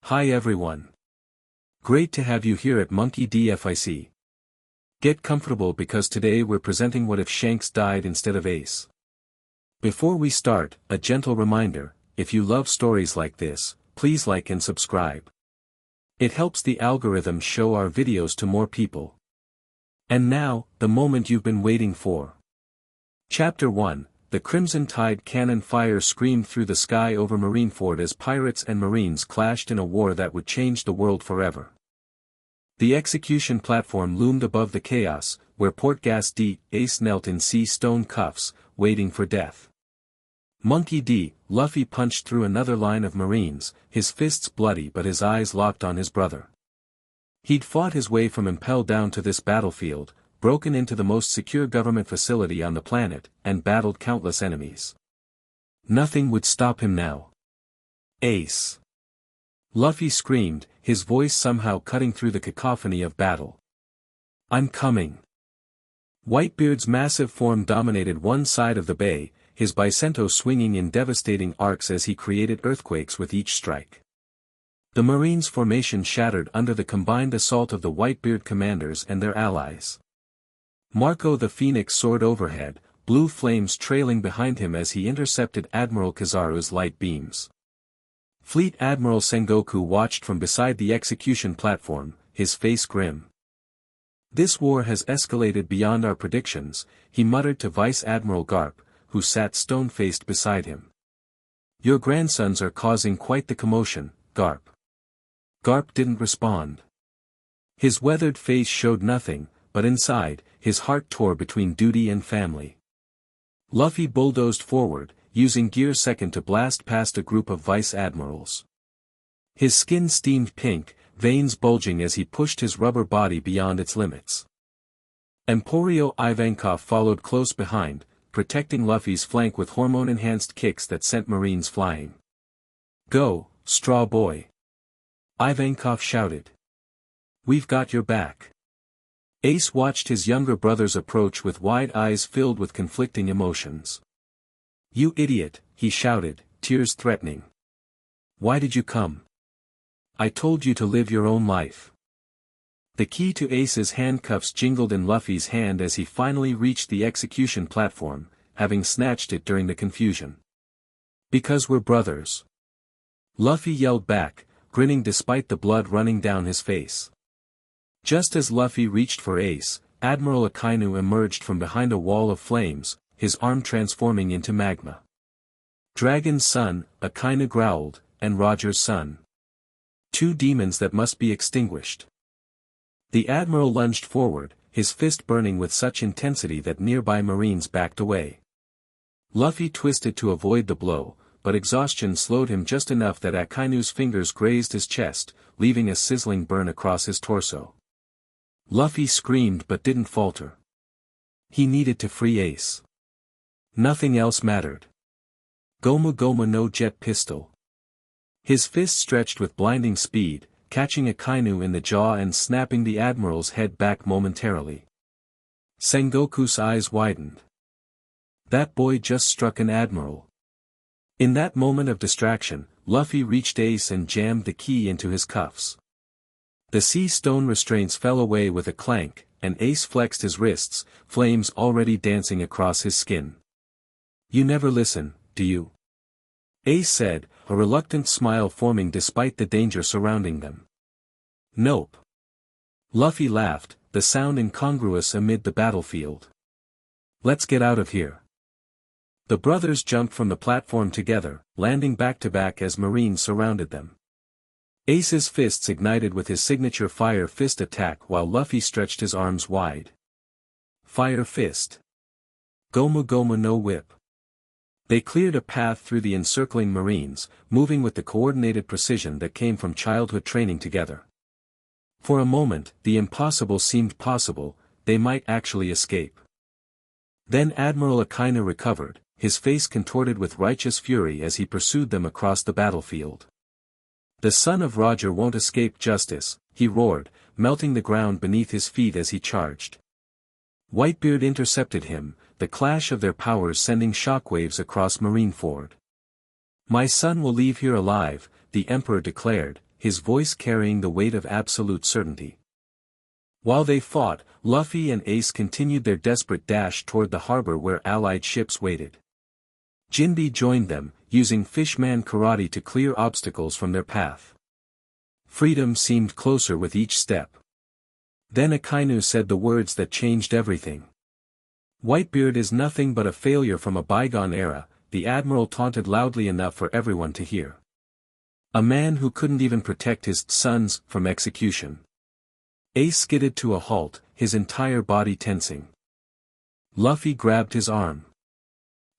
Hi everyone. Great to have you here at Monkey DFIC. Get comfortable because today we're presenting What If Shanks Died Instead of Ace. Before we start, a gentle reminder, if you love stories like this, please like and subscribe. It helps the algorithm show our videos to more people. And now, the moment you've been waiting for. Chapter 1, The Crimson Tide cannon fire screamed through the sky over Marineford as pirates and marines clashed in a war that would change the world forever. The execution platform loomed above the chaos, where Portgas D. Ace knelt in sea stone cuffs, waiting for death. Monkey D. Luffy punched through another line of marines, his fists bloody but his eyes locked on his brother. He'd fought his way from Impel down to this battlefield, broken into the most secure government facility on the planet, and battled countless enemies. Nothing would stop him now. Ace! Luffy screamed, his voice somehow cutting through the cacophony of battle. I'm coming! Whitebeard's massive form dominated one side of the bay, his bicento swinging in devastating arcs as he created earthquakes with each strike. The Marines' formation shattered under the combined assault of the Whitebeard commanders and their allies. Marco the Phoenix soared overhead, blue flames trailing behind him as he intercepted Admiral Kizaru's light beams. Fleet Admiral Sengoku watched from beside the execution platform, his face grim. This war has escalated beyond our predictions, he muttered to Vice Admiral Garp, who sat stone-faced beside him. Your grandsons are causing quite the commotion, Garp. Garp didn't respond. His weathered face showed nothing, but inside, his heart tore between duty and family. Luffy bulldozed forward, using Gear Second to blast past a group of vice admirals. His skin steamed pink, veins bulging as he pushed his rubber body beyond its limits. Emporio Ivankov followed close behind, protecting Luffy's flank with hormone-enhanced kicks that sent Marines flying. Go, Straw Boy! Ivankov shouted. We've got your back. Ace watched his younger brothers approach with wide eyes filled with conflicting emotions. You idiot, he shouted, tears threatening. Why did you come? I told you to live your own life. The key to Ace's handcuffs jingled in Luffy's hand as he finally reached the execution platform, having snatched it during the confusion. Because we're brothers. Luffy yelled back, grinning despite the blood running down his face. Just as Luffy reached for Ace, Admiral Akainu emerged from behind a wall of flames, his arm transforming into magma. Dragon's son, Akainu growled, and Roger's son. Two demons that must be extinguished. The Admiral lunged forward, his fist burning with such intensity that nearby Marines backed away. Luffy twisted to avoid the blow, but exhaustion slowed him just enough that Akainu's fingers grazed his chest, leaving a sizzling burn across his torso. Luffy screamed but didn't falter. He needed to free Ace. Nothing else mattered. Gomu Gomu no jet pistol. His fist stretched with blinding speed, catching Akainu in the jaw and snapping the Admiral's head back momentarily. Sengoku's eyes widened. That boy just struck an Admiral. In that moment of distraction, Luffy reached Ace and jammed the key into his cuffs. The sea stone restraints fell away with a clank, and Ace flexed his wrists, flames already dancing across his skin. You never listen, do you? Ace said, a reluctant smile forming despite the danger surrounding them. Nope. Luffy laughed, the sound incongruous amid the battlefield. Let's get out of here. The brothers jumped from the platform together, landing back-to-back as Marines surrounded them. Ace's fists ignited with his signature Fire Fist attack while Luffy stretched his arms wide. Fire Fist. Gomu Gomu no Whip. They cleared a path through the encircling Marines, moving with the coordinated precision that came from childhood training together. For a moment, the impossible seemed possible, they might actually escape. Then Admiral Akainu recovered, his face contorted with righteous fury as he pursued them across the battlefield. The son of Roger won't escape justice, he roared, melting the ground beneath his feet as he charged. Whitebeard intercepted him, the clash of their powers sending shockwaves across Marineford. My son will leave here alive, the Emperor declared, his voice carrying the weight of absolute certainty. While they fought, Luffy and Ace continued their desperate dash toward the harbor where allied ships waited. Jinbe joined them, using fishman karate to clear obstacles from their path. Freedom seemed closer with each step. Then Akainu said the words that changed everything. "Whitebeard is nothing but a failure from a bygone era," the admiral taunted loudly enough for everyone to hear. "A man who couldn't even protect his sons from execution." Ace skidded to a halt, his entire body tensing. Luffy grabbed his arm.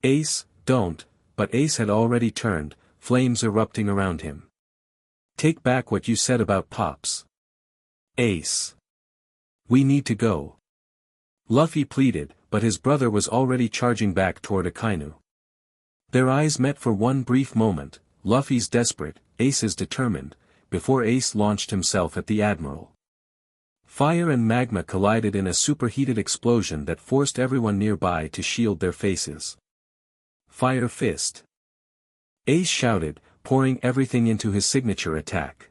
"Ace, don't," but Ace had already turned, flames erupting around him. "Take back what you said about Pops." "Ace. We need to go." Luffy pleaded, but his brother was already charging back toward Akainu. Their eyes met for one brief moment, Luffy's desperate, Ace's determined, before Ace launched himself at the admiral. Fire and magma collided in a superheated explosion that forced everyone nearby to shield their faces. "Fire Fist!" Ace shouted, pouring everything into his signature attack.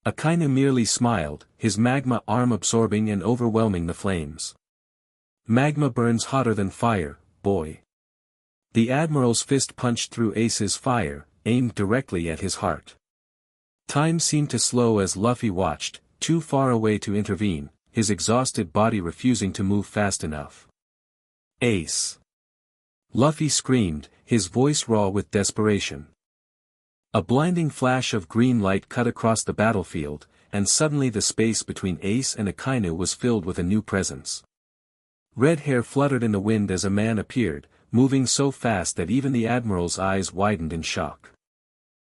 Akainu merely smiled, his magma arm absorbing and overwhelming the flames. "Magma burns hotter than fire, boy." The admiral's fist punched through Ace's fire, aimed directly at his heart. Time seemed to slow as Luffy watched, too far away to intervene, his exhausted body refusing to move fast enough. "Ace!" Luffy screamed, his voice raw with desperation. A blinding flash of green light cut across the battlefield, and suddenly the space between Ace and Akainu was filled with a new presence. Red hair fluttered in the wind as a man appeared, moving so fast that even the admiral's eyes widened in shock.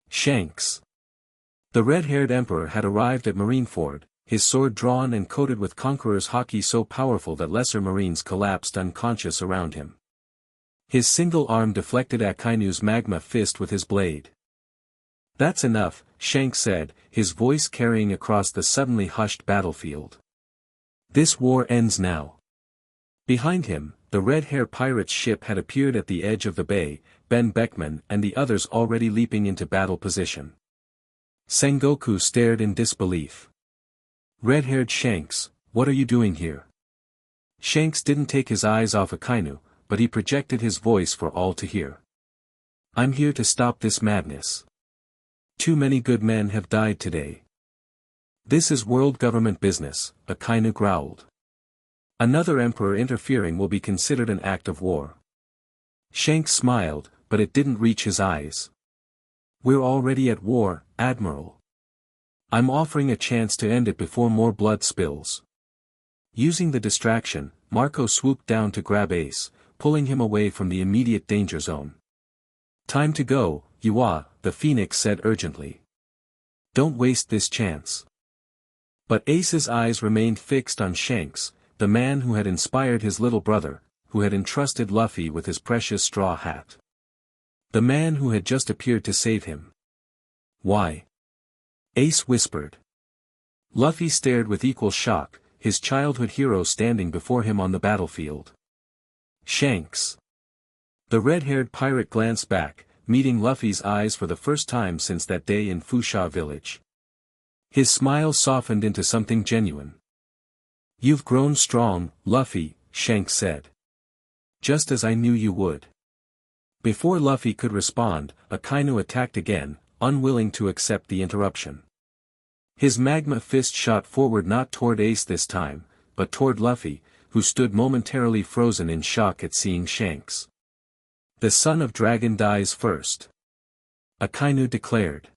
Shanks. The red-haired emperor had arrived at Marineford, his sword drawn and coated with Conqueror's haki so powerful that lesser marines collapsed unconscious around him. His single arm deflected Akainu's magma fist with his blade. "That's enough," Shanks said, his voice carrying across the suddenly hushed battlefield. "This war ends now." Behind him, the red-haired pirate's ship had appeared at the edge of the bay, Ben Beckman and the others already leaping into battle position. Sengoku stared in disbelief. "Red-haired Shanks, what are you doing here?" Shanks didn't take his eyes off Akainu, but he projected his voice for all to hear. "I'm here to stop this madness. Too many good men have died today." "This is world government business," Akainu growled. "Another emperor interfering will be considered an act of war." Shanks smiled, but it didn't reach his eyes. "We're already at war, Admiral. I'm offering a chance to end it before more blood spills." Using the distraction, Marco swooped down to grab Ace, pulling him away from the immediate danger zone. "Time to go, Yua," the Phoenix said urgently. "Don't waste this chance." But Ace's eyes remained fixed on Shanks, the man who had inspired his little brother, who had entrusted Luffy with his precious straw hat. The man who had just appeared to save him. "Why?" Ace whispered. Luffy stared with equal shock, his childhood hero standing before him on the battlefield. "Shanks." The red-haired pirate glanced back, meeting Luffy's eyes for the first time since that day in Fusha village. His smile softened into something genuine. "You've grown strong, Luffy," Shanks said. "Just as I knew you would." Before Luffy could respond, Akainu attacked again, unwilling to accept the interruption. His magma fist shot forward not toward Ace this time, but toward Luffy, who stood momentarily frozen in shock at seeing Shanks. "The son of dragon dies first," Akainu declared.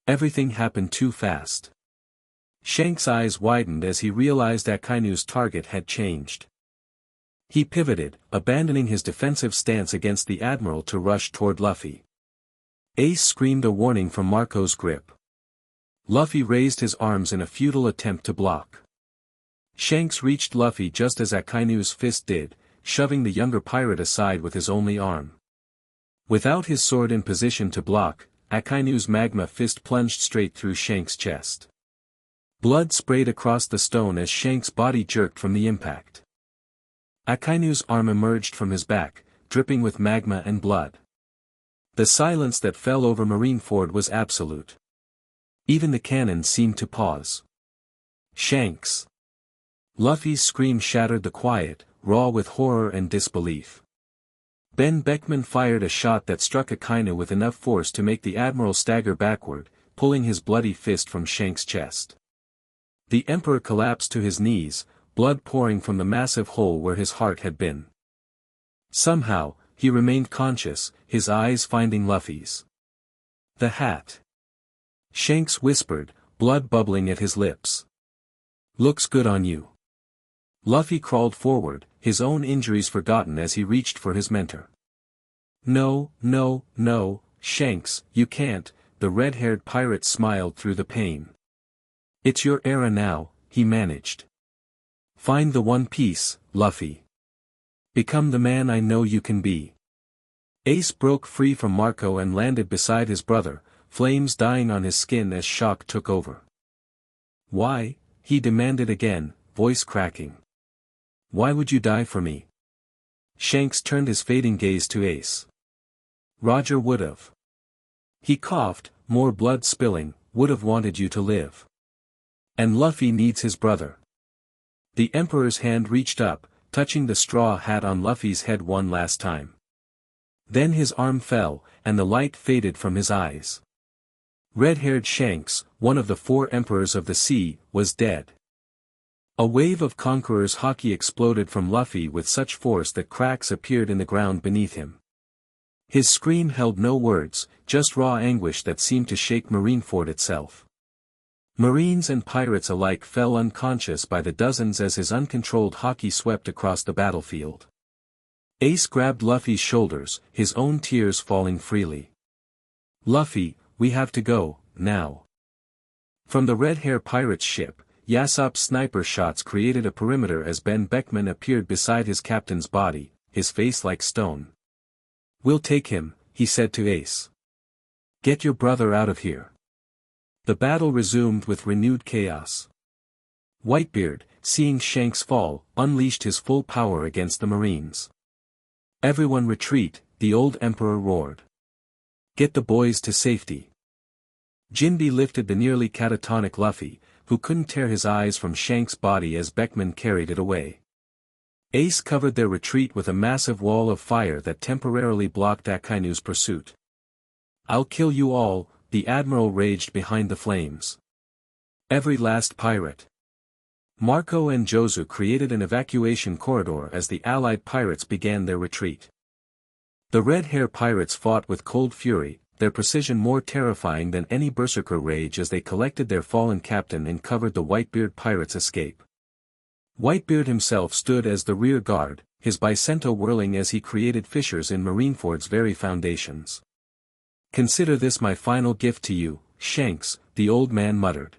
Everything happened too fast. Shanks' eyes widened as he realized Akainu's target had changed. He pivoted, abandoning his defensive stance against the admiral to rush toward Luffy. Ace screamed a warning from Marco's grip. Luffy raised his arms in a futile attempt to block. Shanks reached Luffy just as Akainu's fist did, shoving the younger pirate aside with his only arm. Without his sword in position to block, Akainu's magma fist plunged straight through Shanks' chest. Blood sprayed across the stone as Shanks' body jerked from the impact. Akainu's arm emerged from his back, dripping with magma and blood. The silence that fell over Marineford was absolute. Even the cannon seemed to pause. Shanks! Luffy's scream shattered the quiet, raw with horror and disbelief. Ben Beckman fired a shot that struck Akainu with enough force to make the Admiral stagger backward, pulling his bloody fist from Shanks' chest. The Emperor collapsed to his knees, blood pouring from the massive hole where his heart had been. Somehow, he remained conscious, his eyes finding Luffy's. The hat. Shanks whispered, blood bubbling at his lips. Looks good on you. Luffy crawled forward, his own injuries forgotten as he reached for his mentor. No, no, no, Shanks, you can't, the red-haired pirate smiled through the pain. It's your era now, he managed. Find the One Piece, Luffy. Become the man I know you can be. Ace broke free from Marco and landed beside his brother, flames dying on his skin as shock took over. Why? He demanded again, voice cracking. Why would you die for me? Shanks turned his fading gaze to Ace. Roger would've. He coughed, more blood spilling, would've wanted you to live. And Luffy needs his brother. The Emperor's hand reached up, touching the straw hat on Luffy's head one last time. Then his arm fell, and the light faded from his eyes. Red-haired Shanks, one of the 4 Emperors of the Sea, was dead. A wave of Conqueror's haki exploded from Luffy with such force that cracks appeared in the ground beneath him. His scream held no words, just raw anguish that seemed to shake Marineford itself. Marines and pirates alike fell unconscious by the dozens as his uncontrolled haki swept across the battlefield. Ace grabbed Luffy's shoulders, his own tears falling freely. Luffy, we have to go, now. From the red-hair pirate's ship, Yasopp's sniper shots created a perimeter as Ben Beckman appeared beside his captain's body, his face like stone. We'll take him, he said to Ace. Get your brother out of here. The battle resumed with renewed chaos. Whitebeard, seeing Shanks fall, unleashed his full power against the Marines. Everyone retreat, the old Emperor roared. Get the boys to safety. Jinbe lifted the nearly catatonic Luffy, who couldn't tear his eyes from Shanks' body as Beckman carried it away. Ace covered their retreat with a massive wall of fire that temporarily blocked Akainu's pursuit. I'll kill you all, the Admiral raged behind the flames. Every last pirate. Marco and Jozu created an evacuation corridor as the Allied pirates began their retreat. The red-hair pirates fought with cold fury, their precision more terrifying than any berserker rage as they collected their fallen captain and covered the Whitebeard pirates' escape. Whitebeard himself stood as the rear guard, his bicento whirling as he created fissures in Marineford's very foundations. Consider this my final gift to you, Shanks, the old man muttered.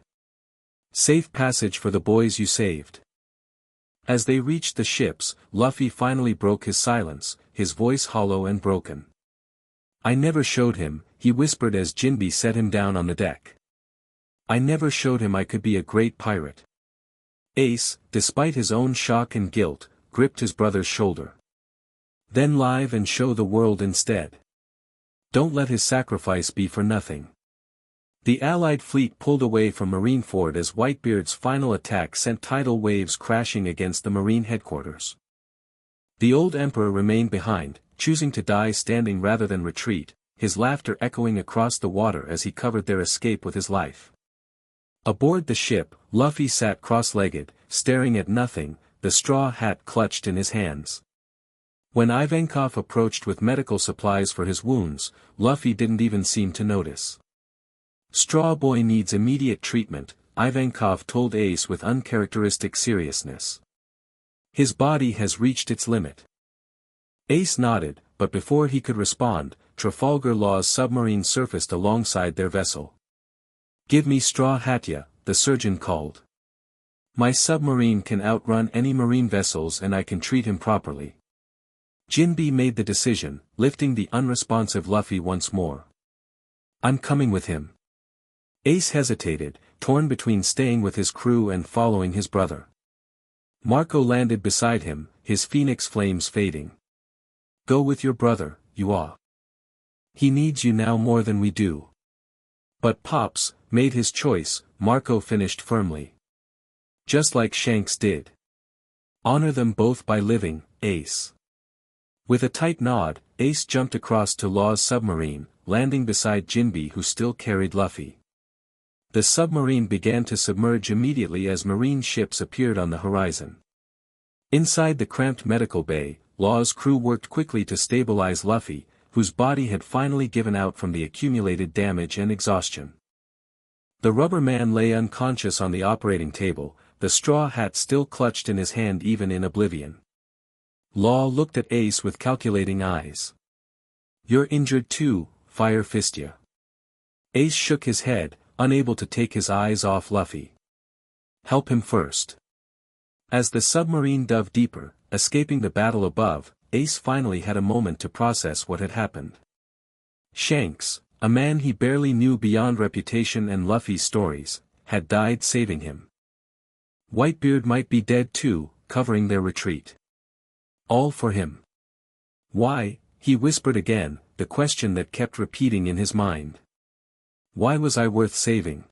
Safe passage for the boys you saved. As they reached the ships, Luffy finally broke his silence, his voice hollow and broken. I never showed him, he whispered as Jinbe set him down on the deck. I never showed him I could be a great pirate. Ace, despite his own shock and guilt, gripped his brother's shoulder. Then live and show the world instead. Don't let his sacrifice be for nothing. The Allied fleet pulled away from Marineford as Whitebeard's final attack sent tidal waves crashing against the Marine headquarters. The old Emperor remained behind, choosing to die standing rather than retreat, his laughter echoing across the water as he covered their escape with his life. Aboard the ship, Luffy sat cross-legged, staring at nothing, the straw hat clutched in his hands. When Ivankov approached with medical supplies for his wounds, Luffy didn't even seem to notice. Straw Boy needs immediate treatment, Ivankov told Ace with uncharacteristic seriousness. His body has reached its limit. Ace nodded, but before he could respond, Trafalgar Law's submarine surfaced alongside their vessel. Give me Straw Hatya, the surgeon called. My submarine can outrun any marine vessels and I can treat him properly. Jinbe made the decision, lifting the unresponsive Luffy once more. I'm coming with him. Ace hesitated, torn between staying with his crew and following his brother. Marco landed beside him, his phoenix flames fading. Go with your brother, Yua. He needs you now more than we do. But Pops made his choice, Marco finished firmly. Just like Shanks did. Honor them both by living, Ace. With a tight nod, Ace jumped across to Law's submarine, landing beside Jinbe who still carried Luffy. The submarine began to submerge immediately as marine ships appeared on the horizon. Inside the cramped medical bay, Law's crew worked quickly to stabilize Luffy, whose body had finally given out from the accumulated damage and exhaustion. The rubber man lay unconscious on the operating table, the straw hat still clutched in his hand even in oblivion. Law looked at Ace with calculating eyes. "You're injured too, Fire Fist ya." Ace shook his head, unable to take his eyes off Luffy. "Help him first." As the submarine dove deeper, escaping the battle above, Ace finally had a moment to process what had happened. Shanks, a man he barely knew beyond reputation and Luffy's stories, had died saving him. Whitebeard might be dead too, covering their retreat. All for him. Why, he whispered again, the question that kept repeating in his mind. Why was I worth saving?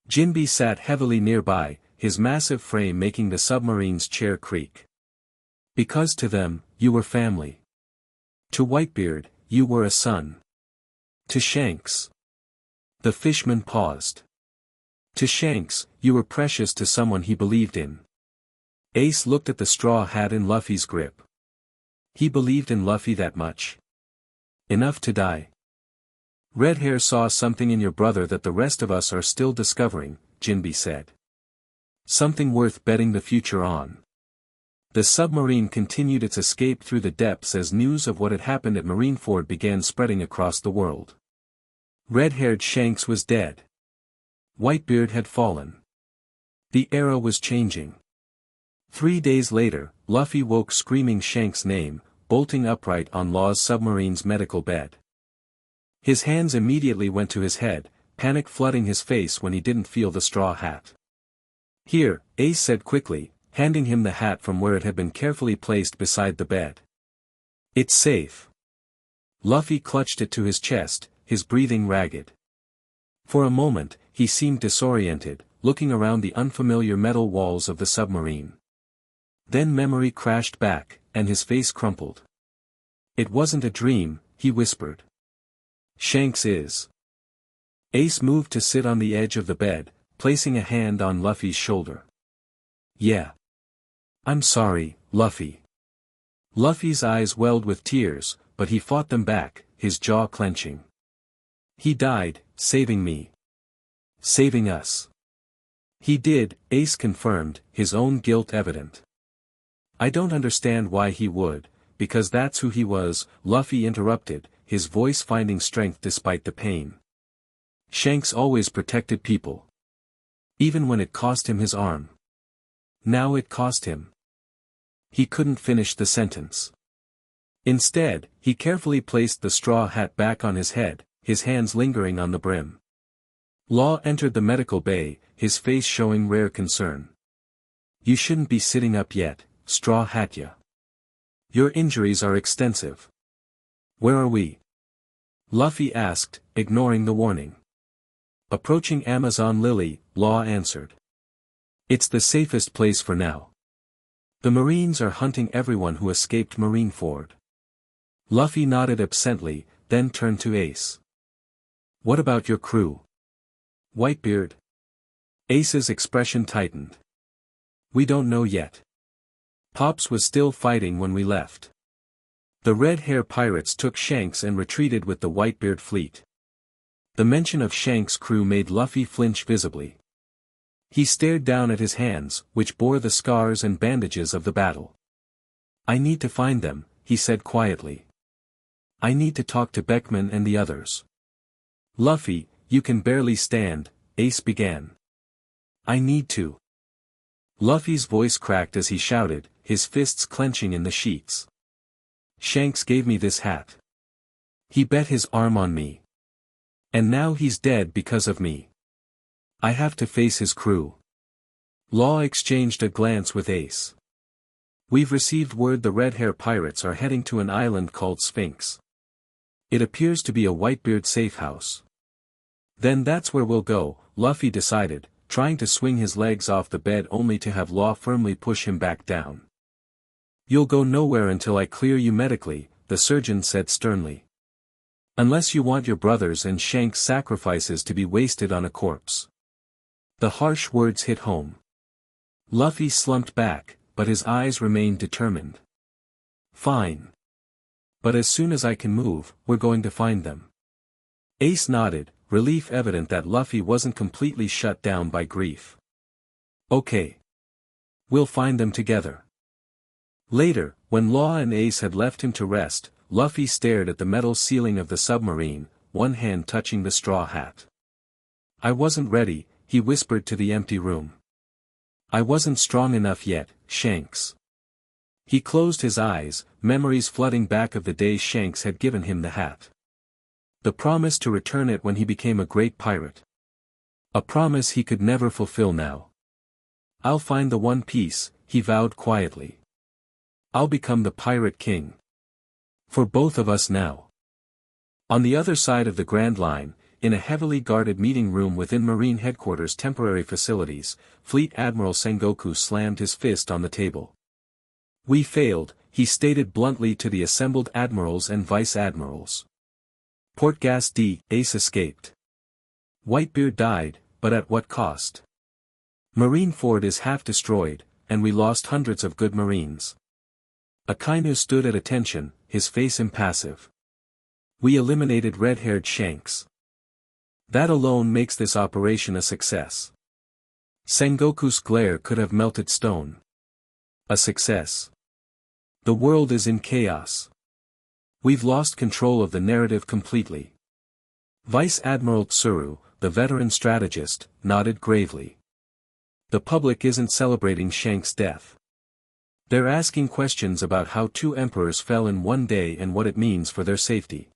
Jinbe sat heavily nearby, his massive frame making the submarine's chair creak. Because to them, you were family. To Whitebeard, you were a son. To Shanks. The fishman paused. To Shanks, you were precious to someone he believed in. Ace looked at the straw hat in Luffy's grip. He believed in Luffy that much? Enough to die? Redhair saw something in your brother that the rest of us are still discovering, Jinbe said. Something worth betting the future on. The submarine continued its escape through the depths as news of what had happened at Marineford began spreading across the world. Red-haired Shanks was dead. Whitebeard had fallen. The era was changing. 3 days later, Luffy woke screaming Shanks' name, bolting upright on Law's submarine's medical bed. His hands immediately went to his head, panic flooding his face when he didn't feel the straw hat. Here, Ace said quickly, handing him the hat from where it had been carefully placed beside the bed. It's safe. Luffy clutched it to his chest, his breathing ragged. For a moment, he seemed disoriented, looking around the unfamiliar metal walls of the submarine. Then memory crashed back, and his face crumpled. It wasn't a dream, he whispered. Shanks is. Ace moved to sit on the edge of the bed, placing a hand on Luffy's shoulder. Yeah. I'm sorry, Luffy. Luffy's eyes welled with tears, but he fought them back, his jaw clenching. He died, saving me. Saving us. He did, Ace confirmed, his own guilt evident. I don't understand why he would, because that's who he was, Luffy interrupted, his voice finding strength despite the pain. Shanks always protected people. Even when it cost him his arm. Now it cost him. He couldn't finish the sentence. Instead, he carefully placed the straw hat back on his head, his hands lingering on the brim. Law entered the medical bay, his face showing rare concern. You shouldn't be sitting up yet, Straw Hat ya. Your injuries are extensive. Where are we? Luffy asked, ignoring the warning. Approaching Amazon Lily, Law answered. It's the safest place for now. The Marines are hunting everyone who escaped Marineford. Luffy nodded absently, then turned to Ace. What about your crew? Whitebeard? Ace's expression tightened. We don't know yet. Pops was still fighting when we left. The Red Hair pirates took Shanks and retreated with the Whitebeard fleet. The mention of Shanks' crew made Luffy flinch visibly. He stared down at his hands, which bore the scars and bandages of the battle. I need to find them, he said quietly. I need to talk to Beckman and the others. Luffy, you can barely stand, Ace began. I need to. Luffy's voice cracked as he shouted, his fists clenching in the sheets. Shanks gave me this hat. He bet his arm on me. And now he's dead because of me. I have to face his crew. Law exchanged a glance with Ace. We've received word the Red Hair pirates are heading to an island called Sphinx. It appears to be a Whitebeard safe house. Then that's where we'll go, Luffy decided, trying to swing his legs off the bed only to have Law firmly push him back down. You'll go nowhere until I clear you medically, the surgeon said sternly. Unless you want your brothers and Shanks' sacrifices to be wasted on a corpse. The harsh words hit home. Luffy slumped back, but his eyes remained determined. Fine. But as soon as I can move, we're going to find them. Ace nodded, relief evident that Luffy wasn't completely shut down by grief. Okay. We'll find them together. Later, when Law and Ace had left him to rest, Luffy stared at the metal ceiling of the submarine, one hand touching the straw hat. I wasn't ready, he whispered to the empty room. I wasn't strong enough yet, Shanks. He closed his eyes, memories flooding back of the day Shanks had given him the hat. The promise to return it when he became a great pirate. A promise he could never fulfill now. I'll find the One Piece, he vowed quietly. I'll become the Pirate King. For both of us now. On the other side of the Grand Line, in a heavily guarded meeting room within Marine Headquarters' temporary facilities, Fleet Admiral Sengoku slammed his fist on the table. We failed, he stated bluntly to the assembled admirals and vice-admirals. Portgas D. Ace escaped. Whitebeard died, but at what cost? Marineford is half destroyed, and we lost hundreds of good Marines. Akainu stood at attention, his face impassive. We eliminated red-haired Shanks. That alone makes this operation a success. Sengoku's glare could have melted stone. A success. The world is in chaos. We've lost control of the narrative completely. Vice Admiral Tsuru, the veteran strategist, nodded gravely. The public isn't celebrating Shanks' death. They're asking questions about how two emperors fell in one day and what it means for their safety.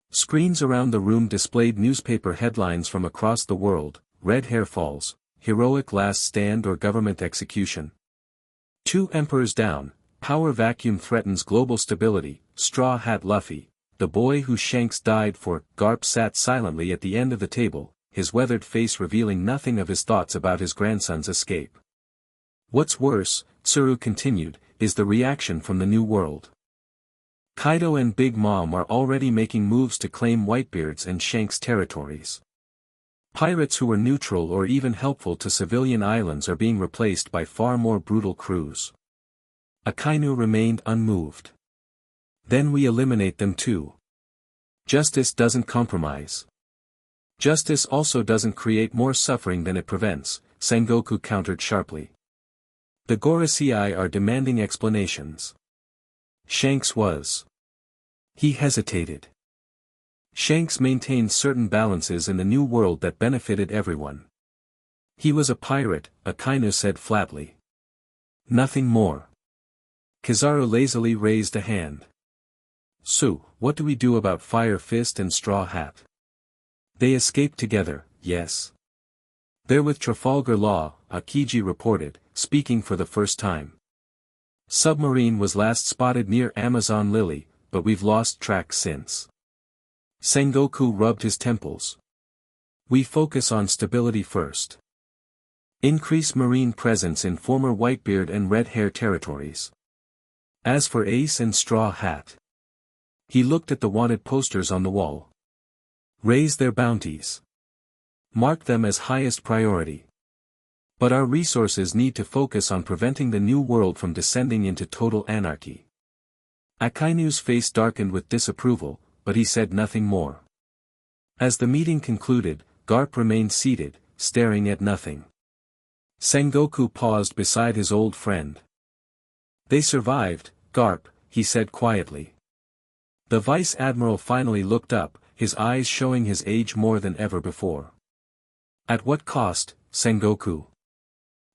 Screens around the room displayed newspaper headlines from across the world: Red Hair Falls, Heroic Last Stand or Government Execution. Two emperors down, Power Vacuum Threatens Global Stability, Straw Hat Luffy, the boy who Shanks died for. Garp sat silently at the end of the table, his weathered face revealing nothing of his thoughts about his grandson's escape. What's worse, Tsuru continued, is the reaction from the New World. Kaido and Big Mom are already making moves to claim Whitebeard's and Shanks' territories. Pirates who were neutral or even helpful to civilian islands are being replaced by far more brutal crews. Akainu remained unmoved. Then we eliminate them too. Justice doesn't compromise. Justice also doesn't create more suffering than it prevents, Sengoku countered sharply. The Gorosei are demanding explanations. Shanks was. He hesitated. Shanks maintained certain balances in the New World that benefited everyone. He was a pirate, Akainu said flatly. Nothing more. Kizaru lazily raised a hand. So, what do we do about Fire Fist and Straw Hat? They escaped together, yes. They're with Trafalgar Law, Akiji reported, speaking for the first time. Submarine was last spotted near Amazon Lily, but we've lost track since. Sengoku rubbed his temples. We focus on stability first. Increase Marine presence in former Whitebeard and Red Hair territories. As for Ace and Straw Hat. He looked at the wanted posters on the wall. Raise their bounties. Mark them as highest priority. But our resources need to focus on preventing the New World from descending into total anarchy. Akainu's face darkened with disapproval, but he said nothing more. As the meeting concluded, Garp remained seated, staring at nothing. Sengoku paused beside his old friend. They survived, Garp, he said quietly. The Vice Admiral finally looked up, his eyes showing his age more than ever before. At what cost, Sengoku?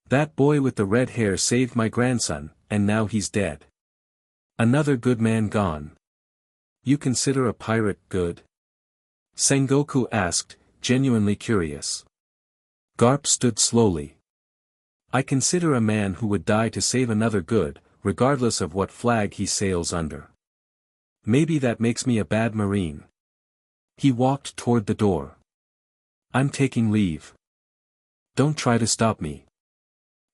That boy with the red hair saved my grandson, and now he's dead. Another good man gone. You consider a pirate good? Sengoku asked, genuinely curious. Garp stood slowly. I consider a man who would die to save another good, regardless of what flag he sails under. Maybe that makes me a bad marine. He walked toward the door. I'm taking leave. Don't try to stop me.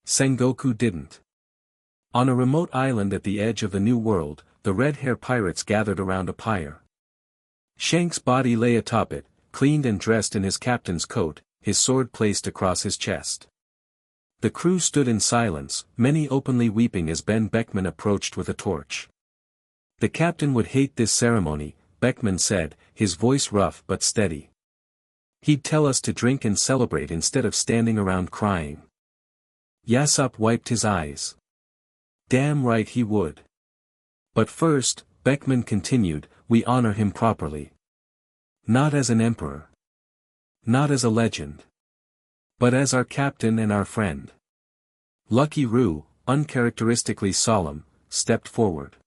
Sengoku didn't. On a remote island at the edge of the New World, the red-hair pirates gathered around a pyre. Shanks' body lay atop it, cleaned and dressed in his captain's coat, his sword placed across his chest. The crew stood in silence, many openly weeping as Ben Beckman approached with a torch. The captain would hate this ceremony, Beckman said, his voice rough but steady. He'd tell us to drink and celebrate instead of standing around crying. Yasopp wiped his eyes. Damn right he would. But first, Beckman continued, we honor him properly. Not as an emperor. Not as a legend. But as our captain and our friend. Lucky Roo, uncharacteristically solemn, stepped forward.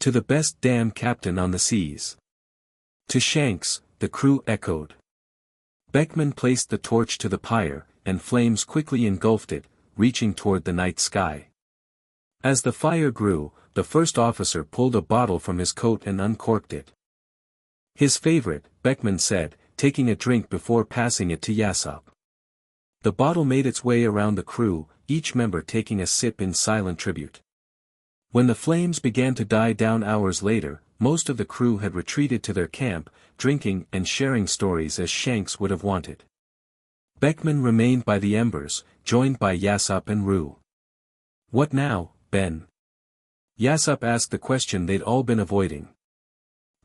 To the best damn captain on the seas. To Shanks, the crew echoed. Beckman placed the torch to the pyre, and flames quickly engulfed it, reaching toward the night sky. As the fire grew, the first officer pulled a bottle from his coat and uncorked it. His favorite, Beckman said, taking a drink before passing it to Yasopp. The bottle made its way around the crew, each member taking a sip in silent tribute. When the flames began to die down hours later, most of the crew had retreated to their camp, drinking and sharing stories as Shanks would have wanted. Beckman remained by the embers, joined by Yasopp and Roo. What now, Ben? Yasopp asked the question they'd all been avoiding.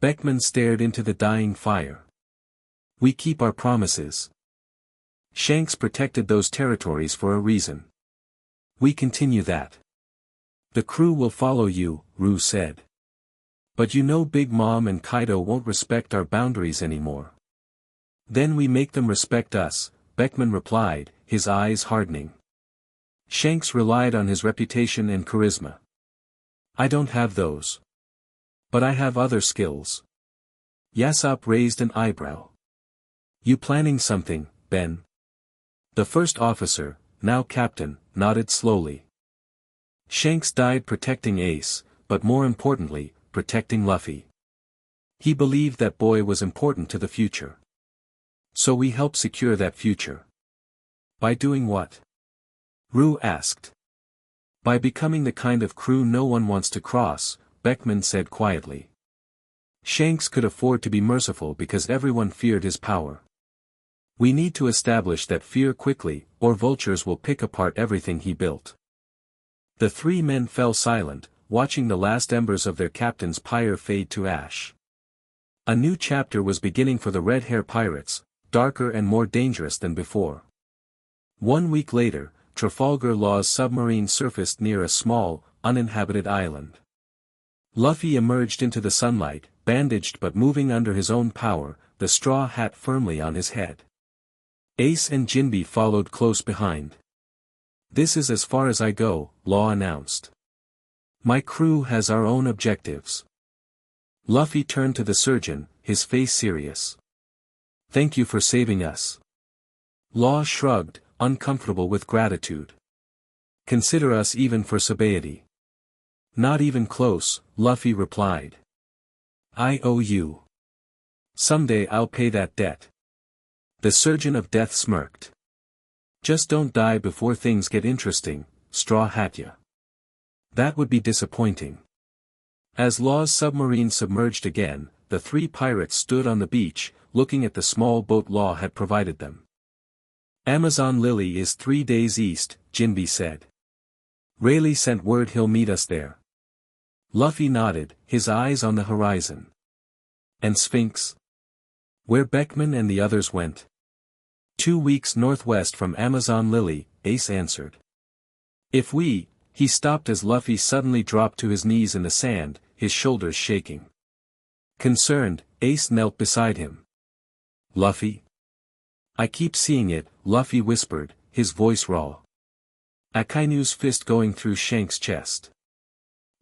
Beckman stared into the dying fire. We keep our promises. Shanks protected those territories for a reason. We continue that. The crew will follow you, Roo said. But you know Big Mom and Kaido won't respect our boundaries anymore. Then we make them respect us, Beckman replied, his eyes hardening. Shanks relied on his reputation and charisma. I don't have those. But I have other skills. Yasopp raised an eyebrow. You planning something, Ben? The first officer, now captain, nodded slowly. Shanks died protecting Ace, but more importantly, protecting Luffy. He believed that boy was important to the future. So we help secure that future. By doing what? Roo asked. By becoming the kind of crew no one wants to cross, Beckman said quietly. Shanks could afford to be merciful because everyone feared his power. We need to establish that fear quickly, or vultures will pick apart everything he built. The three men fell silent, watching the last embers of their captain's pyre fade to ash. A new chapter was beginning for the red-hair pirates, darker and more dangerous than before. 1 week later, Trafalgar Law's submarine surfaced near a small, uninhabited island. Luffy emerged into the sunlight, bandaged but moving under his own power, the straw hat firmly on his head. Ace and Jinbe followed close behind. This is as far as I go, Law announced. My crew has our own objectives. Luffy turned to the surgeon, his face serious. Thank you for saving us. Law shrugged, uncomfortable with gratitude. Consider us even for sobriety. Not even close, Luffy replied. I owe you. Someday I'll pay that debt. The surgeon of death smirked. Just don't die before things get interesting, Straw Hatya. That would be disappointing. As Law's submarine submerged again, the three pirates stood on the beach, looking at the small boat Law had provided them. Amazon Lily is 3 days east, Jinbe said. Rayleigh sent word he'll meet us there. Luffy nodded, his eyes on the horizon. And Sphinx? Where Beckman and the others went? 2 weeks northwest from Amazon Lily, Ace answered. He stopped as Luffy suddenly dropped to his knees in the sand, his shoulders shaking. Concerned, Ace knelt beside him. Luffy? I keep seeing it, Luffy whispered, his voice raw. Akainu's fist going through Shanks' chest.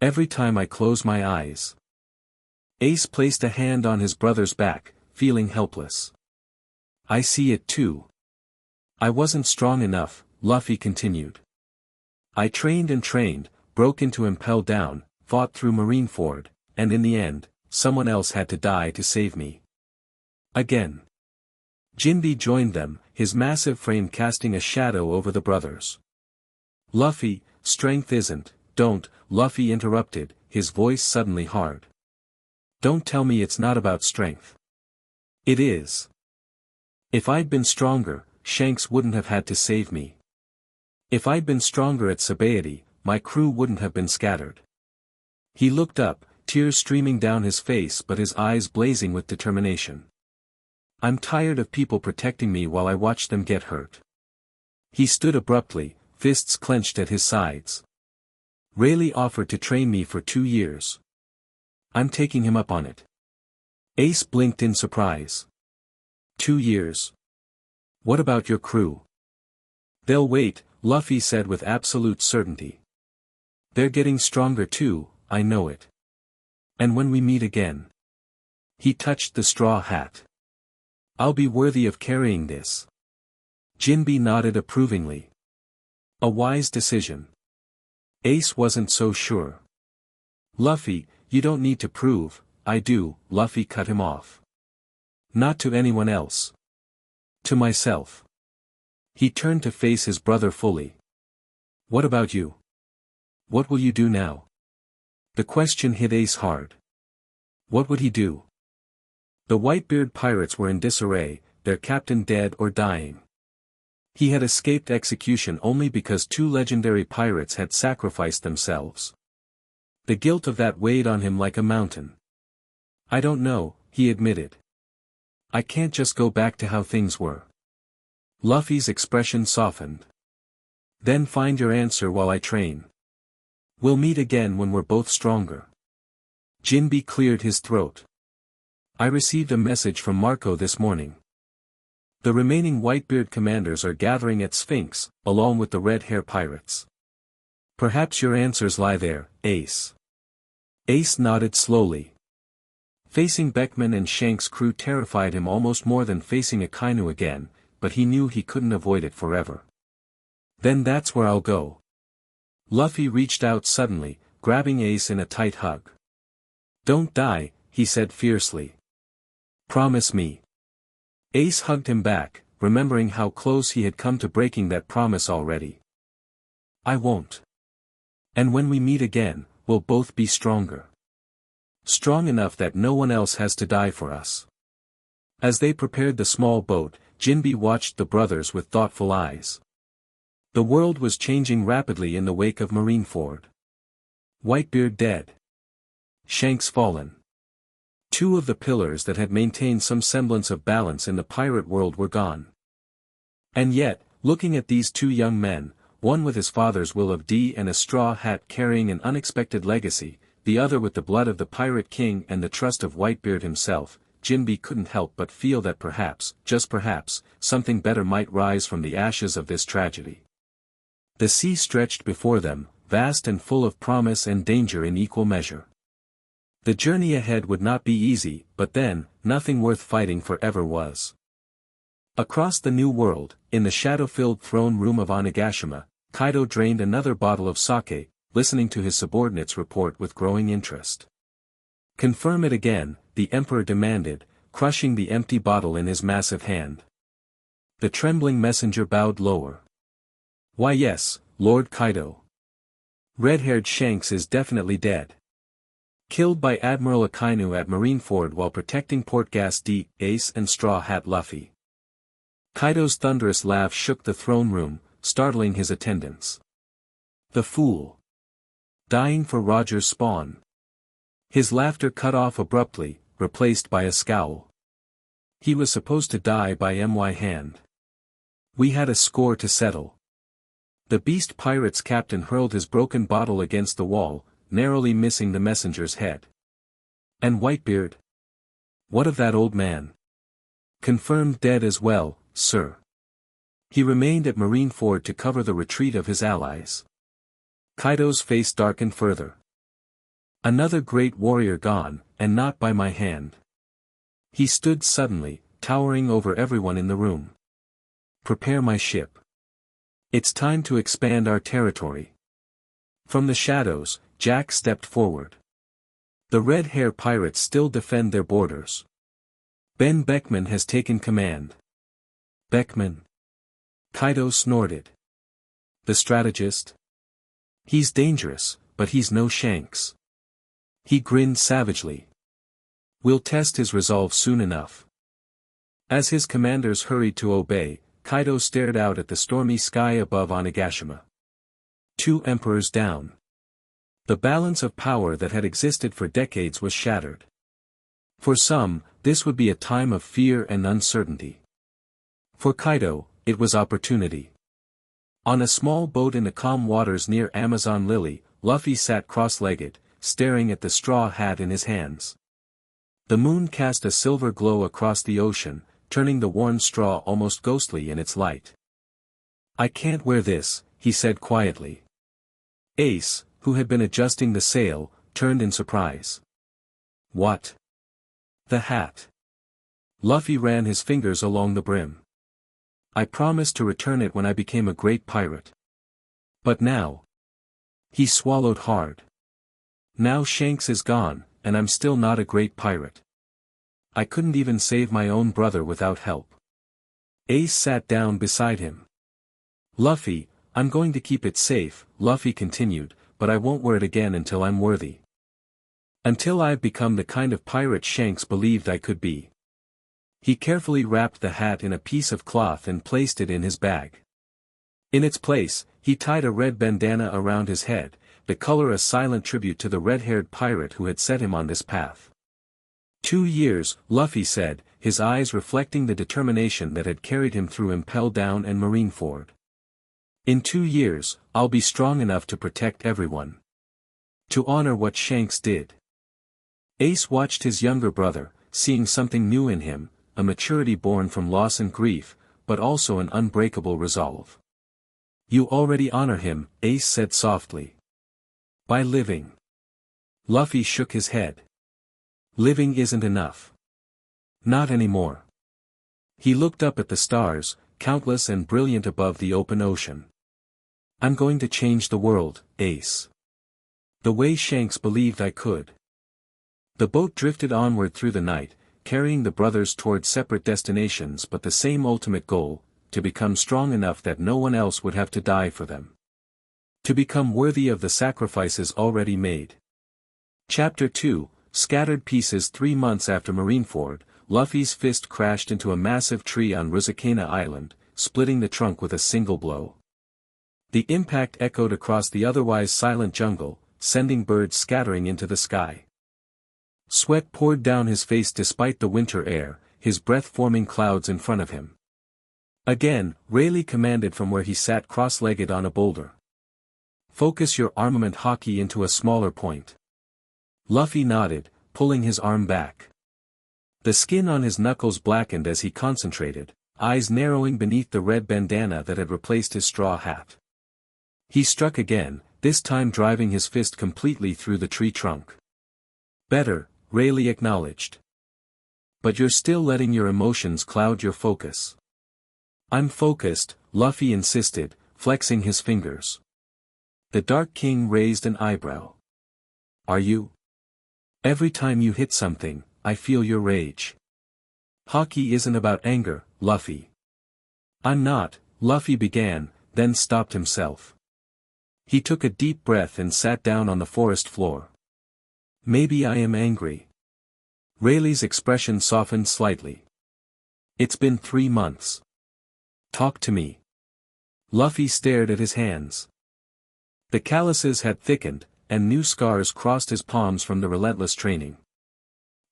Every time I close my eyes. Ace placed a hand on his brother's back, feeling helpless. I see it too. I wasn't strong enough, Luffy continued. I trained and trained, broke into Impel Down, fought through Marineford, and in the end, someone else had to die to save me. Again. Jinbe joined them, his massive frame casting a shadow over the brothers. Luffy, strength isn't, don't, Luffy interrupted, his voice suddenly hard. Don't tell me it's not about strength. It is. If I'd been stronger, Shanks wouldn't have had to save me. If I'd been stronger at Sabaody, my crew wouldn't have been scattered. He looked up, tears streaming down his face but his eyes blazing with determination. I'm tired of people protecting me while I watch them get hurt. He stood abruptly, fists clenched at his sides. Rayleigh offered to train me for 2 years. I'm taking him up on it. Ace blinked in surprise. 2 years. What about your crew? They'll wait, Luffy said with absolute certainty. They're getting stronger too, I know it. And when we meet again. He touched the straw hat. I'll be worthy of carrying this. Jinbe nodded approvingly. A wise decision. Ace wasn't so sure. Luffy, you don't need to prove, I do, Luffy cut him off. Not to anyone else. To myself. He turned to face his brother fully. What about you? What will you do now? The question hit Ace hard. What would he do? The Whitebeard pirates were in disarray, their captain dead or dying. He had escaped execution only because 2 legendary pirates had sacrificed themselves. The guilt of that weighed on him like a mountain. I don't know, he admitted. I can't just go back to how things were. Luffy's expression softened. Then find your answer while I train. We'll meet again when we're both stronger. Jinbe cleared his throat. I received a message from Marco this morning. The remaining Whitebeard commanders are gathering at Sphinx, along with the Red Hair pirates. Perhaps your answers lie there, Ace. Ace nodded slowly. Facing Beckman and Shanks' crew terrified him almost more than facing Akainu again, but he knew he couldn't avoid it forever. Then that's where I'll go. Luffy reached out suddenly, grabbing Ace in a tight hug. Don't die, he said fiercely. Promise me. Ace hugged him back, remembering how close he had come to breaking that promise already. I won't. And when we meet again, we'll both be stronger. Strong enough that no one else has to die for us. As they prepared the small boat, Jinbe watched the brothers with thoughtful eyes. The world was changing rapidly in the wake of Marineford. Whitebeard dead. Shanks fallen. 2 of the pillars that had maintained some semblance of balance in the pirate world were gone. And yet, looking at these 2 young men, one with his father's will of D and a straw hat carrying an unexpected legacy, the other with the blood of the Pirate King and the trust of Whitebeard himself, Jinbe couldn't help but feel that perhaps, just perhaps, something better might rise from the ashes of this tragedy. The sea stretched before them, vast and full of promise and danger in equal measure. The journey ahead would not be easy, but then, nothing worth fighting for ever was. Across the new world, in the shadow-filled throne room of Onigashima, Kaido drained another bottle of sake, listening to his subordinates report with growing interest. Confirm it again, the Emperor demanded, crushing the empty bottle in his massive hand. The trembling messenger bowed lower. Why yes, Lord Kaido. Red-haired Shanks is definitely dead. Killed by Admiral Akainu at Marineford while protecting Port Gas D, Ace and Straw Hat Luffy. Kaido's thunderous laugh shook the throne room, startling his attendants. The fool. Dying for Roger's spawn. His laughter cut off abruptly, replaced by a scowl. He was supposed to die by my hand. We had a score to settle. The beast pirate's captain hurled his broken bottle against the wall, narrowly missing the messenger's head. And Whitebeard? What of that old man? Confirmed dead as well, sir. He remained at Marineford to cover the retreat of his allies. Kaido's face darkened further. Another great warrior gone, and not by my hand. He stood suddenly, towering over everyone in the room. Prepare my ship. It's time to expand our territory. From the shadows, Jack stepped forward. The Red Hair pirates still defend their borders. Ben Beckman has taken command. Beckman. Kaido snorted. The strategist? He's dangerous, but he's no Shanks. He grinned savagely. We'll test his resolve soon enough. As his commanders hurried to obey, Kaido stared out at the stormy sky above Onigashima. 2 emperors down. The balance of power that had existed for decades was shattered. For some, this would be a time of fear and uncertainty. For Kaido, it was opportunity. On a small boat in the calm waters near Amazon Lily, Luffy sat cross-legged, staring at the straw hat in his hands. The moon cast a silver glow across the ocean, turning the worn straw almost ghostly in its light. I can't wear this, he said quietly. Ace, who had been adjusting the sail, turned in surprise. What? The hat. Luffy ran his fingers along the brim. I promised to return it when I became a great pirate. But now. He swallowed hard. Now Shanks is gone, and I'm still not a great pirate. I couldn't even save my own brother without help. Ace sat down beside him. Luffy, I'm going to keep it safe, Luffy continued, but I won't wear it again until I'm worthy. Until I've become the kind of pirate Shanks believed I could be. He carefully wrapped the hat in a piece of cloth and placed it in his bag. In its place, he tied a red bandana around his head, the color a silent tribute to the red-haired pirate who had set him on this path. 2 years, Luffy said, his eyes reflecting the determination that had carried him through Impel Down and Marineford. In 2 years, I'll be strong enough to protect everyone. To honor what Shanks did. Ace watched his younger brother, seeing something new in him, a maturity born from loss and grief, but also an unbreakable resolve. You already honor him, Ace said softly. By living. Luffy shook his head. Living isn't enough. Not anymore. He looked up at the stars, countless and brilliant above the open ocean. I'm going to change the world, Ace. The way Shanks believed I could. The boat drifted onward through the night, carrying the brothers toward separate destinations but the same ultimate goal, to become strong enough that no one else would have to die for them. To become worthy of the sacrifices already made. Chapter 2, Scattered Pieces. 3 months after Marineford, Luffy's fist crashed into a massive tree on Rusakana Island, splitting the trunk with a single blow. The impact echoed across the otherwise silent jungle, sending birds scattering into the sky. Sweat poured down his face despite the winter air, his breath forming clouds in front of him. Again, Rayleigh commanded from where he sat cross-legged on a boulder. Focus your armament hockey into a smaller point. Luffy nodded, pulling his arm back. The skin on his knuckles blackened as he concentrated, eyes narrowing beneath the red bandana that had replaced his straw hat. He struck again, this time driving his fist completely through the tree trunk. Better, Rayleigh acknowledged. But you're still letting your emotions cloud your focus. I'm focused, Luffy insisted, flexing his fingers. The Dark King raised an eyebrow. Are you? Every time you hit something, I feel your rage. Hockey isn't about anger, Luffy. I'm not, Luffy began, then stopped himself. He took a deep breath and sat down on the forest floor. Maybe I am angry. Rayleigh's expression softened slightly. It's been 3 months. Talk to me. Luffy stared at his hands. The calluses had thickened, and new scars crossed his palms from the relentless training.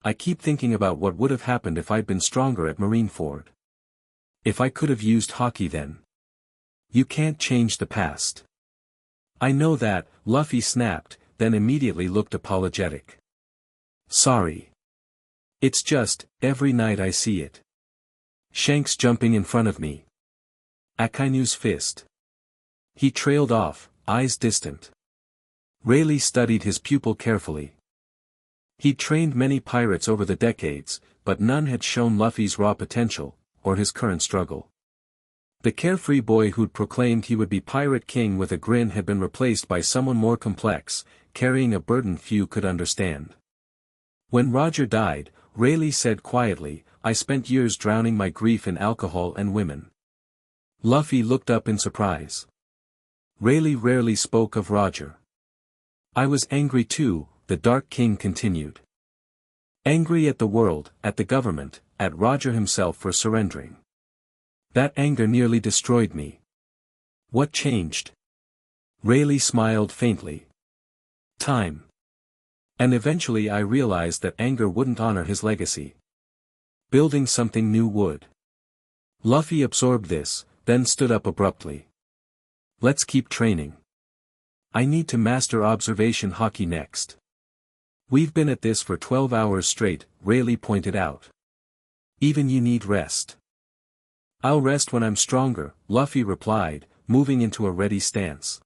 I keep thinking about what would have happened if I'd been stronger at Marineford. If I could have used hockey then. You can't change the past. I know that, Luffy snapped, then immediately looked apologetic. Sorry. It's just, every night I see it. Shanks jumping in front of me. Akainu's fist. He trailed off, eyes distant. Rayleigh studied his pupil carefully. He'd trained many pirates over the decades, but none had shown Luffy's raw potential, or his current struggle. The carefree boy who'd proclaimed he would be Pirate King with a grin had been replaced by someone more complex, carrying a burden few could understand. When Roger died, Rayleigh said quietly, I spent years drowning my grief in alcohol and women. Luffy looked up in surprise. Rayleigh rarely spoke of Roger. I was angry too, the Dark King continued. Angry at the world, at the government, at Roger himself for surrendering. That anger nearly destroyed me. What changed? Rayleigh smiled faintly. Time. And eventually I realized that anger wouldn't honor his legacy. Building something new would. Luffy absorbed this, then stood up abruptly. Let's keep training. I need to master observation hockey next. We've been at this for 12 hours straight, Rayleigh pointed out. Even you need rest. I'll rest when I'm stronger, Luffy replied, moving into a ready stance.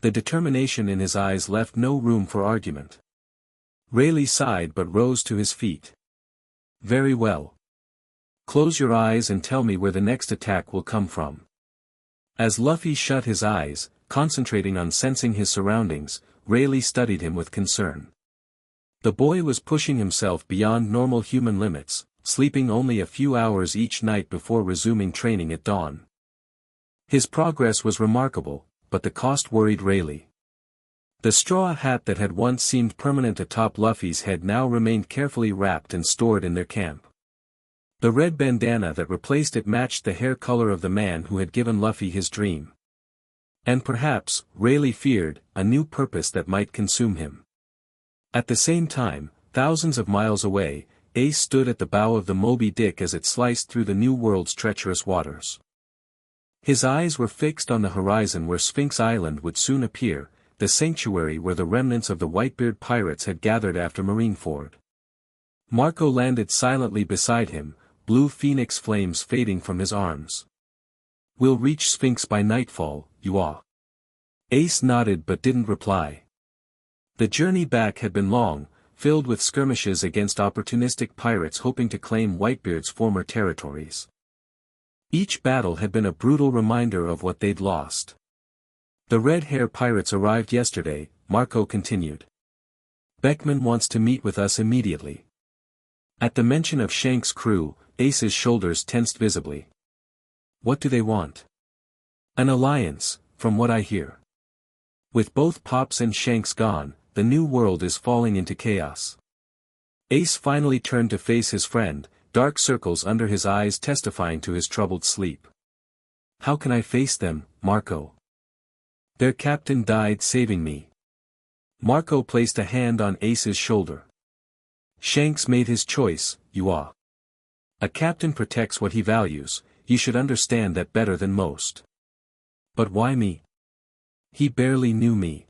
The determination in his eyes left no room for argument. Rayleigh sighed but rose to his feet. Very well. Close your eyes and tell me where the next attack will come from. As Luffy shut his eyes, concentrating on sensing his surroundings, Rayleigh studied him with concern. The boy was pushing himself beyond normal human limits, sleeping only a few hours each night before resuming training at dawn. His progress was remarkable, but the cost worried Rayleigh. The straw hat that had once seemed permanent atop Luffy's head now remained carefully wrapped and stored in their camp. The red bandana that replaced it matched the hair color of the man who had given Luffy his dream. And perhaps, Rayleigh feared, a new purpose that might consume him. At the same time, thousands of miles away, Ace stood at the bow of the Moby Dick as it sliced through the New World's treacherous waters. His eyes were fixed on the horizon where Sphinx Island would soon appear, the sanctuary where the remnants of the Whitebeard pirates had gathered after Marineford. Marco landed silently beside him, blue phoenix flames fading from his arms. We'll reach Sphinx by nightfall, Yua. Ace nodded but didn't reply. The journey back had been long, filled with skirmishes against opportunistic pirates hoping to claim Whitebeard's former territories. Each battle had been a brutal reminder of what they'd lost. The Red Hair pirates arrived yesterday, Marco continued. Beckman wants to meet with us immediately. At the mention of Shanks' crew, Ace's shoulders tensed visibly. What do they want? An alliance, from what I hear. With both Pops and Shanks gone, the New World is falling into chaos. Ace finally turned to face his friend, dark circles under his eyes testifying to his troubled sleep. How can I face them, Marco? Their captain died saving me. Marco placed a hand on Ace's shoulder. Shanks made his choice, Yua. A captain protects what he values, you should understand that better than most. But why me? He barely knew me.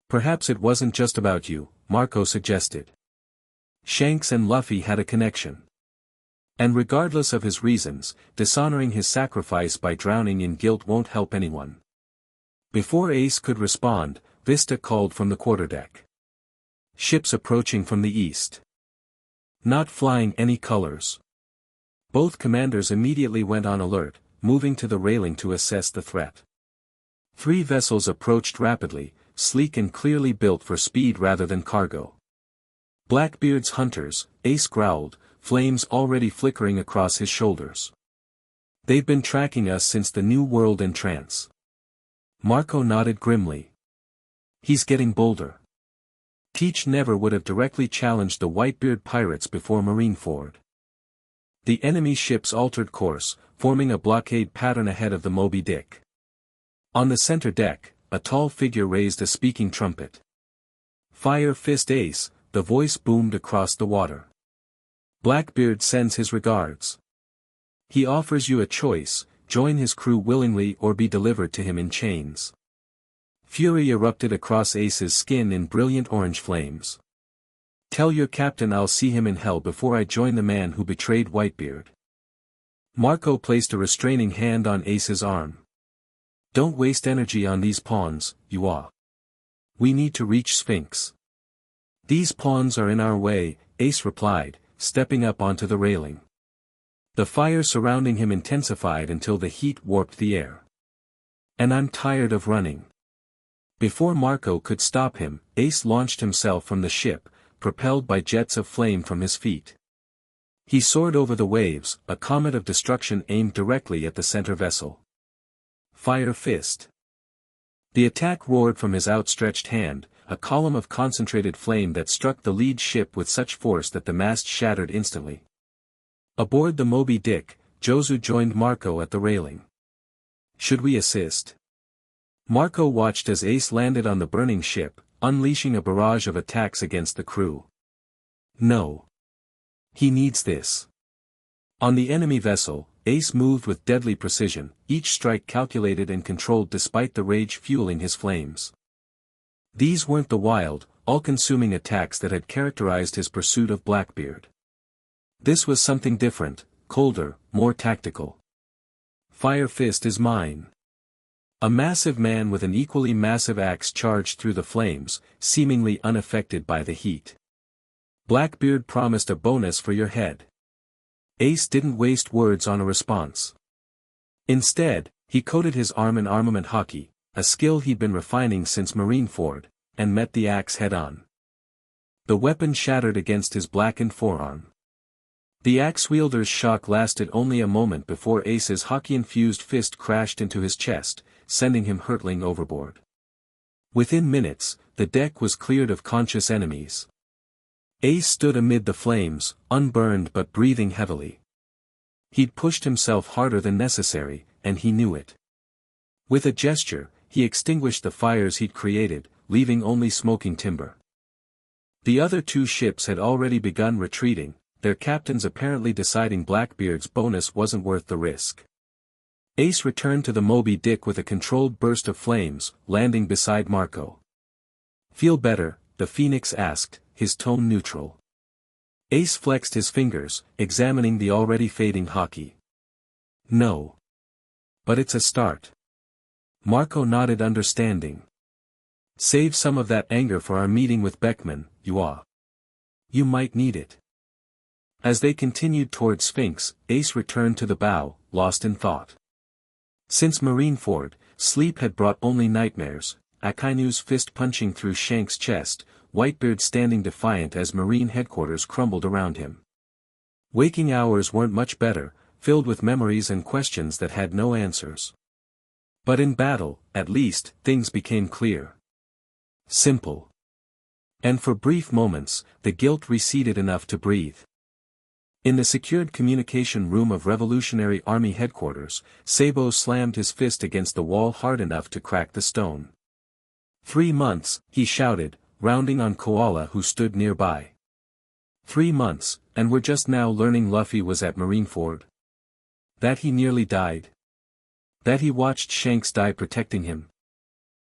Perhaps it wasn't just about you, Marco suggested. Shanks and Luffy had a connection. And regardless of his reasons, dishonoring his sacrifice by drowning in guilt won't help anyone. Before Ace could respond, Vista called from the quarterdeck. Ships approaching from the east. Not flying any colors. Both commanders immediately went on alert, moving to the railing to assess the threat. 3 vessels approached rapidly, sleek and clearly built for speed rather than cargo. Blackbeard's hunters, Ace growled, flames already flickering across his shoulders. They've been tracking us since the New World entrance. Marco nodded grimly. He's getting bolder. Teach never would have directly challenged the Whitebeard pirates before Marineford. The enemy ships altered course, forming a blockade pattern ahead of the Moby Dick. On the center deck, a tall figure raised a speaking trumpet. Fire Fist Ace, the voice boomed across the water. Blackbeard sends his regards. He offers you a choice, join his crew willingly or be delivered to him in chains. Fury erupted across Ace's skin in brilliant orange flames. Tell your captain I'll see him in hell before I join the man who betrayed Whitebeard. Marco placed a restraining hand on Ace's arm. Don't waste energy on these pawns, Yua. We need to reach Sphinx. These pawns are in our way, Ace replied, stepping up onto the railing. The fire surrounding him intensified until the heat warped the air. And I'm tired of running. Before Marco could stop him, Ace launched himself from the ship, propelled by jets of flame from his feet. He soared over the waves, a comet of destruction aimed directly at the center vessel. Fire Fist. The attack roared from his outstretched hand, a column of concentrated flame that struck the lead ship with such force that the mast shattered instantly. Aboard the Moby Dick, Jozu joined Marco at the railing. Should we assist? Marco watched as Ace landed on the burning ship, unleashing a barrage of attacks against the crew. No. He needs this. On the enemy vessel, Ace moved with deadly precision, each strike calculated and controlled despite the rage fueling his flames. These weren't the wild, all-consuming attacks that had characterized his pursuit of Blackbeard. This was something different, colder, more tactical. Fire Fist is mine. A massive man with an equally massive axe charged through the flames, seemingly unaffected by the heat. Blackbeard promised a bonus for your head. Ace didn't waste words on a response. Instead, he coated his arm in armament hockey, a skill he'd been refining since Marineford, and met the axe head-on. The weapon shattered against his blackened forearm. The axe-wielder's shock lasted only a moment before Ace's hockey-infused fist crashed into his chest, sending him hurtling overboard. Within minutes, the deck was cleared of conscious enemies. Ace stood amid the flames, unburned but breathing heavily. He'd pushed himself harder than necessary, and he knew it. With a gesture, he extinguished the fires he'd created, leaving only smoking timber. The other two ships had already begun retreating, their captains apparently deciding Blackbeard's bonus wasn't worth the risk. Ace returned to the Moby Dick with a controlled burst of flames, landing beside Marco. "Feel better?" the Phoenix asked, his tone neutral. Ace flexed his fingers, examining the already fading hockey. "No. But it's a start." Marco nodded understanding. "Save some of that anger for our meeting with Beckman, You might need it." As they continued toward Sphinx, Ace returned to the bow, lost in thought. Since Marineford, sleep had brought only nightmares, Akainu's fist punching through Shanks' chest, Whitebeard standing defiant as Marine headquarters crumbled around him. Waking hours weren't much better, filled with memories and questions that had no answers. But in battle, at least, things became clear. Simple. And for brief moments, the guilt receded enough to breathe. In the secured communication room of Revolutionary Army headquarters, Sabo slammed his fist against the wall hard enough to crack the stone. 3 months, he shouted, rounding on Koala who stood nearby. 3 months, and we're just now learning Luffy was at Marineford. That he nearly died. That he watched Shanks die protecting him.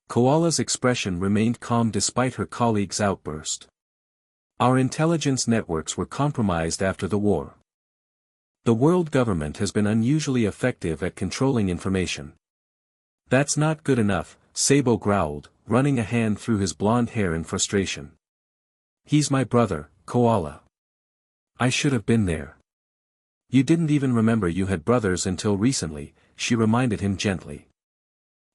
Koala's expression remained calm despite her colleague's outburst. Our intelligence networks were compromised after the war. The world government has been unusually effective at controlling information. That's not good enough, Sabo growled, running a hand through his blonde hair in frustration. He's my brother, Koala. I should have been there. You didn't even remember you had brothers until recently, she reminded him gently.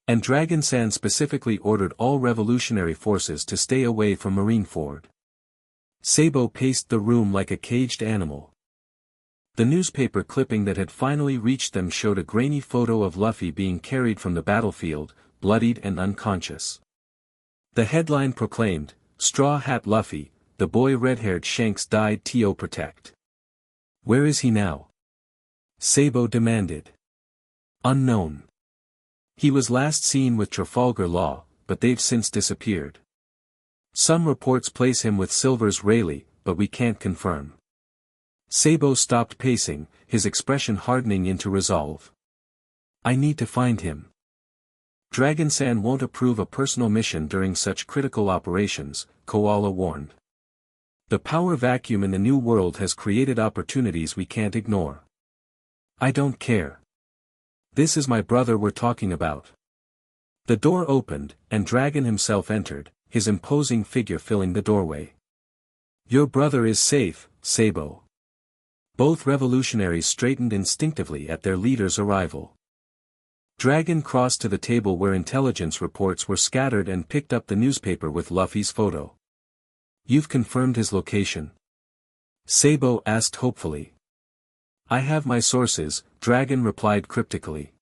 And Dragon-san specifically ordered all revolutionary forces to stay away from Marineford. Sabo paced the room like a caged animal. The newspaper clipping that had finally reached them showed a grainy photo of Luffy being carried from the battlefield, bloodied and unconscious. The headline proclaimed, "Straw Hat Luffy, the boy red-haired Shanks died to protect." Where is he now? Sabo demanded. Unknown. He was last seen with Trafalgar Law, but they've since disappeared. Some reports place him with Silver's Rayleigh, but we can't confirm. Sabo stopped pacing, his expression hardening into resolve. I need to find him. Dragon-san won't approve a personal mission during such critical operations, Koala warned. The power vacuum in the New World has created opportunities we can't ignore. I don't care. This is my brother we're talking about. The door opened, and Dragon himself entered, his imposing figure filling the doorway. Your brother is safe, Sabo. Both revolutionaries straightened instinctively at their leader's arrival. Dragon crossed to the table where intelligence reports were scattered and picked up the newspaper with Luffy's photo. You've confirmed his location? Sabo asked hopefully. I have my sources, Dragon replied cryptically.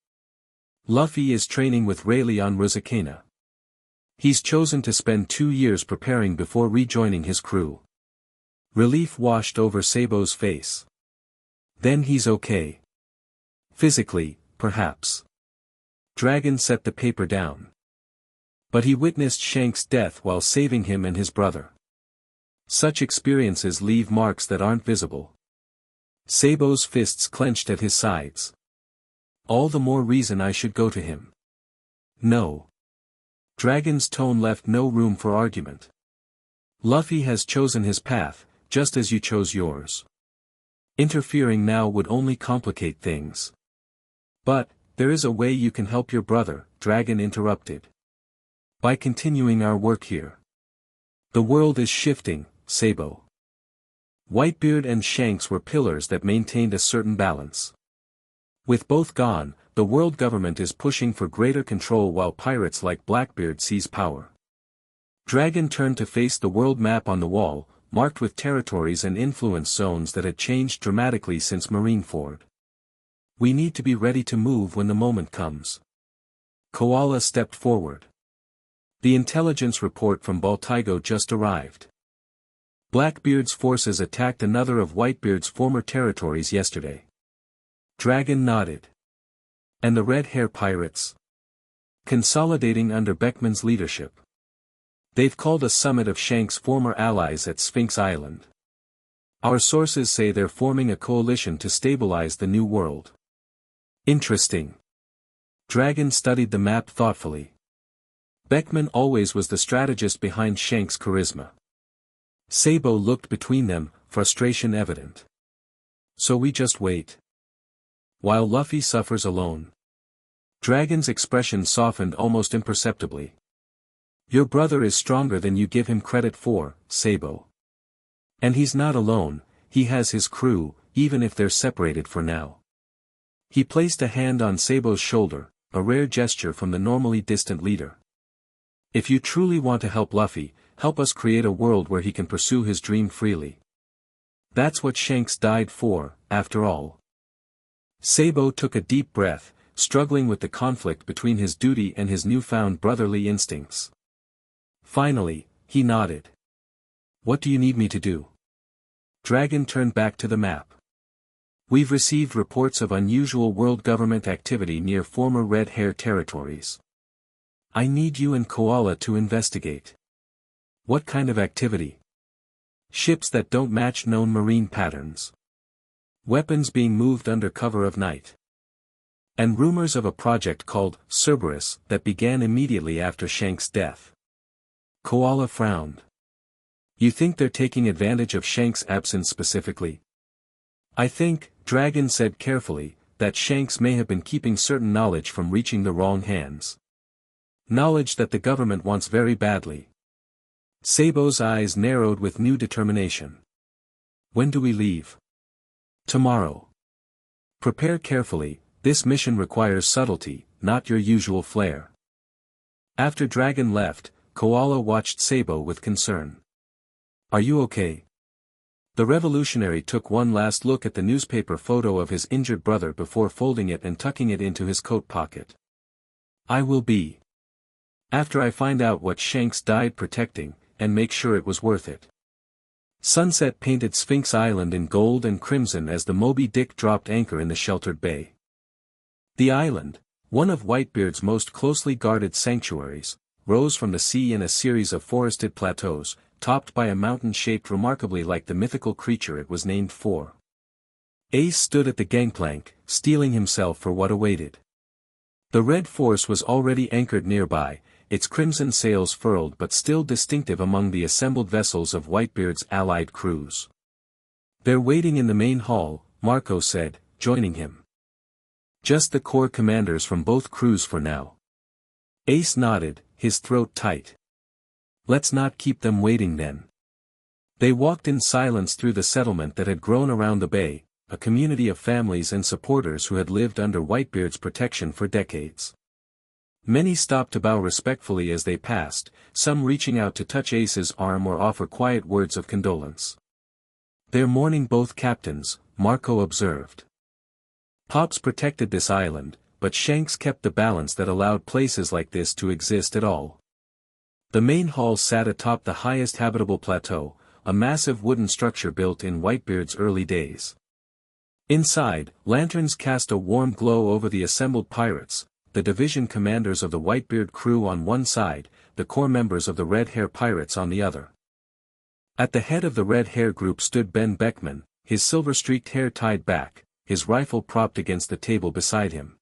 Luffy is training with Rayleigh on Rusakana. He's chosen to spend 2 years preparing before rejoining his crew. Relief washed over Sabo's face. Then he's okay. Physically, perhaps. Dragon set the paper down. But he witnessed Shanks' death while saving him and his brother. Such experiences leave marks that aren't visible. Sabo's fists clenched at his sides. All the more reason I should go to him. No. Dragon's tone left no room for argument. Luffy has chosen his path, just as you chose yours. Interfering now would only complicate things. But, there is a way you can help your brother, Dragon interrupted. By continuing our work here. The world is shifting, Sabo. Whitebeard and Shanks were pillars that maintained a certain balance. With both gone, the world government is pushing for greater control while pirates like Blackbeard seize power. Dragon turned to face the world map on the wall, marked with territories and influence zones that had changed dramatically since Marineford. We need to be ready to move when the moment comes. Koala stepped forward. The intelligence report from Baltigo just arrived. Blackbeard's forces attacked another of Whitebeard's former territories yesterday. Dragon nodded. And the Red Hair Pirates? Consolidating under Beckman's leadership. They've called a summit of Shanks' former allies at Sphinx Island. Our sources say they're forming a coalition to stabilize the New World. Interesting. Dragon studied the map thoughtfully. Beckman always was the strategist behind Shanks' charisma. Sabo looked between them, frustration evident. So we just wait. While Luffy suffers alone. Dragon's expression softened almost imperceptibly. Your brother is stronger than you give him credit for, Sabo. And he's not alone, he has his crew, even if they're separated for now. He placed a hand on Sabo's shoulder, a rare gesture from the normally distant leader. If you truly want to help Luffy, help us create a world where he can pursue his dream freely. That's what Shanks died for, after all. Sabo took a deep breath, struggling with the conflict between his duty and his newfound brotherly instincts. Finally, he nodded. What do you need me to do? Dragon turned back to the map. We've received reports of unusual world government activity near former Red Hair territories. I need you and Koala to investigate. What kind of activity? Ships that don't match known marine patterns. Weapons being moved under cover of night. And rumors of a project called Cerberus that began immediately after Shanks' death. Koala frowned. You think they're taking advantage of Shanks' absence specifically? I think, Dragon said carefully, that Shanks may have been keeping certain knowledge from reaching the wrong hands. Knowledge that the government wants very badly. Sabo's eyes narrowed with new determination. When do we leave? Tomorrow. Prepare carefully, this mission requires subtlety, not your usual flair. After Dragon left, Koala watched Sabo with concern. Are you okay? The revolutionary took one last look at the newspaper photo of his injured brother before folding it and tucking it into his coat pocket. I will be. After I find out what Shanks died protecting, and make sure it was worth it. Sunset painted Sphinx Island in gold and crimson as the Moby Dick dropped anchor in the sheltered bay. The island, one of Whitebeard's most closely guarded sanctuaries, rose from the sea in a series of forested plateaus, topped by a mountain shaped remarkably like the mythical creature it was named for. Ace stood at the gangplank, steeling himself for what awaited. The Red Force was already anchored nearby, its crimson sails furled but still distinctive among the assembled vessels of Whitebeard's allied crews. They're waiting in the main hall, Marco said, joining him. Just the corps commanders from both crews for now. Ace nodded, his throat tight. Let's not keep them waiting then. They walked in silence through the settlement that had grown around the bay, a community of families and supporters who had lived under Whitebeard's protection for decades. Many stopped to bow respectfully as they passed, some reaching out to touch Ace's arm or offer quiet words of condolence. They're mourning both captains, Marco observed. Pops protected this island, but Shanks kept the balance that allowed places like this to exist at all. The main hall sat atop the highest habitable plateau, a massive wooden structure built in Whitebeard's early days. Inside, lanterns cast a warm glow over the assembled pirates, the division commanders of the Whitebeard crew on one side, the core members of the Red Hair Pirates on the other. At the head of the Red Hair group stood Ben Beckman, his silver-streaked hair tied back, his rifle propped against the table beside him.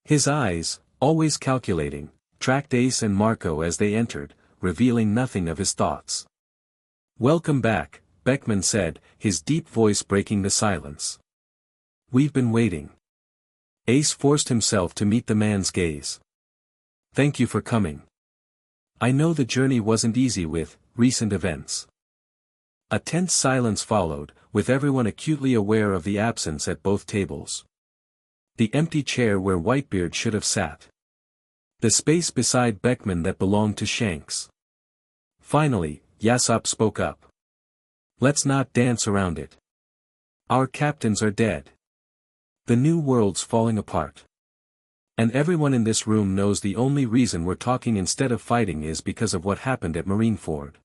His eyes, always calculating, tracked Ace and Marco as they entered, revealing nothing of his thoughts. "Welcome back," Beckman said, his deep voice breaking the silence. "We've been waiting." Ace forced himself to meet the man's gaze. "Thank you for coming. I know the journey wasn't easy with recent events." A tense silence followed, with everyone acutely aware of the absence at both tables. The empty chair where Whitebeard should have sat. The space beside Beckman that belonged to Shanks. Finally, Yasopp spoke up. "Let's not dance around it. Our captains are dead. The new world's falling apart. And everyone in this room knows the only reason we're talking instead of fighting is because of what happened at Marineford."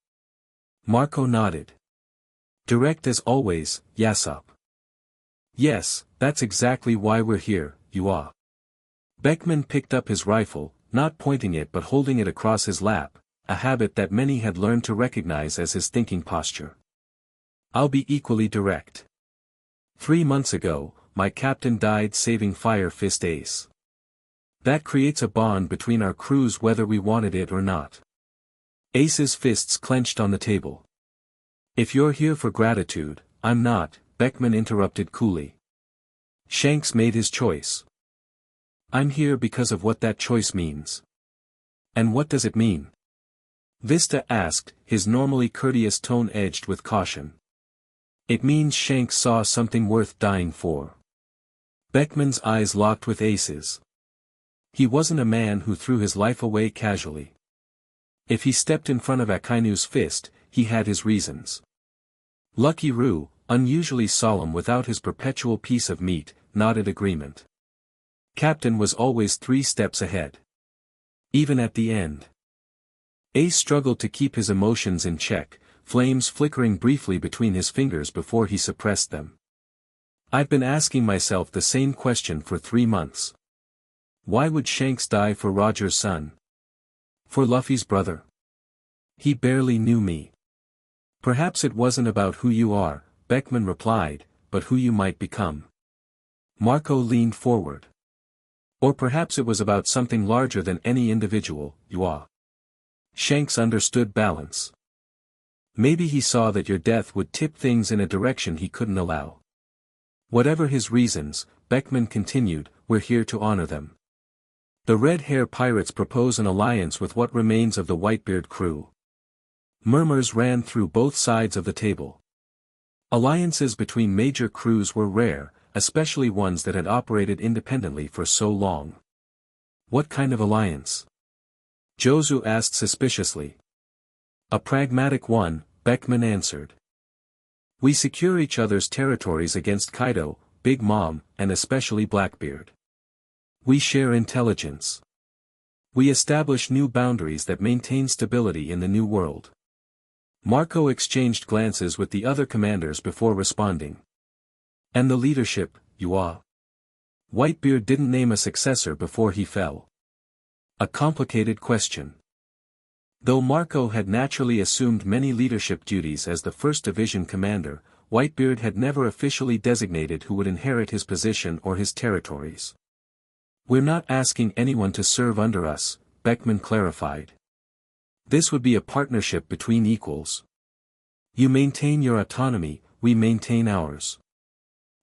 Marco nodded. "Direct as always, Yasopp." "Yes, that's exactly why we're here, Yua." Beckman picked up his rifle, not pointing it but holding it across his lap, a habit that many had learned to recognize as his thinking posture. "I'll be equally direct. 3 months ago, my captain died saving Fire Fist Ace. That creates a bond between our crews whether we wanted it or not." Ace's fists clenched on the table. "If you're here for gratitude, I'm not," Beckman interrupted coolly. "Shanks made his choice. I'm here because of what that choice means." "And what does it mean?" Vista asked, his normally courteous tone edged with caution. "It means Shanks saw something worth dying for." Beckman's eyes locked with Ace's. He wasn't a man who threw his life away casually. If he stepped in front of Akainu's fist, he had his reasons. Lucky Roo, unusually solemn without his perpetual piece of meat, nodded agreement. Captain was always 3 steps ahead. Even at the end. Ace struggled to keep his emotions in check, flames flickering briefly between his fingers before he suppressed them. "I've been asking myself the same question for 3 months. Why would Shanks die for Roger's son? For Luffy's brother? He barely knew me." "Perhaps it wasn't about who you are," Beckman replied, "but who you might become." Marco leaned forward. "Or perhaps it was about something larger than any individual, Yua." Shanks understood balance. "Maybe he saw that your death would tip things in a direction he couldn't allow." "Whatever his reasons," Beckman continued, "we're here to honor them. The Red Hair Pirates propose an alliance with what remains of the Whitebeard crew." Murmurs ran through both sides of the table. Alliances between major crews were rare, especially ones that had operated independently for so long. "What kind of alliance?" Jozu asked suspiciously. "A pragmatic one," Beckman answered. "We secure each other's territories against Kaido, Big Mom, and especially Blackbeard. We share intelligence. We establish new boundaries that maintain stability in the new world." Marco exchanged glances with the other commanders before responding. "And the leadership, Yua?" Whitebeard didn't name a successor before he fell. A complicated question. Though Marco had naturally assumed many leadership duties as the 1st Division commander, Whitebeard had never officially designated who would inherit his position or his territories. "We're not asking anyone to serve under us," Beckman clarified. "This would be a partnership between equals. You maintain your autonomy, we maintain ours.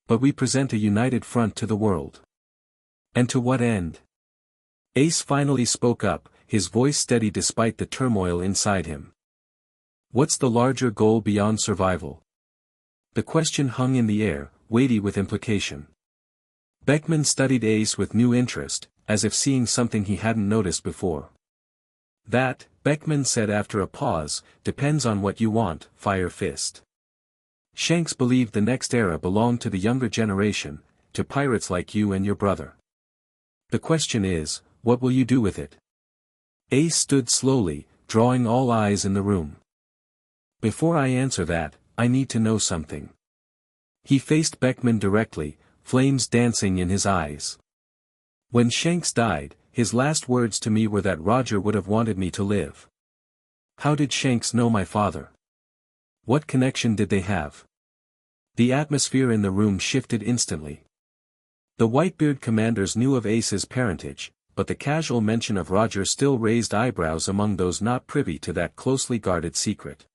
But we present a united front to the world." "And to what end?" Ace finally spoke up, his voice steady despite the turmoil inside him. "What's the larger goal beyond survival?" The question hung in the air, weighty with implication. Beckman studied Ace with new interest, as if seeing something he hadn't noticed before. "That," Beckman said after a pause, "depends on what you want, Fire Fist." Shanks believed the next era belonged to the younger generation, to pirates like you and your brother. The question is, what will you do with it? Ace stood slowly, drawing all eyes in the room. Before I answer that, I need to know something. He faced Beckman directly, flames dancing in his eyes. When Shanks died, his last words to me were that Roger would have wanted me to live. How did Shanks know my father? What connection did they have? The atmosphere in the room shifted instantly. The Whitebeard commanders knew of Ace's parentage, but the casual mention of Roger still raised eyebrows among those not privy to that closely guarded secret.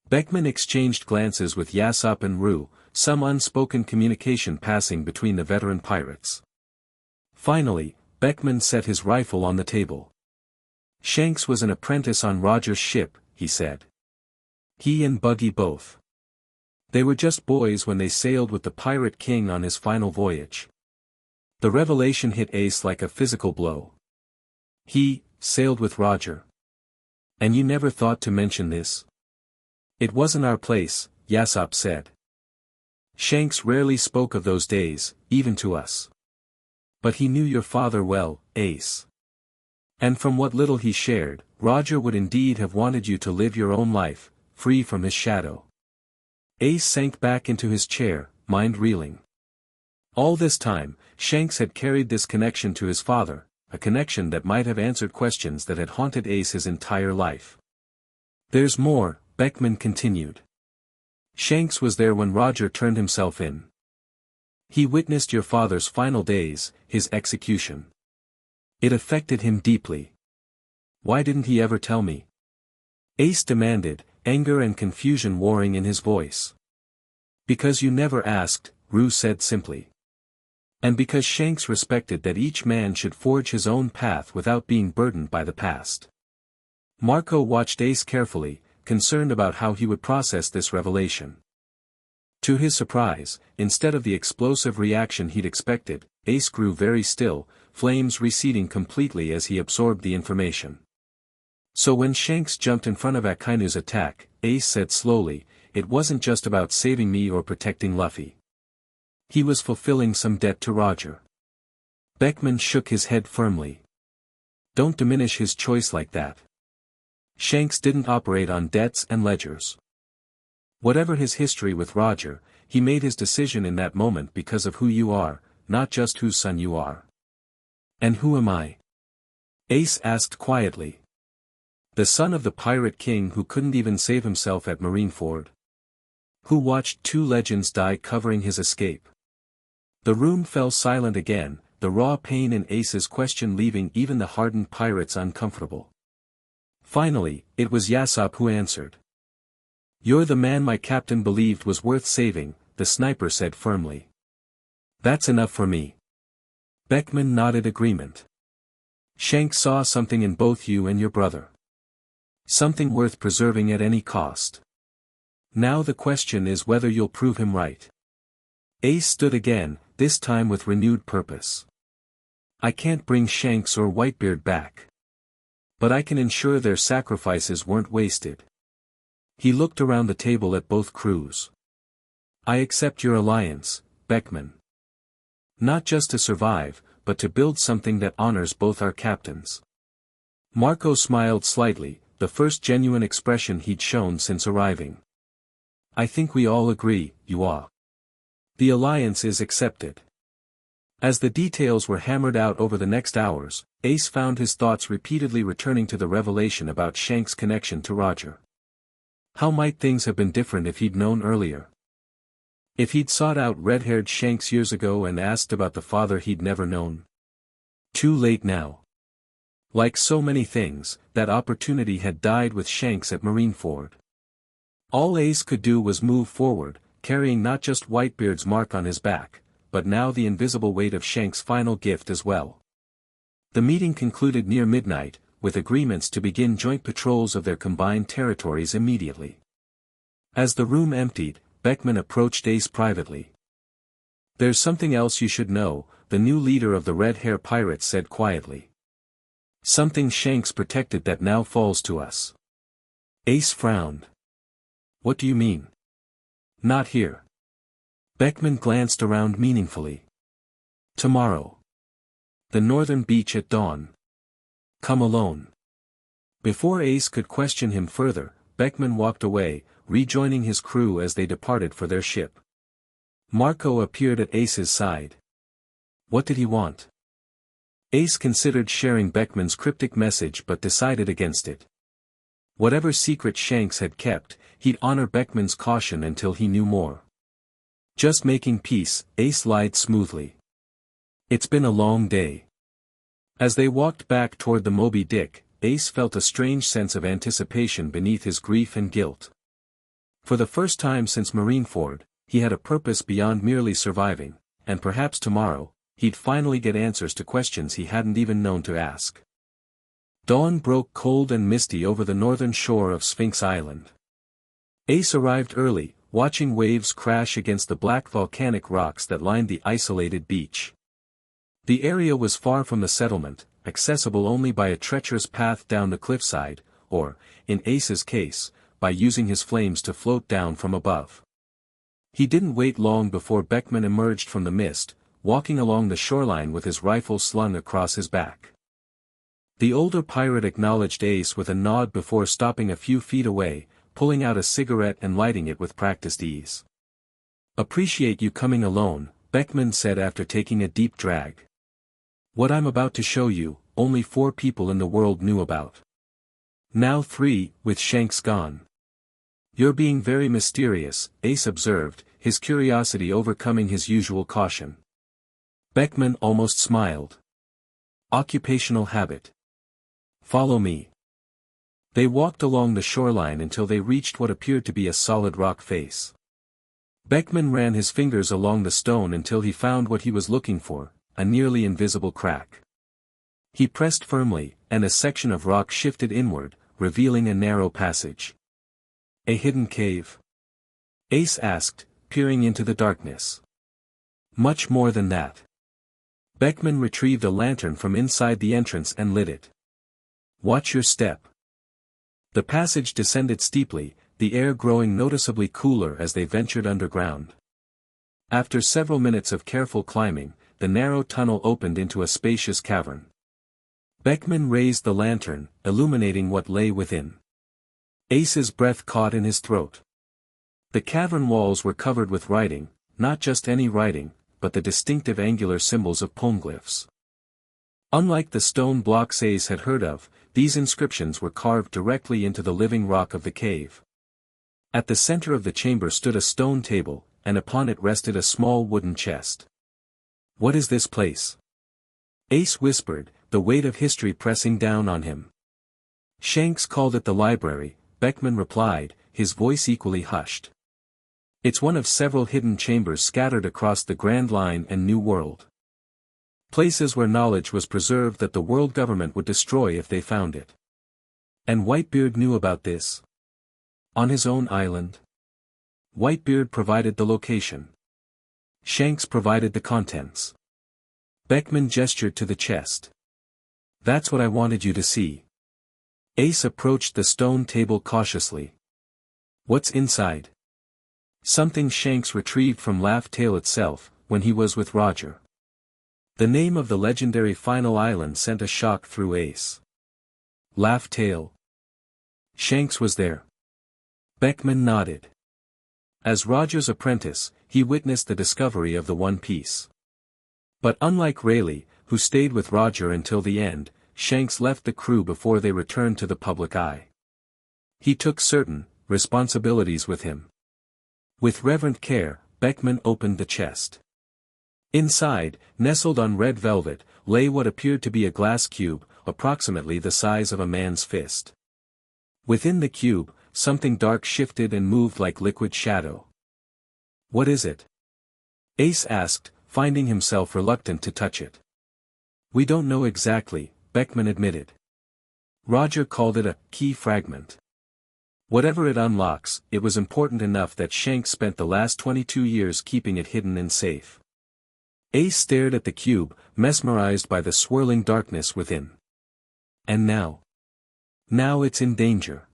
Beckman exchanged glances with Yasopp and Rue, some unspoken communication passing between the veteran pirates. Finally, Beckman set his rifle on the table. Shanks was an apprentice on Roger's ship, he said. He and Buggy both. They were just boys when they sailed with the Pirate King on his final voyage. The revelation hit Ace like a physical blow. He sailed with Roger. And you never thought to mention this? It wasn't our place, Yasopp said. Shanks rarely spoke of those days, even to us. But he knew your father well, Ace. And from what little he shared, Roger would indeed have wanted you to live your own life, free from his shadow. Ace sank back into his chair, mind reeling. All this time, Shanks had carried this connection to his father, a connection that might have answered questions that had haunted Ace his entire life. There's more, Beckman continued. Shanks was there when Roger turned himself in. He witnessed your father's final days, his execution. It affected him deeply. Why didn't he ever tell me? Ace demanded, anger and confusion warring in his voice. Because you never asked, Rue said simply. And because Shanks respected that each man should forge his own path without being burdened by the past. Marco watched Ace carefully, concerned about how he would process this revelation. To his surprise, instead of the explosive reaction he'd expected, Ace grew very still, flames receding completely as he absorbed the information. So when Shanks jumped in front of Akainu's attack, Ace said slowly, it wasn't just about saving me or protecting Luffy. He was fulfilling some debt to Roger. Beckman shook his head firmly. Don't diminish his choice like that. Shanks didn't operate on debts and ledgers. Whatever his history with Roger, he made his decision in that moment because of who you are, not just whose son you are. And who am I? Ace asked quietly. The son of the Pirate King who couldn't even save himself at Marineford. Who watched two legends die covering his escape. The room fell silent again, the raw pain in Ace's question leaving even the hardened pirates uncomfortable. Finally, it was Yasopp who answered. You're the man my captain believed was worth saving, the sniper said firmly. That's enough for me. Beckman nodded agreement. Shanks saw something in both you and your brother. Something worth preserving at any cost. Now the question is whether you'll prove him right. Ace stood again, this time with renewed purpose. I can't bring Shanks or Whitebeard back. But I can ensure their sacrifices weren't wasted. He looked around the table at both crews. I accept your alliance, Beckman. Not just to survive, but to build something that honors both our captains. Marco smiled slightly, the first genuine expression he'd shown since arriving. I think we all agree, Yua. The alliance is accepted. As the details were hammered out over the next hours, Ace found his thoughts repeatedly returning to the revelation about Shanks' connection to Roger. How might things have been different if he'd known earlier? If he'd sought out red-haired Shanks years ago and asked about the father he'd never known? Too late now. Like so many things, that opportunity had died with Shanks at Marineford. All Ace could do was move forward, carrying not just Whitebeard's mark on his back, but now the invisible weight of Shanks' final gift as well. The meeting concluded near midnight, with agreements to begin joint patrols of their combined territories immediately. As the room emptied, Beckman approached Ace privately. There's something else you should know, the new leader of the Red Hair Pirates said quietly. Something Shanks protected that now falls to us. Ace frowned. What do you mean? Not here. Beckman glanced around meaningfully. Tomorrow. The northern beach at dawn. Come alone. Before Ace could question him further, Beckman walked away, rejoining his crew as they departed for their ship. Marco appeared at Ace's side. What did he want? Ace considered sharing Beckman's cryptic message but decided against it. Whatever secret Shanks had kept, he'd honor Beckman's caution until he knew more. Just making peace, Ace lied smoothly. It's been a long day. As they walked back toward the Moby Dick, Ace felt a strange sense of anticipation beneath his grief and guilt. For the first time since Marineford, he had a purpose beyond merely surviving, and perhaps tomorrow, he'd finally get answers to questions he hadn't even known to ask. Dawn broke cold and misty over the northern shore of Sphinx Island. Ace arrived early, watching waves crash against the black volcanic rocks that lined the isolated beach. The area was far from the settlement, accessible only by a treacherous path down the cliffside, or, in Ace's case, by using his flames to float down from above. He didn't wait long before Beckman emerged from the mist, walking along the shoreline with his rifle slung across his back. The older pirate acknowledged Ace with a nod before stopping a few feet away, pulling out a cigarette and lighting it with practiced ease. "Appreciate you coming alone," Beckman said after taking a deep drag. "What I'm about to show you, only 4 people in the world knew about. Now 3, with Shanks gone." "You're being very mysterious," Ace observed, his curiosity overcoming his usual caution. Beckman almost smiled. "Occupational habit. Follow me." They walked along the shoreline until they reached what appeared to be a solid rock face. Beckman ran his fingers along the stone until he found what he was looking for, a nearly invisible crack. He pressed firmly, and a section of rock shifted inward, revealing a narrow passage. "A hidden cave?" Ace asked, peering into the darkness. "Much more than that." Beckman retrieved a lantern from inside the entrance and lit it. "Watch your step." The passage descended steeply, the air growing noticeably cooler as they ventured underground. After several minutes of careful climbing, the narrow tunnel opened into a spacious cavern. Beckman raised the lantern, illuminating what lay within. Ace's breath caught in his throat. The cavern walls were covered with writing, not just any writing, but the distinctive angular symbols of poneglyphs. Unlike the stone blocks Ace had heard of, these inscriptions were carved directly into the living rock of the cave. At the center of the chamber stood a stone table, and upon it rested a small wooden chest. "What is this place?" Ace whispered, the weight of history pressing down on him. "Shanks called it the library," Beckman replied, his voice equally hushed. "It's one of several hidden chambers scattered across the Grand Line and New World. Places where knowledge was preserved that the world government would destroy if they found it. And Whitebeard knew about this. On his own island. Whitebeard provided the location. Shanks provided the contents." Beckman gestured to the chest. "That's what I wanted you to see." Ace approached the stone table cautiously. "What's inside?" "Something Shanks retrieved from Laugh Tale itself, when he was with Roger." The name of the legendary final island sent a shock through Ace. Laugh Tale. Shanks was there. Beckman nodded. As Roger's apprentice, he witnessed the discovery of the One Piece. But unlike Rayleigh, who stayed with Roger until the end, Shanks left the crew before they returned to the public eye. He took certain responsibilities with him. With reverent care, Beckman opened the chest. Inside, nestled on red velvet, lay what appeared to be a glass cube, approximately the size of a man's fist. Within the cube, something dark shifted and moved like liquid shadow. "What is it?" Ace asked, finding himself reluctant to touch it. "We don't know exactly," Beckman admitted. Roger called it a key fragment. Whatever it unlocks, it was important enough that Shanks spent the last 22 years keeping it hidden and safe. Ace stared at the cube, mesmerized by the swirling darkness within. "And now? Now it's in danger."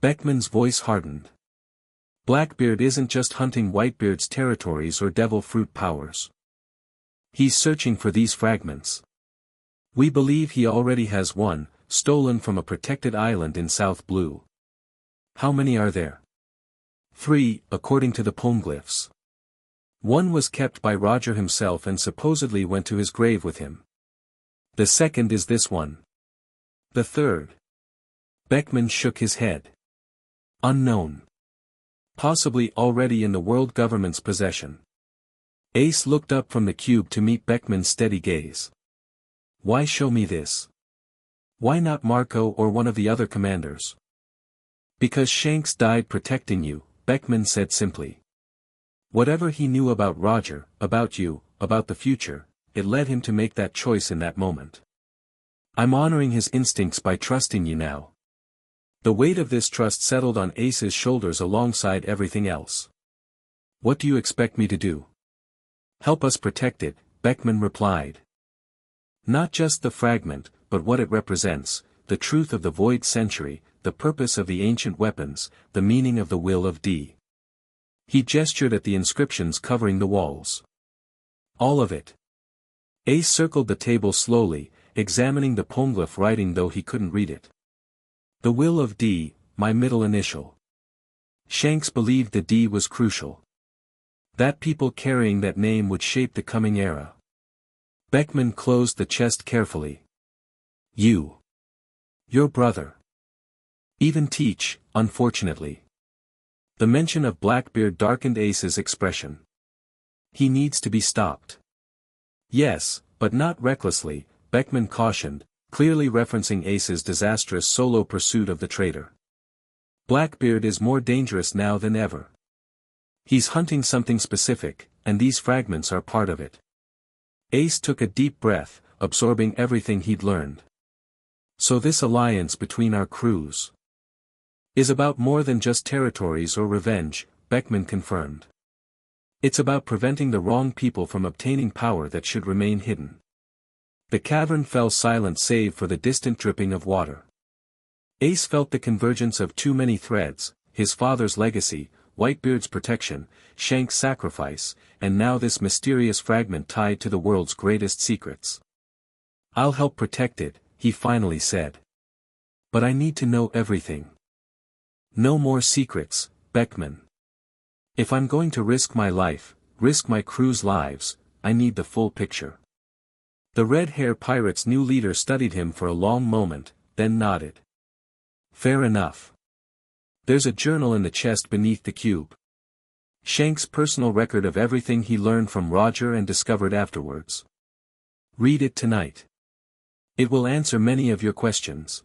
Beckman's voice hardened. Blackbeard isn't just hunting Whitebeard's territories or devil fruit powers. He's searching for these fragments. We believe he already has one, stolen from a protected island in South Blue. How many are there? 3, according to the poneglyphs. One was kept by Roger himself and supposedly went to his grave with him. The second is this one. The third. Beckman shook his head. Unknown. Possibly already in the world government's possession. Ace looked up from the cube to meet Beckman's steady gaze. Why show me this? Why not Marco or one of the other commanders? Because Shanks died protecting you, Beckman said simply. Whatever he knew about Roger, about you, about the future, it led him to make that choice in that moment. I'm honoring his instincts by trusting you now. The weight of this trust settled on Ace's shoulders alongside everything else. What do you expect me to do? Help us protect it, Beckman replied. Not just the fragment, but what it represents, the truth of the Void Century, the purpose of the ancient weapons, the meaning of the will of D. He gestured at the inscriptions covering the walls. All of it. Ace circled the table slowly, examining the poneglyph writing though he couldn't read it. The will of D, my middle initial. Shanks believed the D was crucial. That people carrying that name would shape the coming era. Beckman closed the chest carefully. You. Your brother. Even Teach, unfortunately. The mention of Blackbeard darkened Ace's expression. He needs to be stopped. Yes, but not recklessly, Beckman cautioned, clearly referencing Ace's disastrous solo pursuit of the traitor. Blackbeard is more dangerous now than ever. He's hunting something specific, and these fragments are part of it. Ace took a deep breath, absorbing everything he'd learned. So this alliance between our crews is about more than just territories or revenge, Beckman confirmed. It's about preventing the wrong people from obtaining power that should remain hidden. The cavern fell silent save for the distant dripping of water. Ace felt the convergence of too many threads, his father's legacy, Whitebeard's protection, Shanks' sacrifice, and now this mysterious fragment tied to the world's greatest secrets. I'll help protect it, he finally said. But I need to know everything. No more secrets, Beckman. If I'm going to risk my life, risk my crew's lives, I need the full picture. The red-hair pirate's new leader studied him for a long moment, then nodded. Fair enough. There's a journal in the chest beneath the cube. Shanks' personal record of everything he learned from Roger and discovered afterwards. Read it tonight. It will answer many of your questions.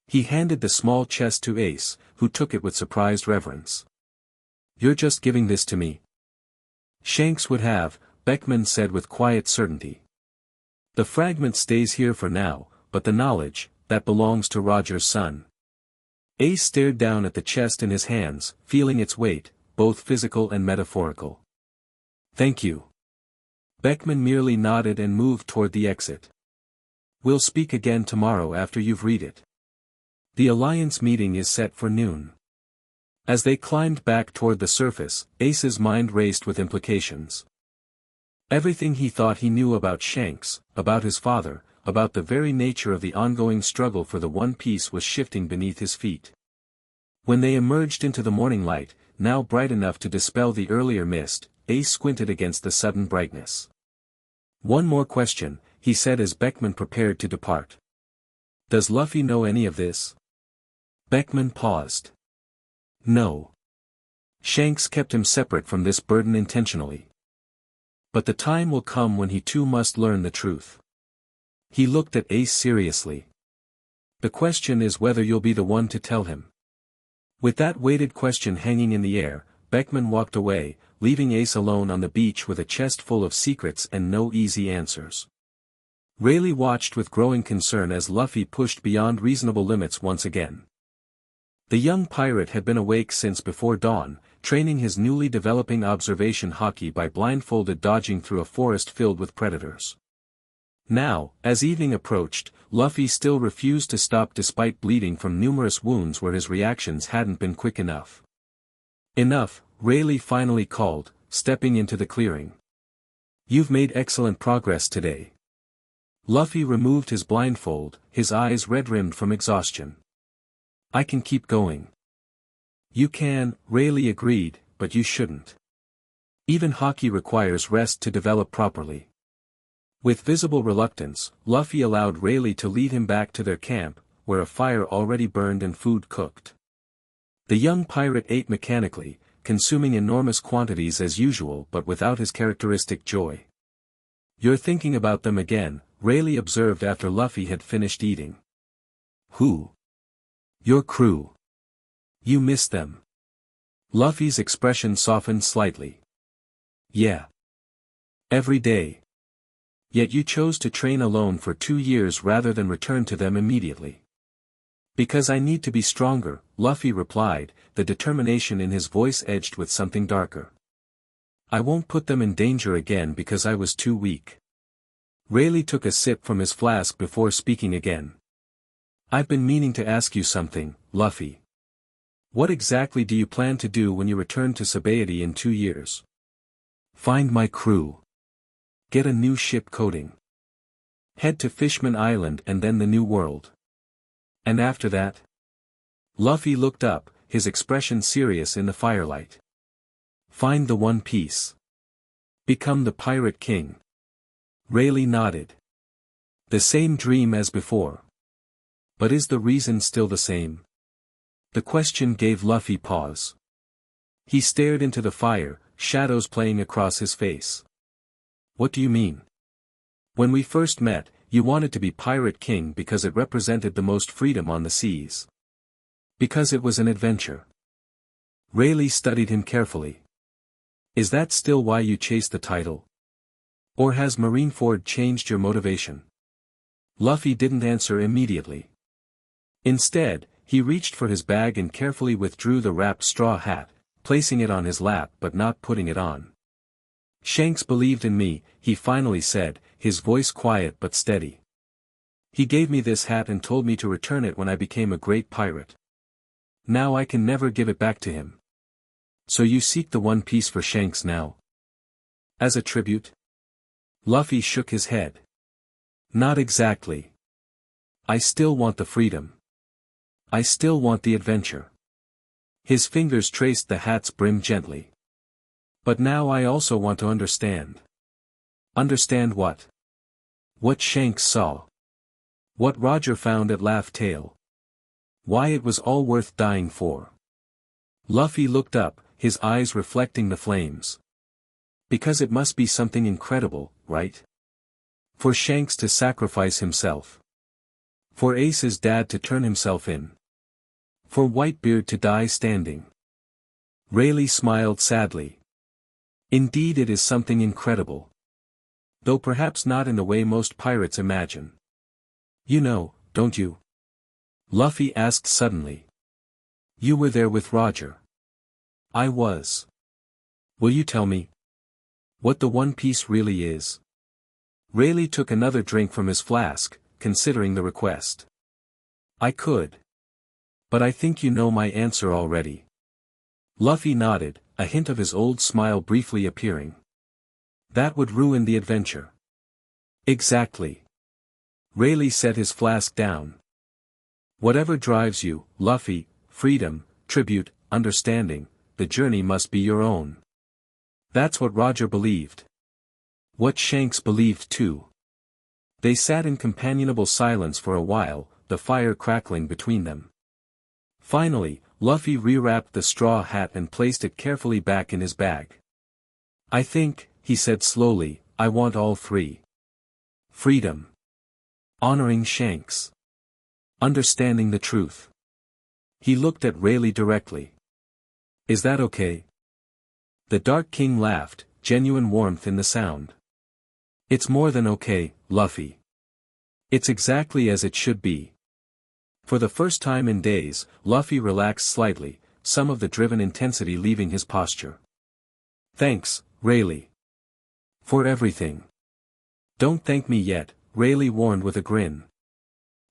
He handed the small chest to Ace, who took it with surprised reverence. You're just giving this to me? Shanks would have, Beckman said with quiet certainty. The fragment stays here for now, but the knowledge, that belongs to Roger's son. Ace stared down at the chest in his hands, feeling its weight, both physical and metaphorical. Thank you. Beckman merely nodded and moved toward the exit. We'll speak again tomorrow after you've read it. The Alliance meeting is set for noon. As they climbed back toward the surface, Ace's mind raced with implications. Everything he thought he knew about Shanks, about his father, about the very nature of the ongoing struggle for the One Piece was shifting beneath his feet. When they emerged into the morning light, now bright enough to dispel the earlier mist, Ace squinted against the sudden brightness. One more question, he said as Beckman prepared to depart. Does Luffy know any of this? Beckman paused. No. Shanks kept him separate from this burden intentionally. But the time will come when he too must learn the truth. He looked at Ace seriously. The question is whether you'll be the one to tell him. With that weighted question hanging in the air, Beckman walked away, leaving Ace alone on the beach with a chest full of secrets and no easy answers. Rayleigh watched with growing concern as Luffy pushed beyond reasonable limits once again. The young pirate had been awake since before dawn, training his newly developing observation haki by blindfolded dodging through a forest filled with predators. Now, as evening approached, Luffy still refused to stop despite bleeding from numerous wounds where his reactions hadn't been quick enough. Enough, Rayleigh finally called, stepping into the clearing. You've made excellent progress today. Luffy removed his blindfold, his eyes red-rimmed from exhaustion. I can keep going. You can, Rayleigh agreed, but you shouldn't. Even hockey requires rest to develop properly. With visible reluctance, Luffy allowed Rayleigh to lead him back to their camp, where a fire already burned and food cooked. The young pirate ate mechanically, consuming enormous quantities as usual but without his characteristic joy. You're thinking about them again, Rayleigh observed after Luffy had finished eating. Who? Your crew. You miss them. Luffy's expression softened slightly. Yeah. Every day. Yet you chose to train alone for 2 years rather than return to them immediately. Because I need to be stronger, Luffy replied, the determination in his voice edged with something darker. I won't put them in danger again because I was too weak. Rayleigh took a sip from his flask before speaking again. I've been meaning to ask you something, Luffy. What exactly do you plan to do when you return to Sabaody in 2 years? Find my crew. Get a new ship coding. Head to Fishman Island and then the New World. And after that? Luffy looked up, his expression serious in the firelight. Find the One Piece. Become the Pirate King. Rayleigh nodded. The same dream as before. But is the reason still the same? The question gave Luffy pause. He stared into the fire, shadows playing across his face. What do you mean? When we first met, you wanted to be Pirate King because it represented the most freedom on the seas. Because it was an adventure. Rayleigh studied him carefully. Is that still why you chased the title? Or has Marineford changed your motivation? Luffy didn't answer immediately. Instead, he reached for his bag and carefully withdrew the wrapped straw hat, placing it on his lap but not putting it on. Shanks believed in me, he finally said, his voice quiet but steady. He gave me this hat and told me to return it when I became a great pirate. Now I can never give it back to him. So you seek the One Piece for Shanks now? As a tribute? Luffy shook his head. Not exactly. I still want the freedom. I still want the adventure. His fingers traced the hat's brim gently. But now I also want to understand. Understand what? What Shanks saw. What Roger found at Laugh Tale. Why it was all worth dying for. Luffy looked up, his eyes reflecting the flames. Because it must be something incredible, right? For Shanks to sacrifice himself. For Ace's dad to turn himself in. For Whitebeard to die standing. Rayleigh smiled sadly. Indeed it is something incredible. Though perhaps not in the way most pirates imagine. You know, don't you? Luffy asked suddenly. You were there with Roger. I was. Will you tell me? What the One Piece really is? Rayleigh took another drink from his flask, considering the request. I could. But I think you know my answer already. Luffy nodded, a hint of his old smile briefly appearing. That would ruin the adventure. Exactly. Rayleigh set his flask down. Whatever drives you, Luffy, freedom, tribute, understanding, the journey must be your own. That's what Roger believed. What Shanks believed too. They sat in companionable silence for a while, the fire crackling between them. Finally, Luffy rewrapped the straw hat and placed it carefully back in his bag. I think, he said slowly, I want all three. Freedom. Honoring Shanks. Understanding the truth. He looked at Rayleigh directly. Is that okay? The Dark King laughed, genuine warmth in the sound. It's more than okay, Luffy. It's exactly as it should be. For the first time in days, Luffy relaxed slightly, some of the driven intensity leaving his posture. Thanks, Rayleigh. For everything. Don't thank me yet, Rayleigh warned with a grin.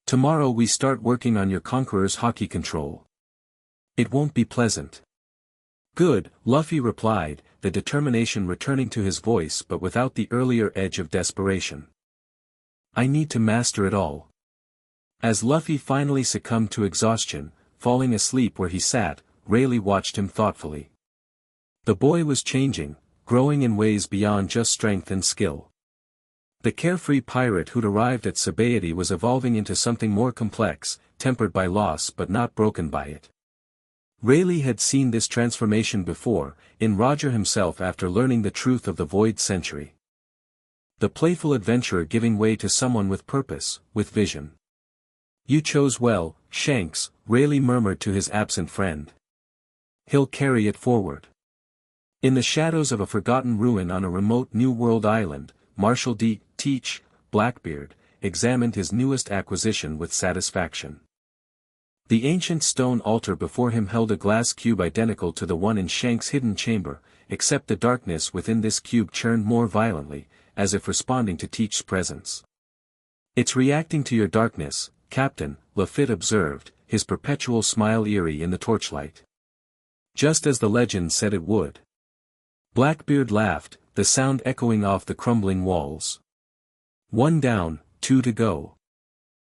Tomorrow we start working on your Conqueror's hockey control. It won't be pleasant. Good, Luffy replied, the determination returning to his voice but without the earlier edge of desperation. I need to master it all. As Luffy finally succumbed to exhaustion, falling asleep where he sat, Rayleigh watched him thoughtfully. The boy was changing, growing in ways beyond just strength and skill. The carefree pirate who'd arrived at Sabaody was evolving into something more complex, tempered by loss but not broken by it. Rayleigh had seen this transformation before, in Roger himself after learning the truth of the Void Century. The playful adventurer giving way to someone with purpose, with vision. You chose well, Shanks, Rayleigh murmured to his absent friend. He'll carry it forward. In the shadows of a forgotten ruin on a remote New World island, Marshal D. Teach, Blackbeard, examined his newest acquisition with satisfaction. The ancient stone altar before him held a glass cube identical to the one in Shanks' hidden chamber, except the darkness within this cube churned more violently, as if responding to Teach's presence. It's reacting to your darkness, Captain, Lafitte observed, his perpetual smile eerie in the torchlight. Just as the legend said it would. Blackbeard laughed, the sound echoing off the crumbling walls. 1 down, 2 to go.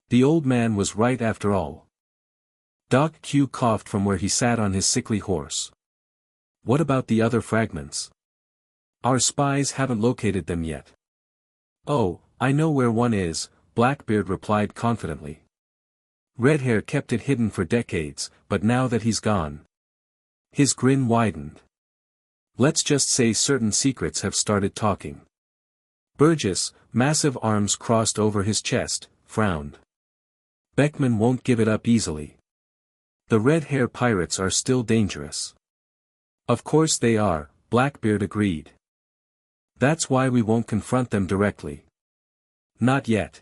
The old man was right after all. Doc Q coughed from where he sat on his sickly horse. What about the other fragments? Our spies haven't located them yet. Oh, I know where one is, Blackbeard replied confidently. Redhair kept it hidden for decades, but now that he's gone. His grin widened. Let's just say certain secrets have started talking. Burgess, massive arms crossed over his chest, frowned. Beckman won't give it up easily. The red-hair pirates are still dangerous. Of course they are, Blackbeard agreed. That's why we won't confront them directly. Not yet.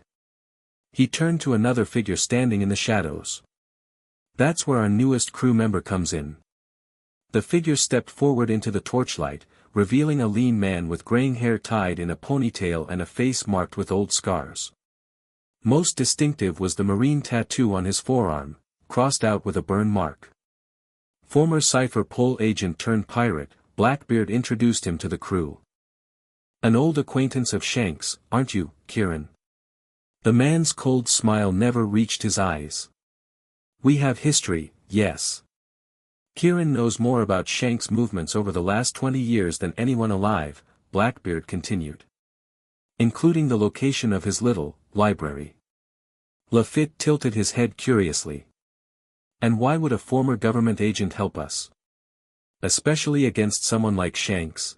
He turned to another figure standing in the shadows. That's where our newest crew member comes in. The figure stepped forward into the torchlight, revealing a lean man with graying hair tied in a ponytail and a face marked with old scars. Most distinctive was the marine tattoo on his forearm, crossed out with a burn mark. Former Cypher Pole agent turned pirate, Blackbeard introduced him to the crew. An old acquaintance of Shanks, aren't you, Kieran? The man's cold smile never reached his eyes. We have history, yes. Kieran knows more about Shanks' movements over the last 20 years than anyone alive, Blackbeard continued. Including the location of his little library. Lafitte tilted his head curiously. And why would a former government agent help us? Especially against someone like Shanks.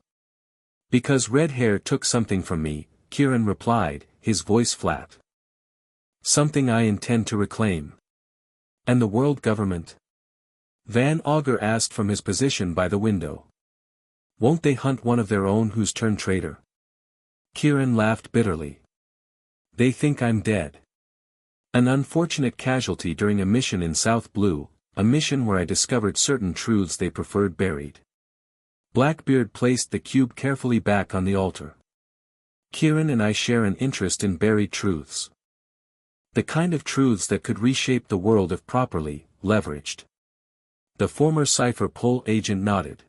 Because Red Hair took something from me, Kieran replied, his voice flat. Something I intend to reclaim. And the world government? Van Augur asked from his position by the window. Won't they hunt one of their own who's turned traitor? Kieran laughed bitterly. They think I'm dead. An unfortunate casualty during a mission in South Blue, a mission where I discovered certain truths they preferred buried. Blackbeard placed the cube carefully back on the altar. Kieran and I share an interest in buried truths. The kind of truths that could reshape the world if properly leveraged. The former Cypher Pole agent nodded.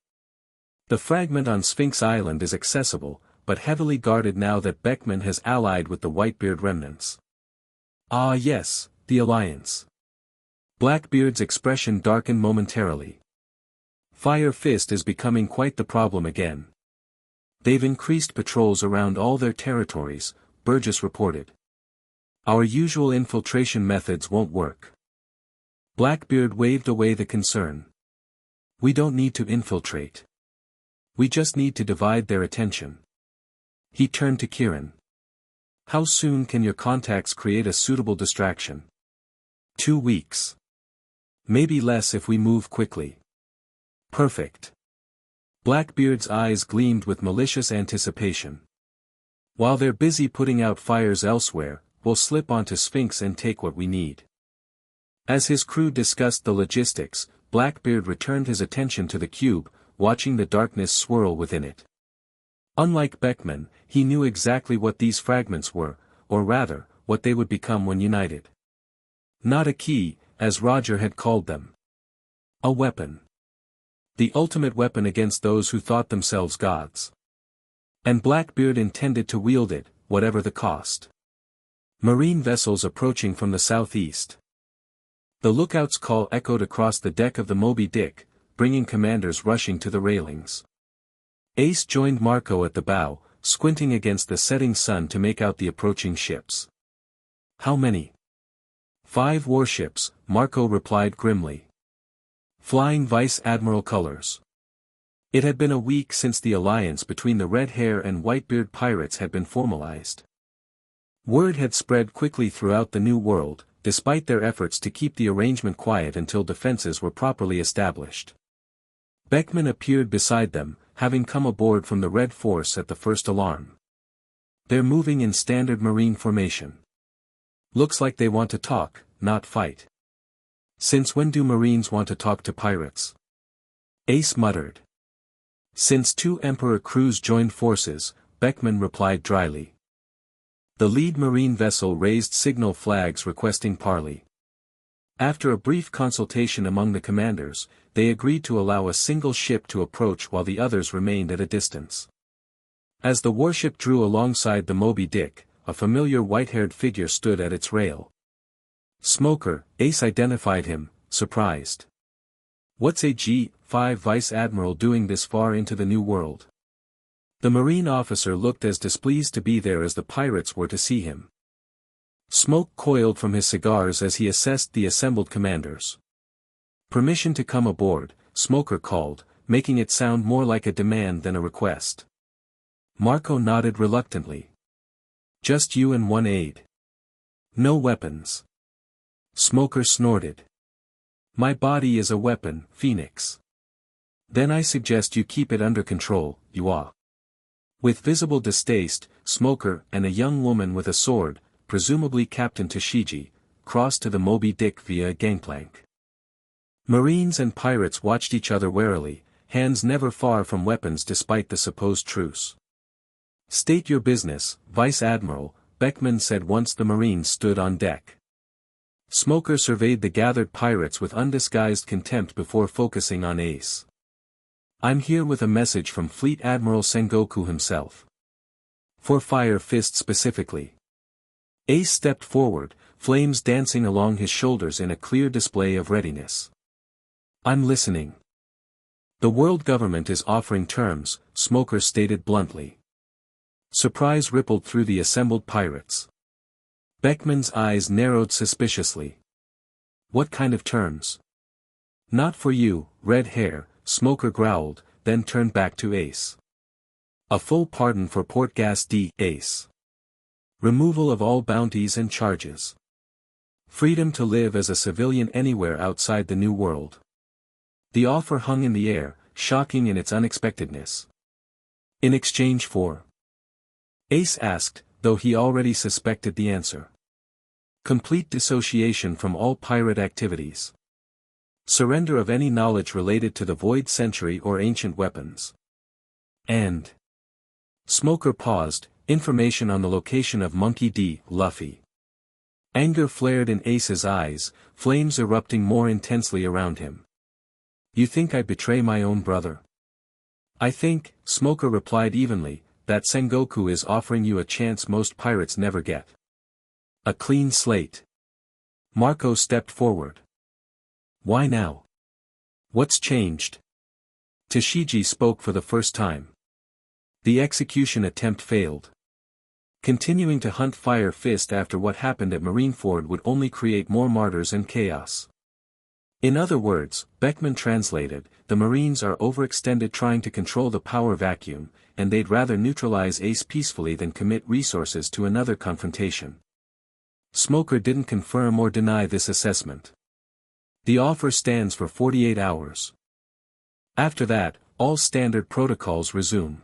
The fragment on Sphinx Island is accessible, but heavily guarded now that Beckman has allied with the Whitebeard remnants. Ah yes, the alliance. Blackbeard's expression darkened momentarily. Fire Fist is becoming quite the problem again. They've increased patrols around all their territories, Burgess reported. Our usual infiltration methods won't work. Blackbeard waved away the concern. We don't need to infiltrate. We just need to divide their attention. He turned to Kieran. How soon can your contacts create a suitable distraction? 2 weeks. Maybe less if we move quickly. Perfect. Blackbeard's eyes gleamed with malicious anticipation. While they're busy putting out fires elsewhere, we'll slip onto Sphinx and take what we need. As his crew discussed the logistics, Blackbeard returned his attention to the cube, watching the darkness swirl within it. Unlike Beckman, he knew exactly what these fragments were, or rather, what they would become when united. Not a key, as Roger had called them. A weapon. The ultimate weapon against those who thought themselves gods. And Blackbeard intended to wield it, whatever the cost. Marine vessels approaching from the southeast. The lookout's call echoed across the deck of the Moby Dick, bringing commanders rushing to the railings. Ace joined Marco at the bow, squinting against the setting sun to make out the approaching ships. How many? 5 warships, Marco replied grimly. Flying Vice Admiral colors. It had been a week since the alliance between the Red Hair and Whitebeard pirates had been formalized. Word had spread quickly throughout the New World, despite their efforts to keep the arrangement quiet until defenses were properly established. Beckman appeared beside them, having come aboard from the Red Force at the first alarm. They're moving in standard Marine formation. Looks like they want to talk, not fight. Since when do Marines want to talk to pirates? Ace muttered. Since 2 Emperor crews joined forces, Beckman replied dryly. The lead Marine vessel raised signal flags requesting parley. After a brief consultation among the commanders, they agreed to allow a single ship to approach while the others remained at a distance. As the warship drew alongside the Moby Dick, a familiar white-haired figure stood at its rail. Smoker, Ace identified him, surprised. What's a G5 Vice Admiral doing this far into the New World? The Marine officer looked as displeased to be there as the pirates were to see him. Smoke coiled from his cigars as he assessed the assembled commanders. Permission to come aboard, Smoker called, making it sound more like a demand than a request. Marco nodded reluctantly. Just you and 1 aide. No weapons. Smoker snorted. My body is a weapon, Phoenix. Then I suggest you keep it under control, Yua. With visible distaste, Smoker and a young woman with a sword, presumably Captain Toshiji, crossed to the Moby Dick via a gangplank. Marines and pirates watched each other warily, hands never far from weapons despite the supposed truce. State your business, Vice Admiral, Beckman said once the Marines stood on deck. Smoker surveyed the gathered pirates with undisguised contempt before focusing on Ace. I'm here with a message from Fleet Admiral Sengoku himself. For Fire Fist specifically. Ace stepped forward, flames dancing along his shoulders in a clear display of readiness. I'm listening. The world government is offering terms, Smoker stated bluntly. Surprise rippled through the assembled pirates. Beckman's eyes narrowed suspiciously. What kind of terms? Not for you, Red Hair, Smoker growled, then turned back to Ace. A full pardon for Portgas D. Ace. Removal of all bounties and charges. Freedom to live as a civilian anywhere outside the New World. The offer hung in the air, shocking in its unexpectedness. In exchange for? Ace asked, though he already suspected the answer. Complete dissociation from all pirate activities. Surrender of any knowledge related to the Void Century or ancient weapons. And Smoker paused, information on the location of Monkey D. Luffy. Anger flared in Ace's eyes, flames erupting more intensely around him. You think I betray my own brother? I think, Smoker replied evenly, that Sengoku is offering you a chance most pirates never get. A clean slate. Marco stepped forward. Why now? What's changed? Toshiji spoke for the first time. The execution attempt failed. Continuing to hunt Fire Fist after what happened at Marineford would only create more martyrs and chaos. In other words, Beckman translated, the Marines are overextended trying to control the power vacuum, and they'd rather neutralize Ace peacefully than commit resources to another confrontation. Smoker didn't confirm or deny this assessment. The offer stands for 48 hours. After that, all standard protocols resume.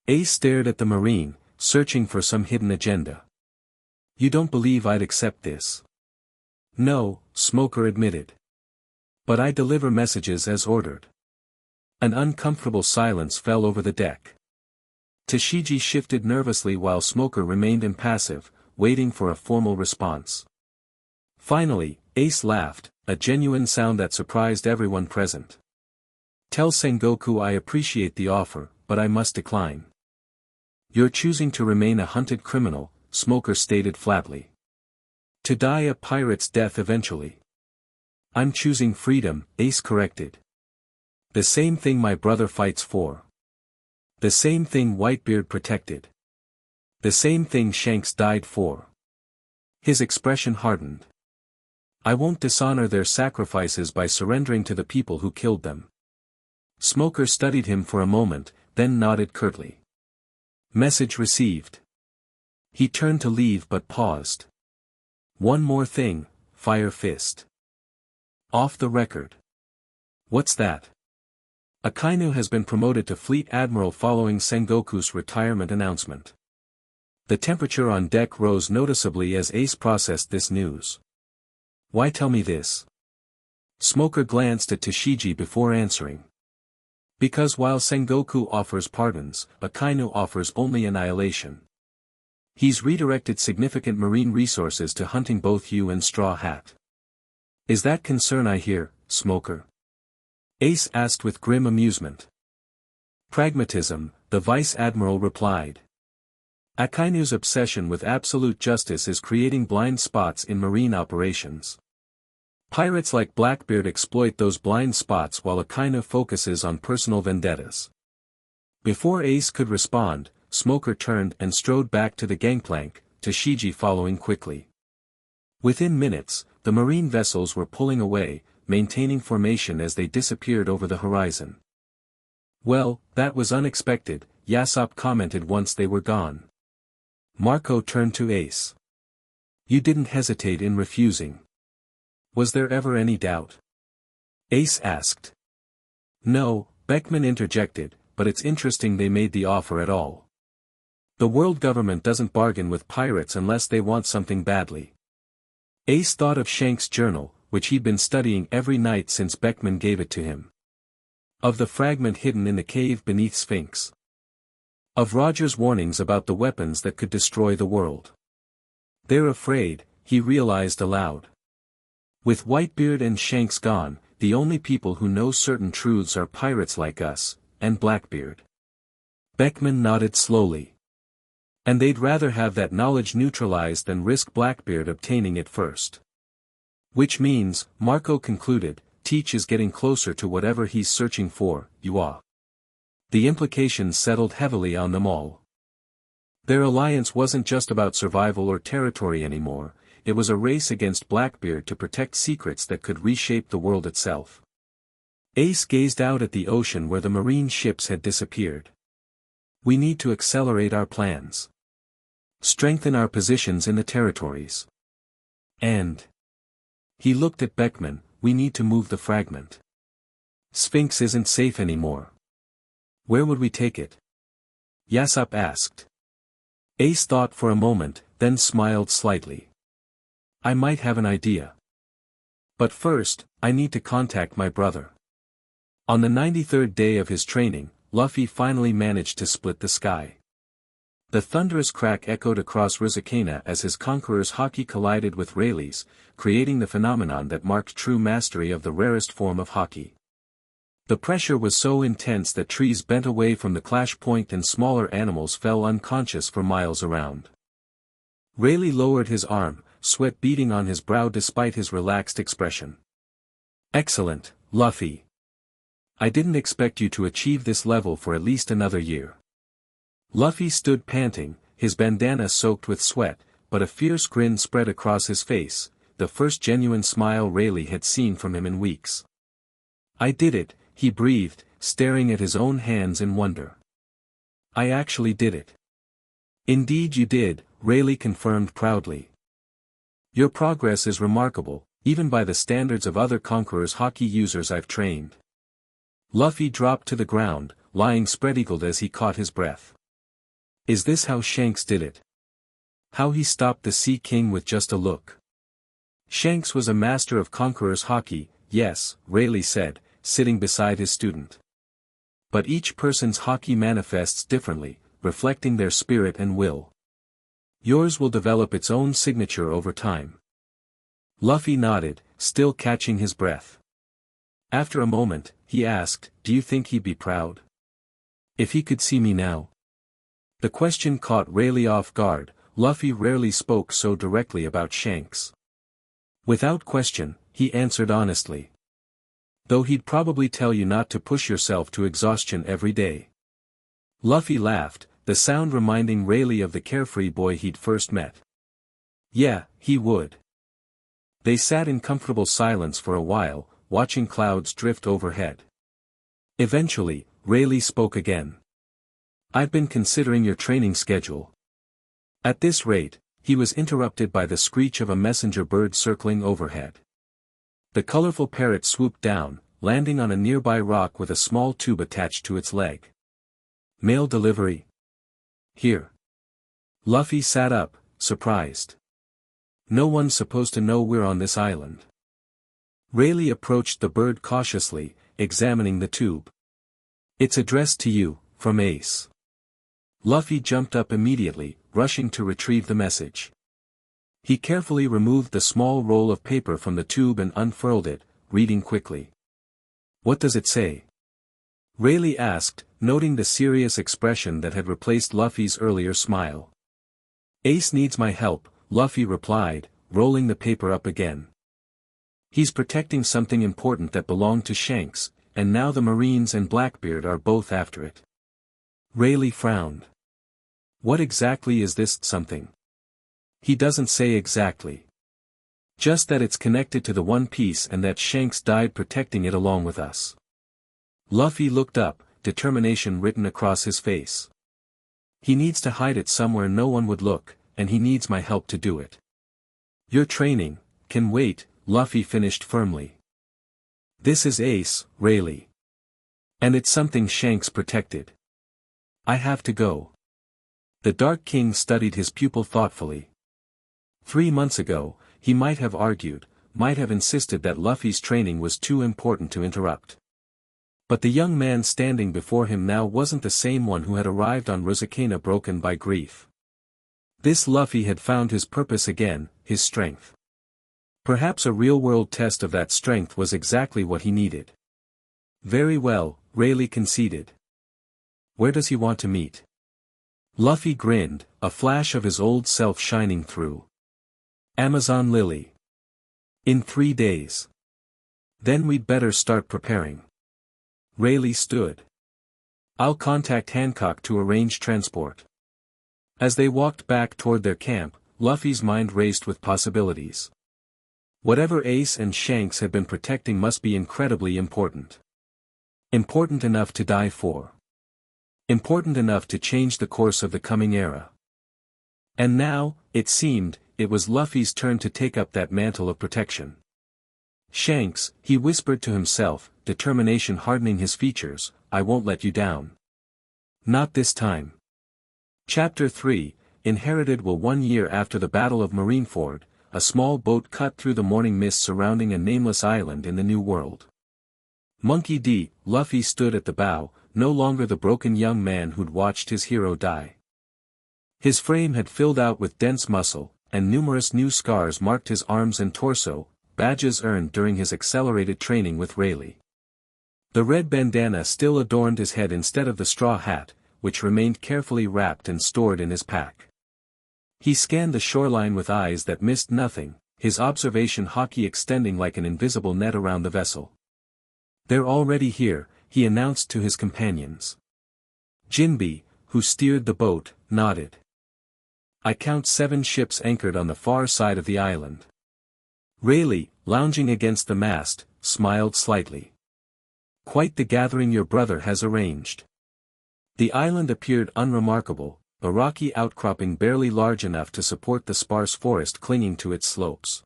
Ace stared at the Marine, searching for some hidden agenda. You don't believe I'd accept this? No, Smoker admitted. But I deliver messages as ordered. An uncomfortable silence fell over the deck. Toshiji shifted nervously while Smoker remained impassive, waiting for a formal response. Finally, Ace laughed, a genuine sound that surprised everyone present. Tell Sengoku I appreciate the offer, but I must decline. You're choosing to remain a hunted criminal, Smoker stated flatly. To die a pirate's death eventually. I'm choosing freedom, Ace corrected. The same thing my brother fights for. The same thing Whitebeard protected. The same thing Shanks died for. His expression hardened. I won't dishonor their sacrifices by surrendering to the people who killed them. Smoker studied him for a moment, then nodded curtly. Message received. He turned to leave but paused. One more thing, Fire Fist. Off the record. What's that? Akainu has been promoted to Fleet Admiral following Sengoku's retirement announcement. The temperature on deck rose noticeably as Ace processed this news. Why tell me this? Smoker glanced at Tashigi before answering. Because while Sengoku offers pardons, Akainu offers only annihilation. He's redirected significant marine resources to hunting both you and Straw Hat. Is that concern I hear, Smoker? Ace asked with grim amusement. Pragmatism, the Vice Admiral replied. Akainu's obsession with absolute justice is creating blind spots in marine operations. Pirates like Blackbeard exploit those blind spots while Akainu focuses on personal vendettas. Before Ace could respond, Smoker turned and strode back to the gangplank, Tashigi following quickly. Within minutes, the marine vessels were pulling away, maintaining formation as they disappeared over the horizon. Well, that was unexpected, Yasop commented once they were gone. Marco turned to Ace. You didn't hesitate in refusing. Was there ever any doubt? Ace asked. No, Beckman interjected, but it's interesting they made the offer at all. The world government doesn't bargain with pirates unless they want something badly. Ace thought of Shanks' journal, which he'd been studying every night since Beckman gave it to him. Of the fragment hidden in the cave beneath Sphinx. Of Roger's warnings about the weapons that could destroy the world. They're afraid, he realized aloud. With Whitebeard and Shanks gone, the only people who know certain truths are pirates like us, and Blackbeard. Beckman nodded slowly. And they'd rather have that knowledge neutralized than risk Blackbeard obtaining it first. Which means, Marco concluded, Teach is getting closer to whatever he's searching for, you are. The implications settled heavily on them all. Their alliance wasn't just about survival or territory anymore, it was a race against Blackbeard to protect secrets that could reshape the world itself. Ace gazed out at the ocean where the marine ships had disappeared. We need to accelerate our plans. Strengthen our positions in the territories. And he looked at Beckman, we need to move the fragment. Sphinx isn't safe anymore. Where would we take it? Yasop asked. Ace thought for a moment, then smiled slightly. I might have an idea. But first, I need to contact my brother. On the 93rd day of his training, Luffy finally managed to split the sky. The thunderous crack echoed across Rizakana as his conqueror's haki collided with Rayleigh's, creating the phenomenon that marked true mastery of the rarest form of haki. The pressure was so intense that trees bent away from the clash point and smaller animals fell unconscious for miles around. Rayleigh lowered his arm, sweat beading on his brow despite his relaxed expression. Excellent, Luffy. I didn't expect you to achieve this level for at least another year. Luffy stood panting, his bandana soaked with sweat, but a fierce grin spread across his face, the first genuine smile Rayleigh had seen from him in weeks. I did it, he breathed, staring at his own hands in wonder. I actually did it. Indeed you did, Rayleigh confirmed proudly. Your progress is remarkable, even by the standards of other conquerors' haki users I've trained. Luffy dropped to the ground, lying spread-eagled as he caught his breath. Is this how Shanks did it? How he stopped the Sea King with just a look? Shanks was a master of conquerors' haki, yes, Rayleigh said, sitting beside his student. But each person's haki manifests differently, reflecting their spirit and will. Yours will develop its own signature over time. Luffy nodded, still catching his breath. After a moment, he asked, "Do you think he'd be proud? If he could see me now?" The question caught Rayleigh off guard. Luffy rarely spoke so directly about Shanks. Without question, he answered honestly. "Though he'd probably tell you not to push yourself to exhaustion every day." Luffy laughed, the sound reminding Rayleigh of the carefree boy he'd first met. "Yeah, he would." They sat in comfortable silence for a while, watching clouds drift overhead. Eventually, Rayleigh spoke again. "I've been considering your training schedule." At this rate, he was interrupted by the screech of a messenger bird circling overhead. The colorful parrot swooped down, landing on a nearby rock with a small tube attached to its leg. "Mail delivery?" "Here." Luffy sat up, surprised. "No one's supposed to know we're on this island." Rayleigh approached the bird cautiously, examining the tube. "It's addressed to you, from Ace." Luffy jumped up immediately, rushing to retrieve the message. He carefully removed the small roll of paper from the tube and unfurled it, reading quickly. "What does it say?" Rayleigh asked, noting the serious expression that had replaced Luffy's earlier smile. "Ace needs my help," Luffy replied, rolling the paper up again. "He's protecting something important that belonged to Shanks, and now the Marines and Blackbeard are both after it." Rayleigh frowned. "What exactly is this something?" "He doesn't say exactly. Just that it's connected to the One Piece and that Shanks died protecting it along with us." Luffy looked up, determination written across his face. "He needs to hide it somewhere no one would look, and he needs my help to do it." "Your training can wait," Luffy finished firmly. "This is Ace, Rayleigh. And it's something Shanks protected. I have to go." The Dark King studied his pupil thoughtfully. 3 months ago, he might have argued, might have insisted that Luffy's training was too important to interrupt. But the young man standing before him now wasn't the same one who had arrived on Rusakena broken by grief. This Luffy had found his purpose again, his strength. Perhaps a real-world test of that strength was exactly what he needed. "Very well," Rayleigh conceded. "Where does he want to meet?" Luffy grinned, a flash of his old self shining through. "Amazon Lily. In 3 days. Then we'd better start preparing." Rayleigh stood. "I'll contact Hancock to arrange transport." As they walked back toward their camp, Luffy's mind raced with possibilities. Whatever Ace and Shanks had been protecting must be incredibly important. Important enough to die for. Important enough to change the course of the coming era. And now, it seemed, it was Luffy's turn to take up that mantle of protection. "Shanks," he whispered to himself, determination hardening his features, "I won't let you down. Not this time." Chapter 3, Inherited. 1 year after the Battle of Marineford, a small boat cut through the morning mist surrounding a nameless island in the New World. Monkey D. Luffy stood at the bow, no longer the broken young man who'd watched his hero die. His frame had filled out with dense muscle, and numerous new scars marked his arms and torso, badges earned during his accelerated training with Rayleigh. The red bandana still adorned his head instead of the straw hat, which remained carefully wrapped and stored in his pack. He scanned the shoreline with eyes that missed nothing, his observation hockey extending like an invisible net around the vessel. "They're already here," he announced to his companions. Jinbe, who steered the boat, nodded. "I count 7 ships anchored on the far side of the island." Rayleigh, lounging against the mast, smiled slightly. "Quite the gathering your brother has arranged." The island appeared unremarkable, a rocky outcropping barely large enough to support the sparse forest clinging to its slopes.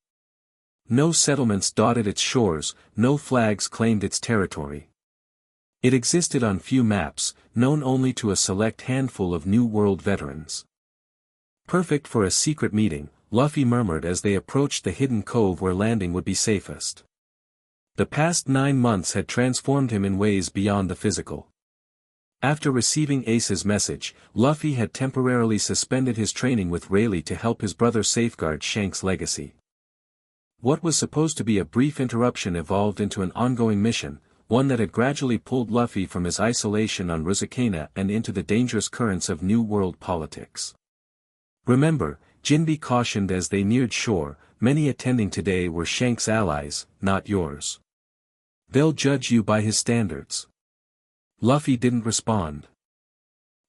No settlements dotted its shores, no flags claimed its territory. It existed on few maps, known only to a select handful of New World veterans. "Perfect for a secret meeting," Luffy murmured as they approached the hidden cove where landing would be safest. The past 9 months had transformed him in ways beyond the physical. After receiving Ace's message, Luffy had temporarily suspended his training with Rayleigh to help his brother safeguard Shanks' legacy. What was supposed to be a brief interruption evolved into an ongoing mission, one that had gradually pulled Luffy from his isolation on Rusicana and into the dangerous currents of New World politics. Remember, Jinbe cautioned as they neared shore, many attending today were Shanks' allies, not yours. They'll judge you by his standards. Luffy didn't respond.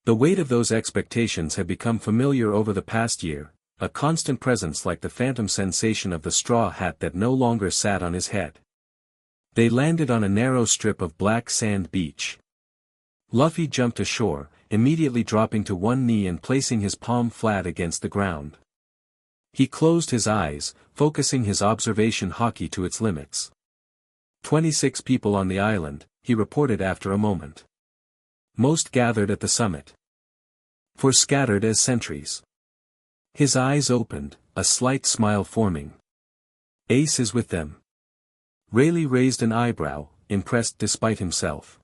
The weight of those expectations had become familiar over the past year, a constant presence like the phantom sensation of the straw hat that no longer sat on his head. They landed on a narrow strip of black sand beach. Luffy jumped ashore, immediately dropping to one knee and placing his palm flat against the ground. He closed his eyes, focusing his observation haki to its limits. 26 people on the island, he reported after a moment. Most gathered at the summit. 4 scattered as sentries. His eyes opened, a slight smile forming. Ace is with them. Rayleigh raised an eyebrow, impressed despite himself.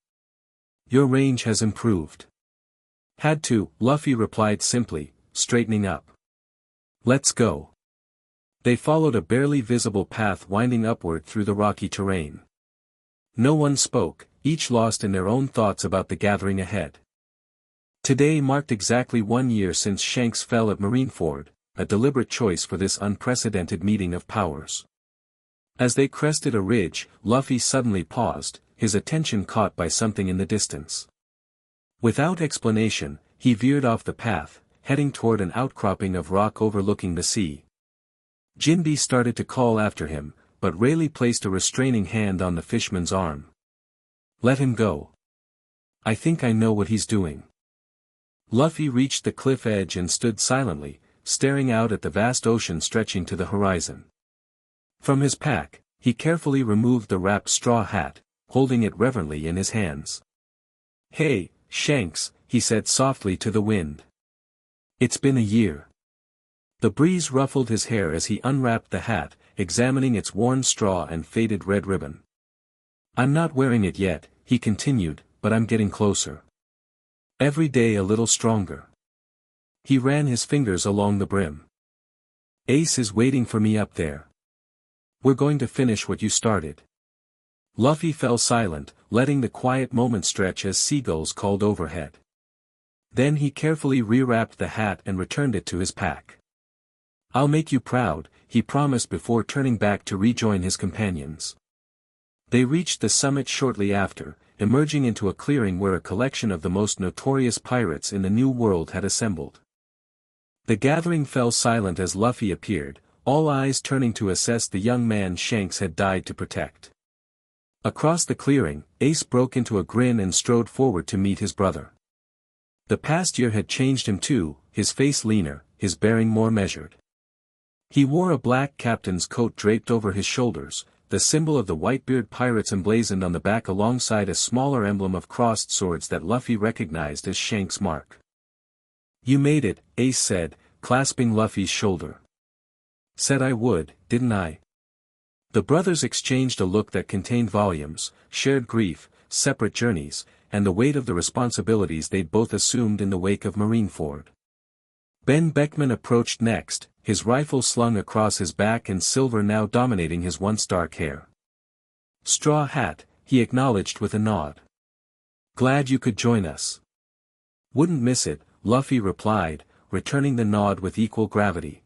Your range has improved. Had to, Luffy replied simply, straightening up. Let's go. They followed a barely visible path winding upward through the rocky terrain. No one spoke, each lost in their own thoughts about the gathering ahead. Today marked exactly 1 year since Shanks fell at Marineford, a deliberate choice for this unprecedented meeting of powers. As they crested a ridge, Luffy suddenly paused, his attention caught by something in the distance. Without explanation, he veered off the path, heading toward an outcropping of rock overlooking the sea. Jinbe started to call after him, but Rayleigh placed a restraining hand on the fishman's arm. Let him go. I think I know what he's doing. Luffy reached the cliff edge and stood silently, staring out at the vast ocean stretching to the horizon. From his pack, he carefully removed the wrapped straw hat, holding it reverently in his hands. Hey, Shanks, he said softly to the wind. It's been a year. The breeze ruffled his hair as he unwrapped the hat, examining its worn straw and faded red ribbon. I'm not wearing it yet, he continued, but I'm getting closer. Every day a little stronger. He ran his fingers along the brim. Ace is waiting for me up there. We're going to finish what you started. Luffy fell silent, letting the quiet moment stretch as seagulls called overhead. Then he carefully rewrapped the hat and returned it to his pack. I'll make you proud, he promised before turning back to rejoin his companions. They reached the summit shortly after, emerging into a clearing where a collection of the most notorious pirates in the New World had assembled. The gathering fell silent as Luffy appeared, all eyes turning to assess the young man Shanks had died to protect. Across the clearing, Ace broke into a grin and strode forward to meet his brother. The past year had changed him too, his face leaner, his bearing more measured. He wore a black captain's coat draped over his shoulders, the symbol of the Whitebeard pirates emblazoned on the back alongside a smaller emblem of crossed swords that Luffy recognized as Shanks' mark. You made it, Ace said, clasping Luffy's shoulder. Said I would, didn't I? The brothers exchanged a look that contained volumes, shared grief, separate journeys, and the weight of the responsibilities they'd both assumed in the wake of Marineford. Ben Beckman approached next, his rifle slung across his back and silver now dominating his once dark hair. Straw Hat, he acknowledged with a nod. Glad you could join us. Wouldn't miss it, Luffy replied, returning the nod with equal gravity.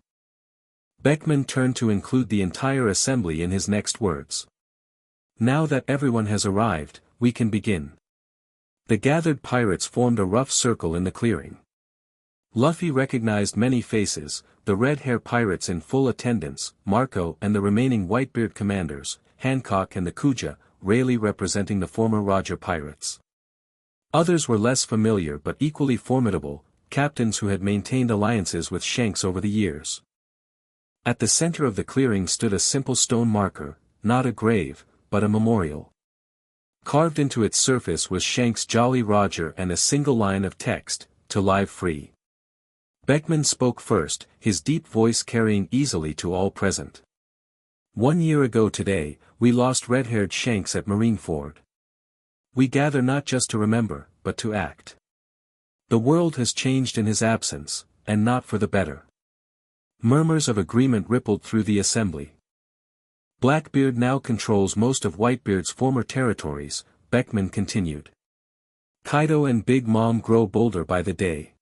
Beckman turned to include the entire assembly in his next words. Now that everyone has arrived, we can begin. The gathered pirates formed a rough circle in the clearing. Luffy recognized many faces, the Red Hair pirates in full attendance, Marco and the remaining Whitebeard commanders, Hancock and the Kuja, Rayleigh representing the former Roger pirates. Others were less familiar but equally formidable, captains who had maintained alliances with Shanks over the years. At the center of the clearing stood a simple stone marker, not a grave, but a memorial. Carved into its surface was Shanks' Jolly Roger and a single line of text, "To live free." Beckman spoke first, his deep voice carrying easily to all present. 1 year ago today, we lost red-haired Shanks at Marineford. We gather not just to remember, but to act. The world has changed in his absence, and not for the better. Murmurs of agreement rippled through the assembly. Blackbeard now controls most of Whitebeard's former territories, Beckman continued. Kaido and Big Mom grow bolder by the day.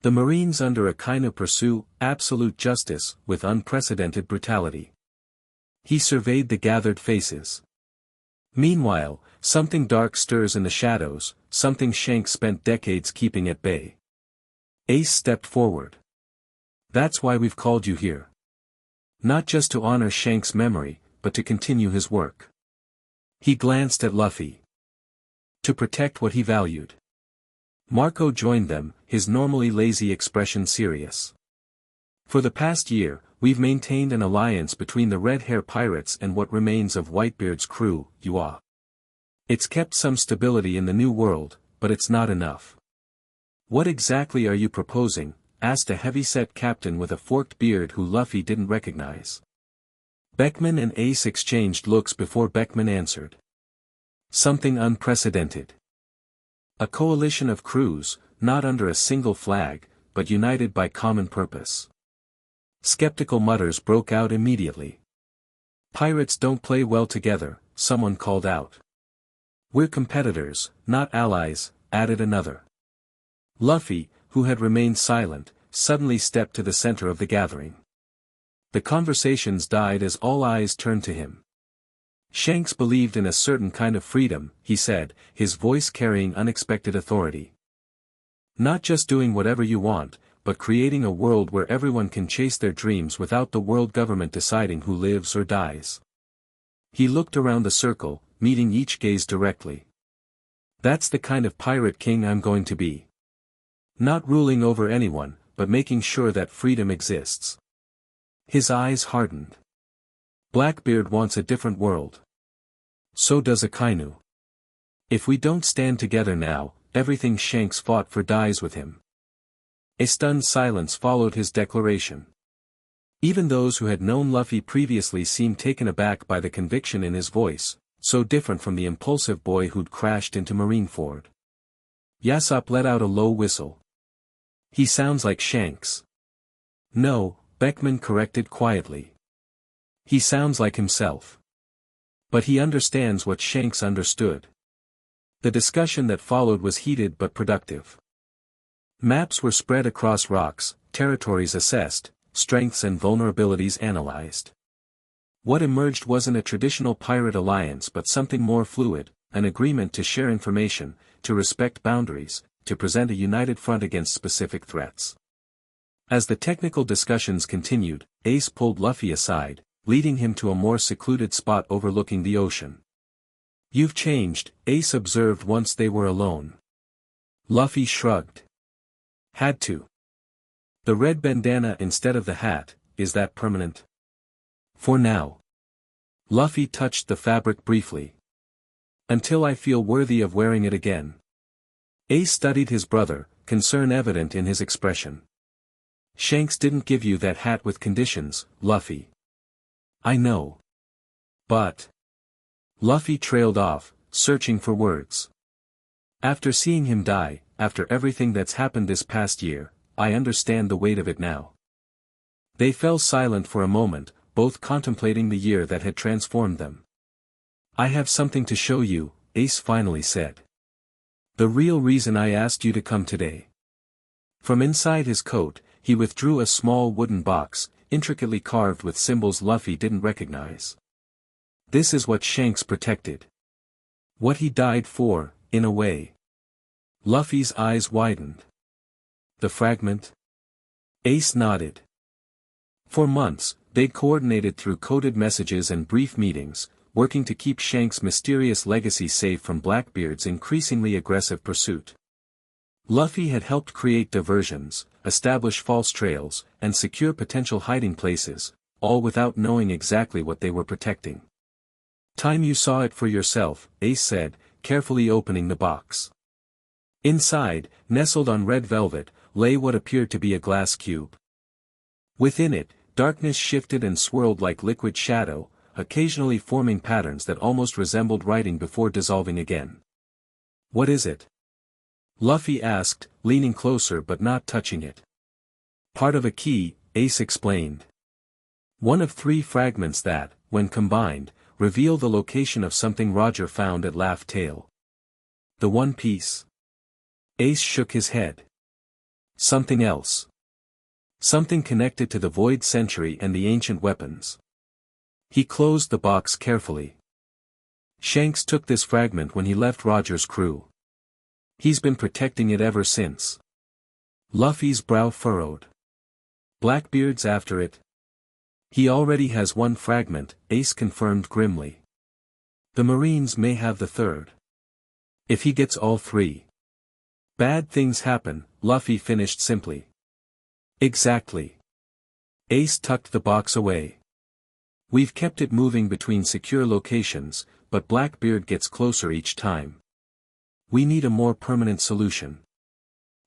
The Marines under Akainu pursue absolute justice with unprecedented brutality. He surveyed the gathered faces. Meanwhile, something dark stirs in the shadows, something Shanks spent decades keeping at bay. Ace stepped forward. That's why we've called you here. Not just to honor Shanks' memory, but to continue his work. He glanced at Luffy. To protect what he valued. Marco joined them, his normally lazy expression serious. For the past year, we've maintained an alliance between the Red Hair Pirates and what remains of Whitebeard's crew, Yua. It's kept some stability in the New World, but it's not enough. What exactly are you proposing? Asked a heavy-set captain with a forked beard who Luffy didn't recognize. Beckman and Ace exchanged looks before Beckman answered. Something unprecedented. A coalition of crews, not under a single flag, but united by common purpose. Skeptical mutters broke out immediately. Pirates don't play well together, someone called out. We're competitors, not allies, added another. Luffy, who had remained silent, suddenly stepped to the center of the gathering. The conversations died as all eyes turned to him. Shanks believed in a certain kind of freedom, he said, his voice carrying unexpected authority. Not just doing whatever you want, but creating a world where everyone can chase their dreams without the world government deciding who lives or dies. He looked around the circle, meeting each gaze directly. That's the kind of pirate king I'm going to be. Not ruling over anyone, but making sure that freedom exists. His eyes hardened. Blackbeard wants a different world. So does Akainu. If we don't stand together now, everything Shanks fought for dies with him. A stunned silence followed his declaration. Even those who had known Luffy previously seemed taken aback by the conviction in his voice, so different from the impulsive boy who'd crashed into Marineford. Yasopp let out a low whistle. He sounds like Shanks. No, Beckman corrected quietly. He sounds like himself. But he understands what Shanks understood. The discussion that followed was heated but productive. Maps were spread across rocks, territories assessed, strengths and vulnerabilities analyzed. What emerged wasn't a traditional pirate alliance but something more fluid, an agreement to share information, to respect boundaries, to present a united front against specific threats. As the technical discussions continued, Ace pulled Luffy aside, leading him to a more secluded spot overlooking the ocean. You've changed, Ace observed once they were alone. Luffy shrugged. Had to. The red bandana instead of the hat, is that permanent? For now. Luffy touched the fabric briefly. Until I feel worthy of wearing it again. Ace studied his brother, concern evident in his expression. Shanks didn't give you that hat with conditions, Luffy. I know. But. Luffy trailed off, searching for words. After seeing him die, after everything that's happened this past year, I understand the weight of it now. They fell silent for a moment, both contemplating the year that had transformed them. I have something to show you, Ace finally said. The real reason I asked you to come today. From inside his coat, he withdrew a small wooden box, intricately carved with symbols Luffy didn't recognize. This is what Shanks protected. What he died for, in a way. Luffy's eyes widened. The fragment? Ace nodded. For months, they'd coordinated through coded messages and brief meetings, working to keep Shanks' mysterious legacy safe from Blackbeard's increasingly aggressive pursuit. Luffy had helped create diversions, establish false trails, and secure potential hiding places, all without knowing exactly what they were protecting. Time you saw it for yourself, Ace said, carefully opening the box. Inside, nestled on red velvet, lay what appeared to be a glass cube. Within it, darkness shifted and swirled like liquid shadow, occasionally forming patterns that almost resembled writing before dissolving again. What is it? Luffy asked, leaning closer but not touching it. Part of a key, Ace explained. One of 3 fragments that, when combined, reveal the location of something Roger found at Laugh Tale. The One Piece. Ace shook his head. Something else. Something connected to the Void Century and the ancient weapons. He closed the box carefully. Shanks took this fragment when he left Roger's crew. He's been protecting it ever since. Luffy's brow furrowed. Blackbeard's after it. He already has one fragment, Ace confirmed grimly. The Marines may have the third. If he gets all three. Bad things happen, Luffy finished simply. Exactly. Ace tucked the box away. We've kept it moving between secure locations, but Blackbeard gets closer each time. We need a more permanent solution.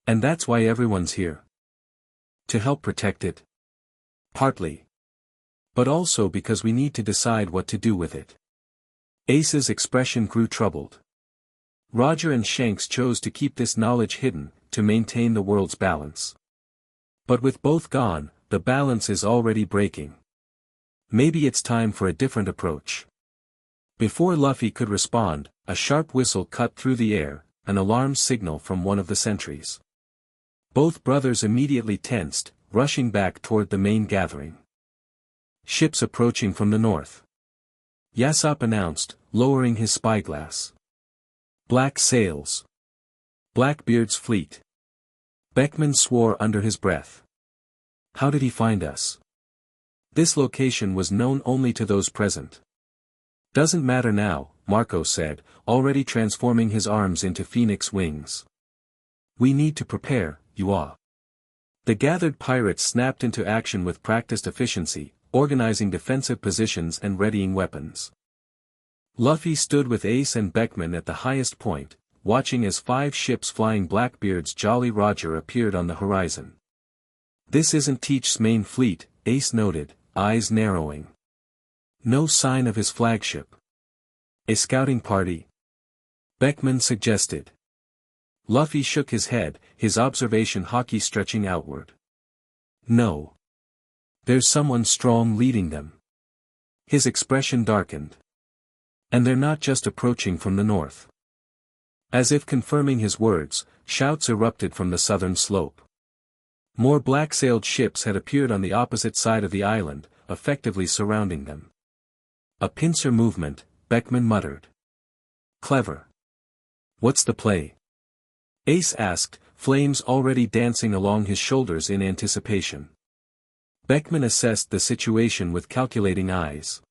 And that's why everyone's here. To help protect it? Partly. But also because we need to decide what to do with it. Ace's expression grew troubled. Roger and Shanks chose to keep this knowledge hidden, to maintain the world's balance. But with both gone, the balance is already breaking. Maybe it's time for a different approach. Before Luffy could respond, a sharp whistle cut through the air, an alarm signal from one of the sentries. Both brothers immediately tensed, rushing back toward the main gathering. Ships approaching from the north. Yasopp announced, lowering his spyglass. Black sails. Blackbeard's fleet. Beckman swore under his breath. How did he find us? This location was known only to those present. Doesn't matter now, Marco said, already transforming his arms into phoenix wings. We need to prepare, Yua. The gathered pirates snapped into action with practiced efficiency, organizing defensive positions and readying weapons. Luffy stood with Ace and Beckman at the highest point, watching as 5 ships flying Blackbeard's Jolly Roger appeared on the horizon. This isn't Teach's main fleet, Ace noted, eyes narrowing. No sign of his flagship. A scouting party? Beckman suggested. Luffy shook his head, his observation haki stretching outward. No. There's someone strong leading them. His expression darkened. And they're not just approaching from the north. As if confirming his words, shouts erupted from the southern slope. More black-sailed ships had appeared on the opposite side of the island, effectively surrounding them. A pincer movement, Beckman muttered. Clever. What's the play? Ace asked, flames already dancing along his shoulders in anticipation. Beckman assessed the situation with calculating eyes.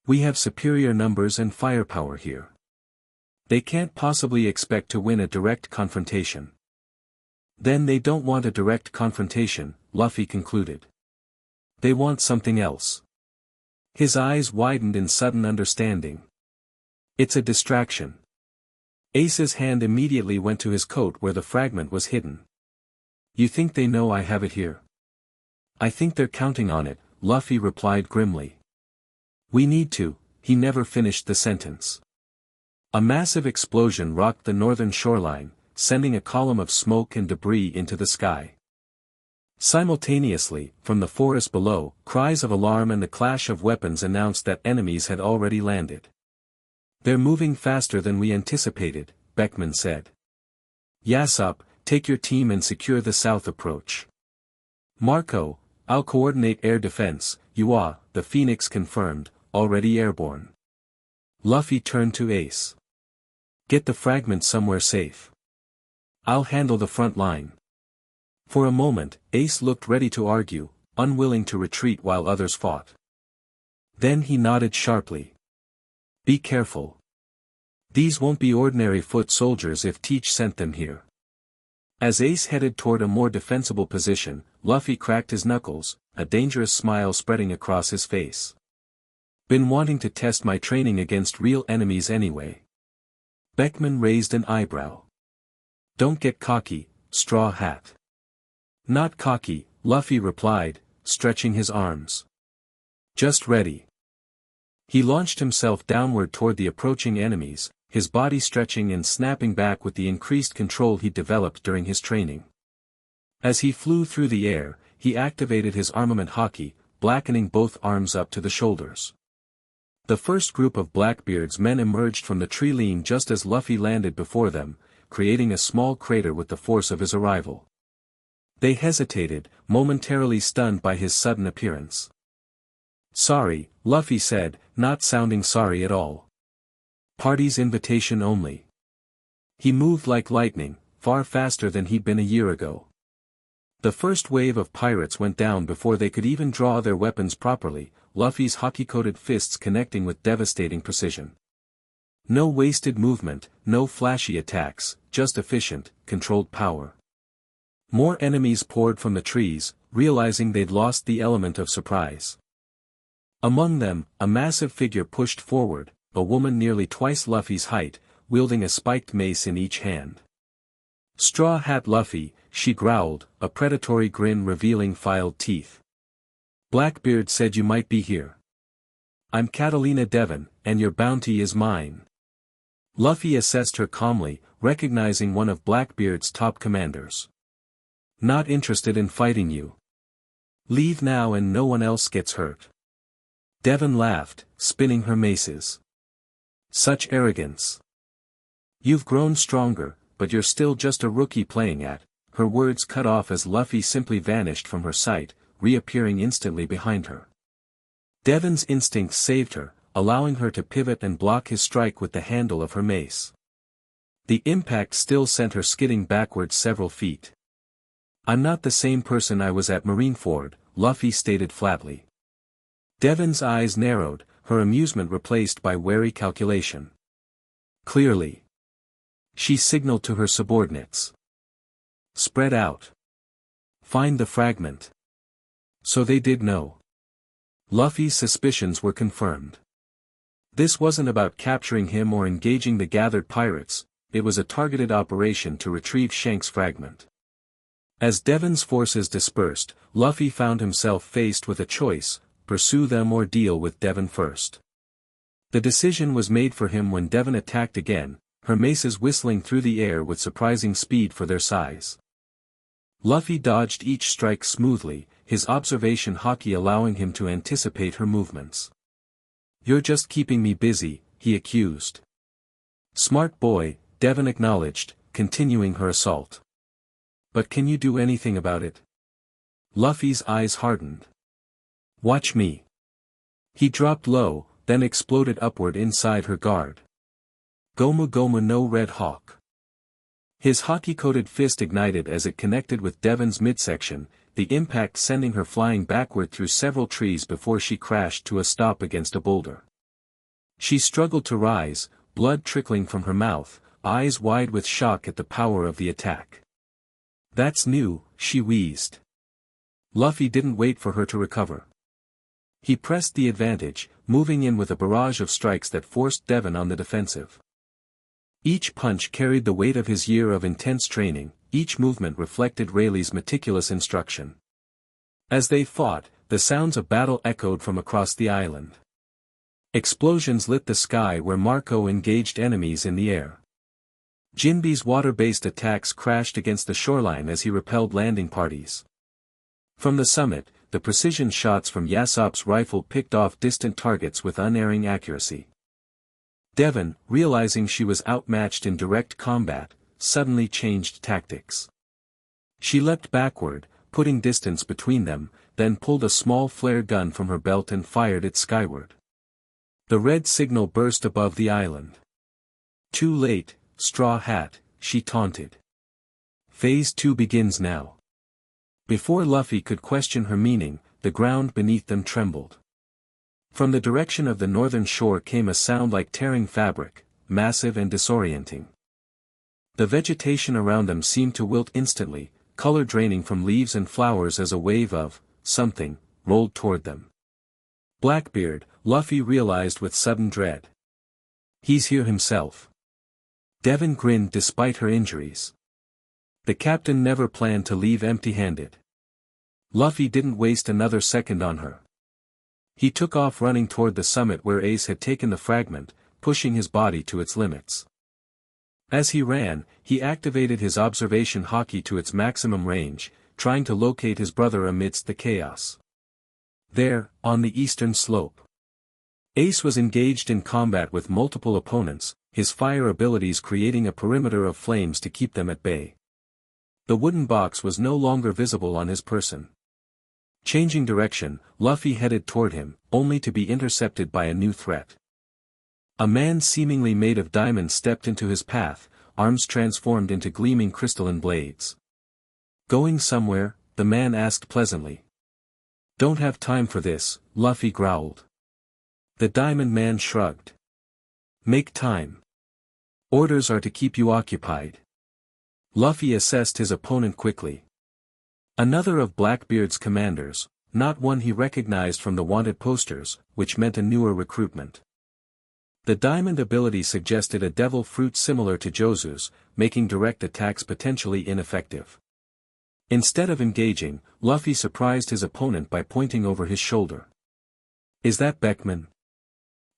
We have superior numbers and firepower here. They can't possibly expect to win a direct confrontation. Then they don't want a direct confrontation, Luffy concluded. They want something else. His eyes widened in sudden understanding. It's a distraction. Ace's hand immediately went to his coat where the fragment was hidden. You think they know I have it here? I think they're counting on it, Luffy replied grimly. We need to, he never finished the sentence. A massive explosion rocked the northern shoreline, sending a column of smoke and debris into the sky. Simultaneously, from the forest below, cries of alarm and the clash of weapons announced that enemies had already landed. They're moving faster than we anticipated, Beckman said. Yasopp, take your team and secure the south approach. Marco, I'll coordinate air defense, Yua, the Phoenix confirmed, already airborne. Luffy turned to Ace. Get the fragment somewhere safe. I'll handle the front line. For a moment, Ace looked ready to argue, unwilling to retreat while others fought. Then he nodded sharply. Be careful. These won't be ordinary foot soldiers if Teach sent them here. As Ace headed toward a more defensible position, Luffy cracked his knuckles, a dangerous smile spreading across his face. Been wanting to test my training against real enemies anyway. Beckman raised an eyebrow. Don't get cocky, Straw Hat. Not cocky, Luffy replied, stretching his arms. Just ready. He launched himself downward toward the approaching enemies, his body stretching and snapping back with the increased control he developed during his training. As he flew through the air, he activated his armament haki, blackening both arms up to the shoulders. The first group of Blackbeard's men emerged from the tree-line just as Luffy landed before them, creating a small crater with the force of his arrival. They hesitated, momentarily stunned by his sudden appearance. "Sorry," Luffy said, not sounding sorry at all. "Party's invitation only." He moved like lightning, far faster than he'd been a year ago. The first wave of pirates went down before they could even draw their weapons properly, Luffy's hockey-coated fists connecting with devastating precision. No wasted movement, no flashy attacks, just efficient, controlled power. More enemies poured from the trees, realizing they'd lost the element of surprise. Among them, a massive figure pushed forward, a woman nearly twice Luffy's height, wielding a spiked mace in each hand. "Straw Hat Luffy," she growled, a predatory grin revealing filed teeth. "Blackbeard said you might be here. I'm Catalina Devon, and your bounty is mine." Luffy assessed her calmly, recognizing one of Blackbeard's top commanders. "Not interested in fighting you. Leave now and no one else gets hurt." Devon laughed, spinning her maces. "Such arrogance. You've grown stronger, but you're still just a rookie playing at." Her words cut off as Luffy simply vanished from her sight, reappearing instantly behind her. Devon's instincts saved her, allowing her to pivot and block his strike with the handle of her mace. The impact still sent her skidding backwards several feet. "I'm not the same person I was at Marineford," Luffy stated flatly. Devon's eyes narrowed, her amusement replaced by wary calculation. "Clearly." She signaled to her subordinates. "Spread out. Find the fragment." So they did know. Luffy's suspicions were confirmed. This wasn't about capturing him or engaging the gathered pirates, it was a targeted operation to retrieve Shanks' fragment. As Devon's forces dispersed, Luffy found himself faced with a choice: pursue them or deal with Devon first. The decision was made for him when Devon attacked again, her maces whistling through the air with surprising speed for their size. Luffy dodged each strike smoothly, his observation haki allowing him to anticipate her movements. "You're just keeping me busy," he accused. "Smart boy," Devon acknowledged, continuing her assault. "But can you do anything about it?" Luffy's eyes hardened. "Watch me." He dropped low, then exploded upward inside her guard. "Gomu Gomu no Red Hawk." His hockey-coated fist ignited as it connected with Devon's midsection, the impact sending her flying backward through several trees before she crashed to a stop against a boulder. She struggled to rise, blood trickling from her mouth, eyes wide with shock at the power of the attack. "That's new," she wheezed. Luffy didn't wait for her to recover. He pressed the advantage, moving in with a barrage of strikes that forced Devon on the defensive. Each punch carried the weight of his year of intense training, each movement reflected Rayleigh's meticulous instruction. As they fought, the sounds of battle echoed from across the island. Explosions lit the sky where Marco engaged enemies in the air. Jinbe's water-based attacks crashed against the shoreline as he repelled landing parties. From the summit, the precision shots from Yasopp's rifle picked off distant targets with unerring accuracy. Devon, realizing she was outmatched in direct combat, suddenly changed tactics. She leapt backward, putting distance between them, then pulled a small flare gun from her belt and fired it skyward. The red signal burst above the island. "Too late, Straw Hat," she taunted. "Phase 2 begins now." Before Luffy could question her meaning, the ground beneath them trembled. From the direction of the northern shore came a sound like tearing fabric, massive and disorienting. The vegetation around them seemed to wilt instantly, color draining from leaves and flowers as a wave of something rolled toward them. Blackbeard, Luffy realized with sudden dread. He's here himself. Devon grinned despite her injuries. The captain never planned to leave empty-handed. Luffy didn't waste another second on her. He took off running toward the summit where Ace had taken the fragment, pushing his body to its limits. As he ran, he activated his observation haki to its maximum range, trying to locate his brother amidst the chaos. There, on the eastern slope. Ace was engaged in combat with multiple opponents, his fire abilities creating a perimeter of flames to keep them at bay. The wooden box was no longer visible on his person. Changing direction, Luffy headed toward him, only to be intercepted by a new threat. A man seemingly made of diamonds stepped into his path, arms transformed into gleaming crystalline blades. "Going somewhere?" the man asked pleasantly. "Don't have time for this," Luffy growled. The diamond man shrugged. "Make time. Orders are to keep you occupied." Luffy assessed his opponent quickly. Another of Blackbeard's commanders, not one he recognized from the wanted posters, which meant a newer recruitment. The diamond ability suggested a devil fruit similar to Josu's, making direct attacks potentially ineffective. Instead of engaging, Luffy surprised his opponent by pointing over his shoulder. "Is that Beckman?"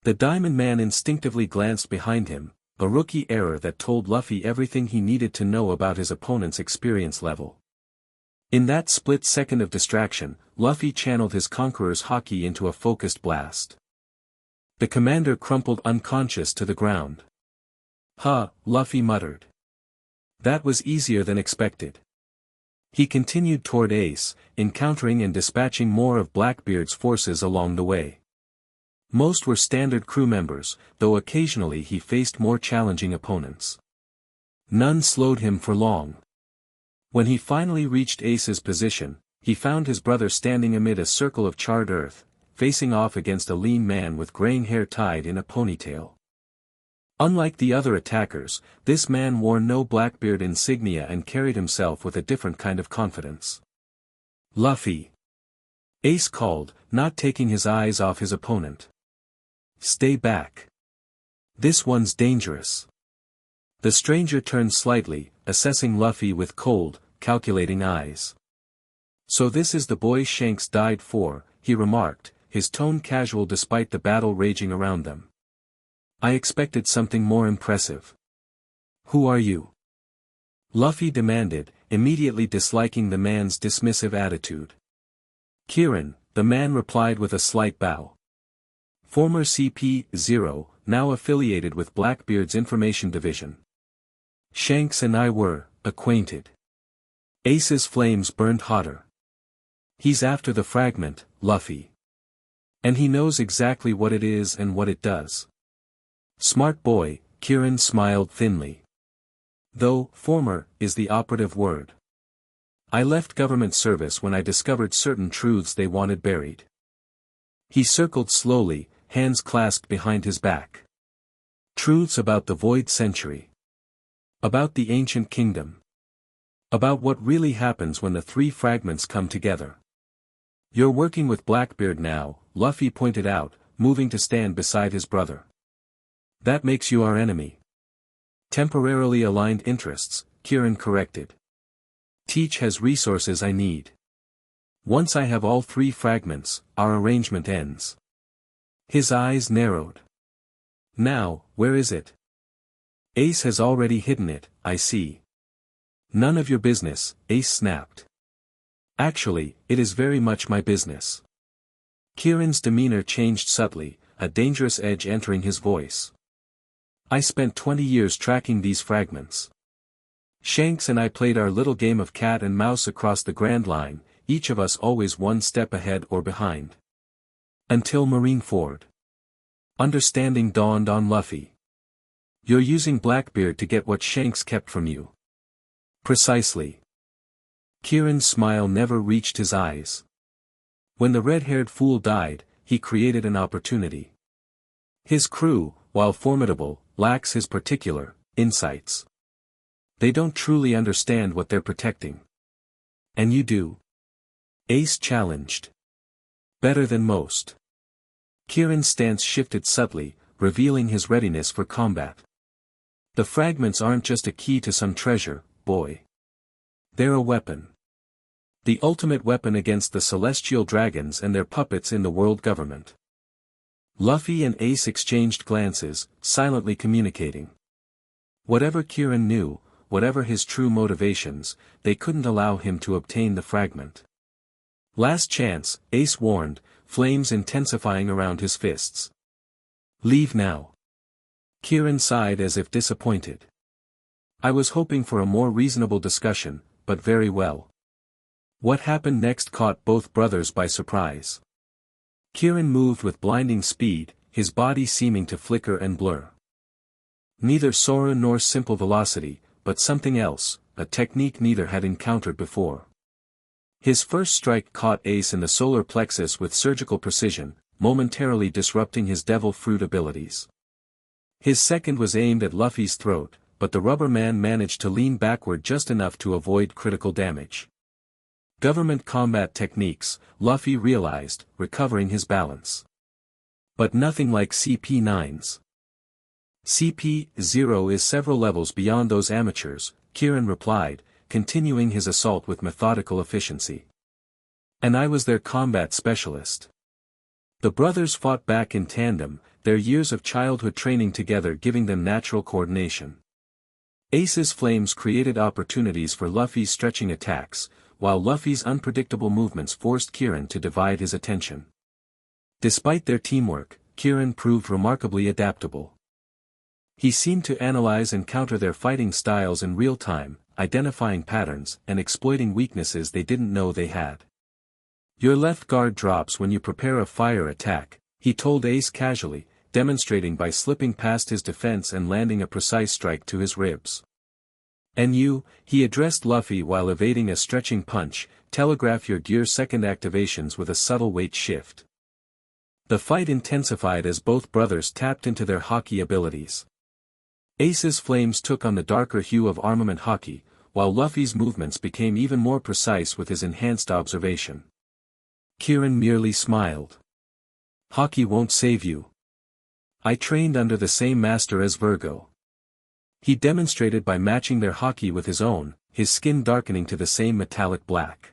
The diamond man instinctively glanced behind him, a rookie error that told Luffy everything he needed to know about his opponent's experience level. In that split second of distraction, Luffy channeled his Conqueror's haki into a focused blast. The commander crumpled unconscious to the ground. "Huh," Luffy muttered. "That was easier than expected." He continued toward Ace, encountering and dispatching more of Blackbeard's forces along the way. Most were standard crew members, though occasionally he faced more challenging opponents. None slowed him for long. When he finally reached Ace's position, he found his brother standing amid a circle of charred earth, facing off against a lean man with graying hair tied in a ponytail. Unlike the other attackers, this man wore no Blackbeard insignia and carried himself with a different kind of confidence. "Luffy!" Ace called, not taking his eyes off his opponent. "Stay back. This one's dangerous." The stranger turned slightly, assessing Luffy with cold, calculating eyes. "So this is the boy Shanks died for," he remarked, his tone casual despite the battle raging around them. "I expected something more impressive." "Who are you?" Luffy demanded, immediately disliking the man's dismissive attitude. "Kirin," the man replied with a slight bow. "Former CP-0, now affiliated with Blackbeard's information division. Shanks and I were acquainted." Ace's flames burned hotter. "He's after the fragment, Luffy. And he knows exactly what it is and what it does." "Smart boy," Kirin smiled thinly. "Though, former, is the operative word. I left government service when I discovered certain truths they wanted buried." He circled slowly, hands clasped behind his back. "Truths about the Void Century. About the Ancient Kingdom. About what really happens when the three fragments come together." "You're working with Blackbeard now," Luffy pointed out, moving to stand beside his brother. "That makes you our enemy." "Temporarily aligned interests," Kirin corrected. "Teach has resources I need. Once I have all three fragments, our arrangement ends." His eyes narrowed. "Now, where is it?" "Ace has already hidden it, I see." "None of your business," Ace snapped. "Actually, it is very much my business." Kirin's demeanor changed subtly, a dangerous edge entering his voice. "I spent 20 years tracking these fragments. Shanks and I played our little game of cat and mouse across the Grand Line, each of us always one step ahead or behind. Until Marineford. Understanding dawned on Luffy. You're using Blackbeard to get what Shanks kept from you." "Precisely." Kirin's smile never reached his eyes. When the red-haired fool died, he created an opportunity. His crew, while formidable, lacks his particular insights. They don't truly understand what they're protecting. And you do. Ace challenged. Better than most. Kirin's stance shifted subtly, revealing his readiness for combat. The fragments aren't just a key to some treasure, boy. They're a weapon. The ultimate weapon against the celestial dragons and their puppets in the world government. Luffy and Ace exchanged glances, silently communicating. Whatever Kirin knew, whatever his true motivations, they couldn't allow him to obtain the fragment. "Last chance," Ace warned, flames intensifying around his fists. Leave now. Kieran sighed as if disappointed. I was hoping for a more reasonable discussion, but very well. What happened next caught both brothers by surprise. Kieran moved with blinding speed, his body seeming to flicker and blur. Neither Sora nor simple velocity, but something else, a technique neither had encountered before. His first strike caught Ace in the solar plexus with surgical precision, momentarily disrupting his devil fruit abilities. His second was aimed at Luffy's throat, but the rubber man managed to lean backward just enough to avoid critical damage. Government combat techniques, Luffy realized, recovering his balance. But nothing like CP9's. CP0 is several levels beyond those amateurs, Kieran replied, continuing his assault with methodical efficiency. And I was their combat specialist. The brothers fought back in tandem, their years of childhood training together giving them natural coordination. Ace's flames created opportunities for Luffy's stretching attacks, while Luffy's unpredictable movements forced Kieran to divide his attention. Despite their teamwork, Kieran proved remarkably adaptable. He seemed to analyze and counter their fighting styles in real time, identifying patterns and exploiting weaknesses they didn't know they had. Your left guard drops when you prepare a fire attack, he told Ace casually, demonstrating by slipping past his defense and landing a precise strike to his ribs. And you, he addressed Luffy while evading a stretching punch, telegraph your gear second activations with a subtle weight shift. The fight intensified as both brothers tapped into their hockey abilities. Ace's flames took on the darker hue of armament hockey, while Luffy's movements became even more precise with his enhanced observation. Kieran merely smiled. Hockey won't save you. I trained under the same master as Virgo. He demonstrated by matching their hockey with his own, his skin darkening to the same metallic black.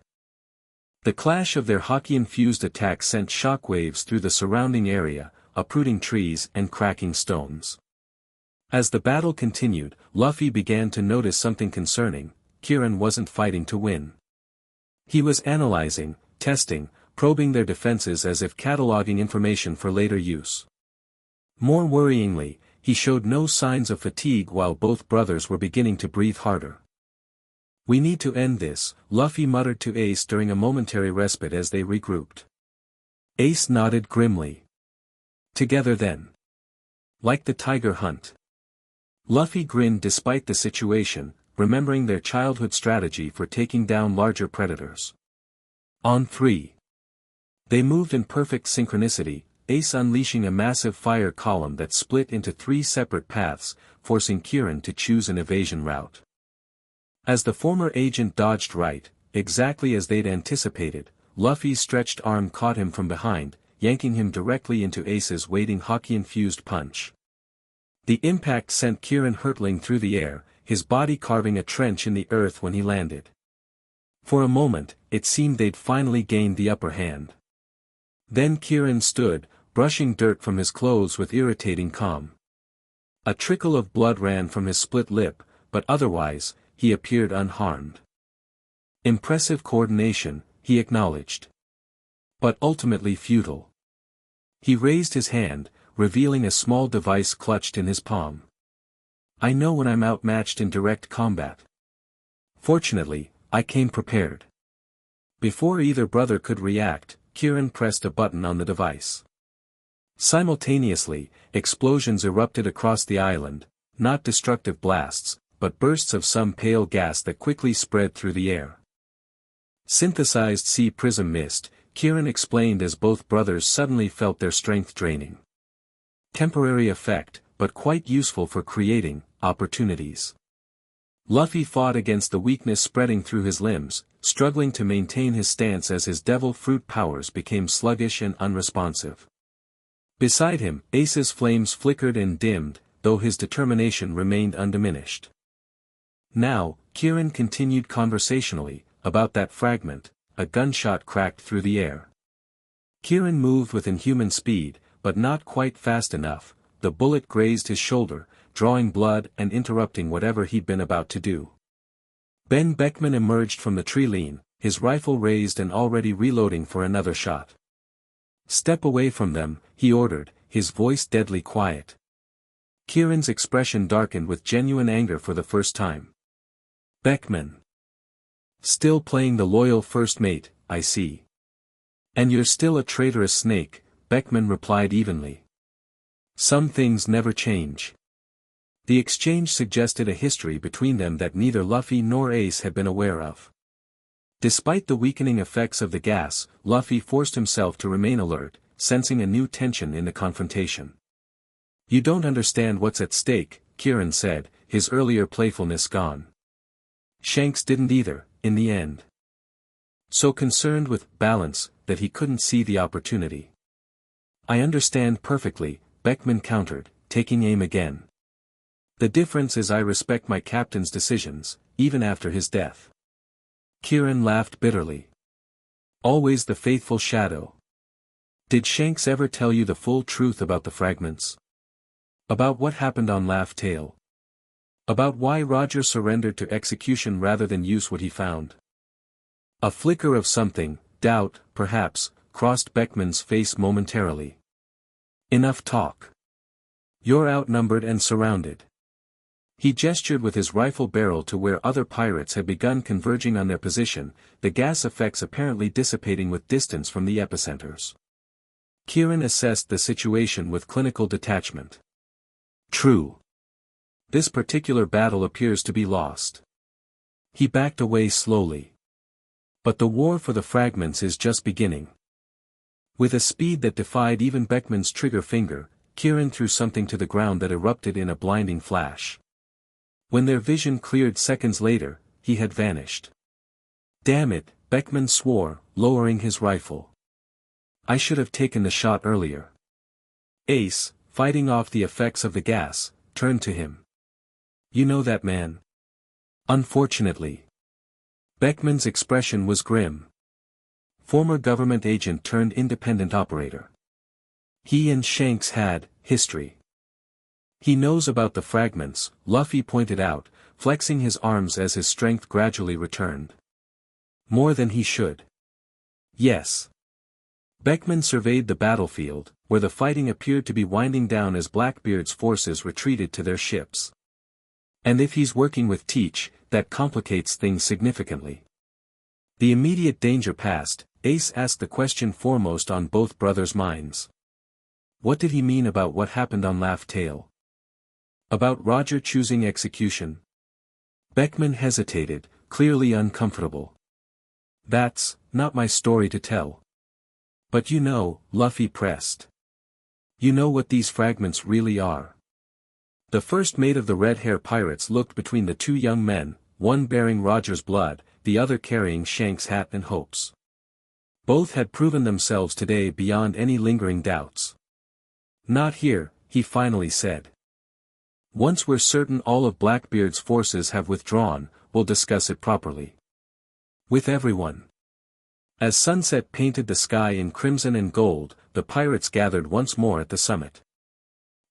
The clash of their hockey-infused attacks sent shockwaves through the surrounding area, uprooting trees and cracking stones. As the battle continued, Luffy began to notice something concerning. Kieran wasn't fighting to win. He was analyzing, testing, probing their defenses as if cataloging information for later use. More worryingly, he showed no signs of fatigue while both brothers were beginning to breathe harder. We need to end this, Luffy muttered to Ace during a momentary respite as they regrouped. Ace nodded grimly. Together then. Like the tiger hunt. Luffy grinned despite the situation, remembering their childhood strategy for taking down larger predators. On 3. They moved in perfect synchronicity, Ace unleashing a massive fire column that split into 3 separate paths, forcing Kieran to choose an evasion route. As the former agent dodged right, exactly as they'd anticipated, Luffy's stretched arm caught him from behind, yanking him directly into Ace's waiting hockey-infused punch. The impact sent Kieran hurtling through the air, his body carving a trench in the earth when he landed. For a moment, it seemed they'd finally gained the upper hand. Then Kieran stood, brushing dirt from his clothes with irritating calm. A trickle of blood ran from his split lip, but otherwise, he appeared unharmed. Impressive coordination, he acknowledged. But ultimately futile. He raised his hand, revealing a small device clutched in his palm. I know when I'm outmatched in direct combat. Fortunately, I came prepared. Before either brother could react, Kieran pressed a button on the device. Simultaneously, explosions erupted across the island, not destructive blasts, but bursts of some pale gas that quickly spread through the air. Synthesized sea prism mist, Kieran explained as both brothers suddenly felt their strength draining. Temporary effect, but quite useful for creating opportunities. Luffy fought against the weakness spreading through his limbs, struggling to maintain his stance as his devil fruit powers became sluggish and unresponsive. Beside him, Ace's flames flickered and dimmed, though his determination remained undiminished. Now, Kieran continued conversationally, about that fragment, a gunshot cracked through the air. Kieran moved with inhuman speed, but not quite fast enough, the bullet grazed his shoulder, drawing blood and interrupting whatever he'd been about to do. Ben Beckman emerged from the tree lean, his rifle raised and already reloading for another shot. Step away from them, he ordered, his voice deadly quiet. Kieran's expression darkened with genuine anger for the first time. Beckman. Still playing the loyal first mate, I see. And you're still a traitorous snake, Beckman replied evenly. Some things never change. The exchange suggested a history between them that neither Luffy nor Ace had been aware of. Despite the weakening effects of the gas, Luffy forced himself to remain alert, sensing a new tension in the confrontation. You don't understand what's at stake, Kieran said, his earlier playfulness gone. Shanks didn't either, in the end. So concerned with balance, that he couldn't see the opportunity. I understand perfectly, Beckman countered, taking aim again. The difference is I respect my captain's decisions, even after his death. Kieran laughed bitterly. Always the faithful shadow. Did Shanks ever tell you the full truth about the fragments? About what happened on Laugh Tale? About why Roger surrendered to execution rather than use what he found? A flicker of something, doubt, perhaps, crossed Beckman's face momentarily. Enough talk. You're outnumbered and surrounded. He gestured with his rifle barrel to where other pirates had begun converging on their position, the gas effects apparently dissipating with distance from the epicenters. Kieran assessed the situation with clinical detachment. True. This particular battle appears to be lost. He backed away slowly. But the war for the fragments is just beginning. With a speed that defied even Beckman's trigger finger, Kieran threw something to the ground that erupted in a blinding flash. When their vision cleared seconds later, he had vanished. Damn it, Beckman swore, lowering his rifle. I should have taken the shot earlier. Ace, fighting off the effects of the gas, turned to him. You know that man? Unfortunately. Beckman's expression was grim. Former government agent turned independent operator. He and Shanks had history. He knows about the fragments, Luffy pointed out, flexing his arms as his strength gradually returned. More than he should. Yes. Beckman surveyed the battlefield, where the fighting appeared to be winding down as Blackbeard's forces retreated to their ships. And if he's working with Teach, that complicates things significantly. The immediate danger past, Ace asked the question foremost on both brothers' minds. What did he mean about what happened on Laugh Tale? About Roger choosing execution? Beckman hesitated, clearly uncomfortable. That's not my story to tell. But you know, Luffy pressed. You know what these fragments really are. The first mate of the Red Hair Pirates looked between the two young men, one bearing Roger's blood, the other carrying Shanks' hat and hopes. Both had proven themselves today beyond any lingering doubts. Not here, he finally said. Once we're certain all of Blackbeard's forces have withdrawn, we'll discuss it properly. With everyone. As sunset painted the sky in crimson and gold, the pirates gathered once more at the summit.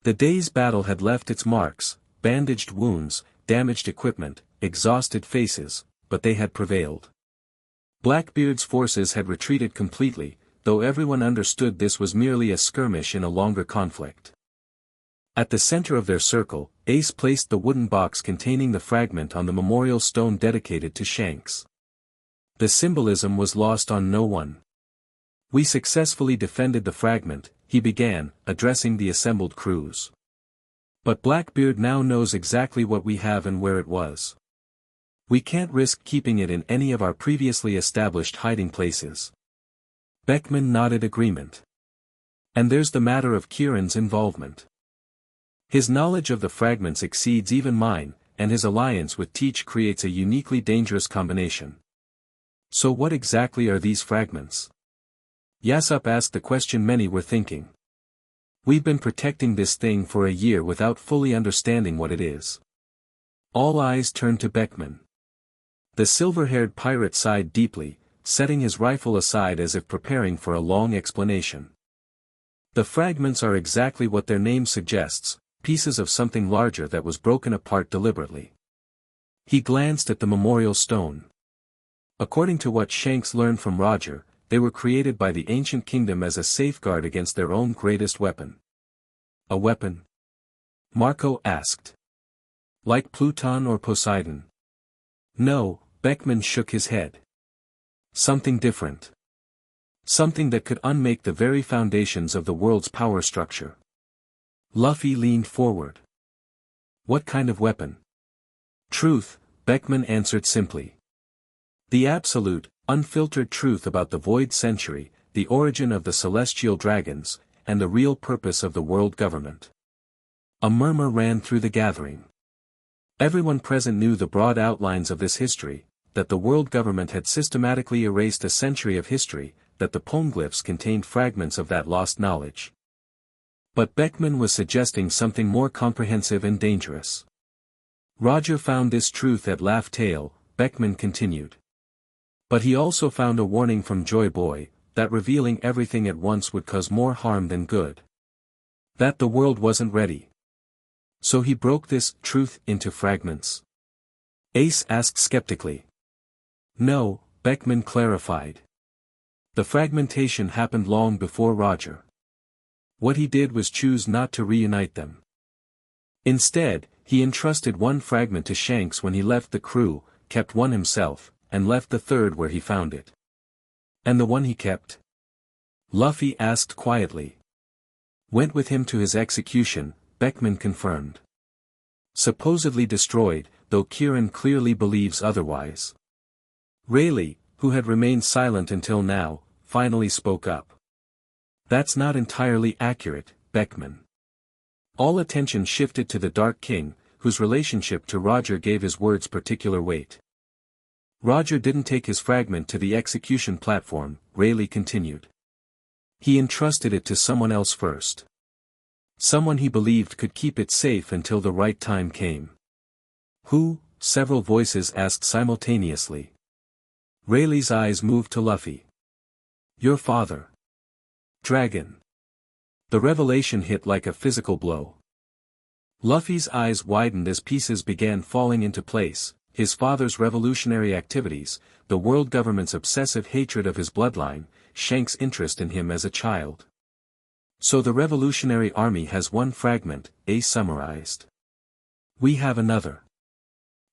The day's battle had left its marks, bandaged wounds, damaged equipment, exhausted faces, but they had prevailed. Blackbeard's forces had retreated completely, though everyone understood this was merely a skirmish in a longer conflict. At the center of their circle, Ace placed the wooden box containing the fragment on the memorial stone dedicated to Shanks. The symbolism was lost on no one. We successfully defended the fragment, he began, addressing the assembled crews. But Blackbeard now knows exactly what we have and where it was. We can't risk keeping it in any of our previously established hiding places. Beckman nodded agreement. And there's the matter of Kieran's involvement. His knowledge of the fragments exceeds even mine, and his alliance with Teach creates a uniquely dangerous combination. So what exactly are these fragments? Yasop asked the question many were thinking. We've been protecting this thing for a year without fully understanding what it is. All eyes turned to Beckman. The silver-haired pirate sighed deeply, setting his rifle aside as if preparing for a long explanation. The fragments are exactly what their name suggests, pieces of something larger that was broken apart deliberately. He glanced at the memorial stone. According to what Shanks learned from Roger, they were created by the ancient kingdom as a safeguard against their own greatest weapon. A weapon? Marco asked. Like Pluton or Poseidon? No, Beckman shook his head. Something different. Something that could unmake the very foundations of the world's power structure. Luffy leaned forward. What kind of weapon? Truth, Beckman answered simply. The absolute, unfiltered truth about the Void Century, the origin of the celestial dragons, and the real purpose of the world government. A murmur ran through the gathering. Everyone present knew the broad outlines of this history, that the world government had systematically erased a century of history, that the poneglyphs contained fragments of that lost knowledge. But Beckman was suggesting something more comprehensive and dangerous. Roger found this truth at Laugh Tale, Beckman continued. But he also found a warning from Joy Boy, that revealing everything at once would cause more harm than good. That the world wasn't ready. So he broke this truth into fragments. Ace asked skeptically. No, Beckman clarified. The fragmentation happened long before Roger. What he did was choose not to reunite them. Instead, he entrusted one fragment to Shanks when he left the crew, kept one himself, and left the third where he found it. And the one he kept? Luffy asked quietly. Went with him to his execution, Beckman confirmed. Supposedly destroyed, though Kieran clearly believes otherwise. Rayleigh, who had remained silent until now, finally spoke up. That's not entirely accurate, Beckman. All attention shifted to the Dark King, whose relationship to Roger gave his words particular weight. Roger didn't take his fragment to the execution platform, Rayleigh continued. He entrusted it to someone else first. Someone he believed could keep it safe until the right time came. Who? Several voices asked simultaneously. Rayleigh's eyes moved to Luffy. Your father. Dragon. The revelation hit like a physical blow. Luffy's eyes widened as pieces began falling into place, his father's revolutionary activities, the world government's obsessive hatred of his bloodline, Shanks' interest in him as a child. So the Revolutionary Army has one fragment, Ace summarized. We have another.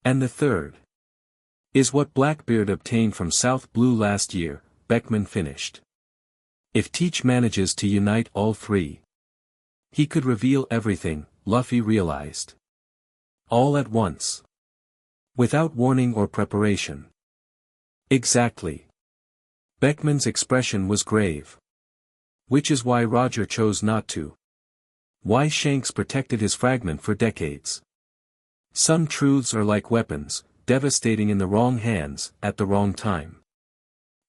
And the third. Is what Blackbeard obtained from South Blue last year, Beckman finished. If Teach manages to unite all three, he could reveal everything, Luffy realized. All at once. Without warning or preparation. Exactly. Beckman's expression was grave. Which is why Roger chose not to. Why Shanks protected his fragment for decades. Some truths are like weapons, devastating in the wrong hands, at the wrong time.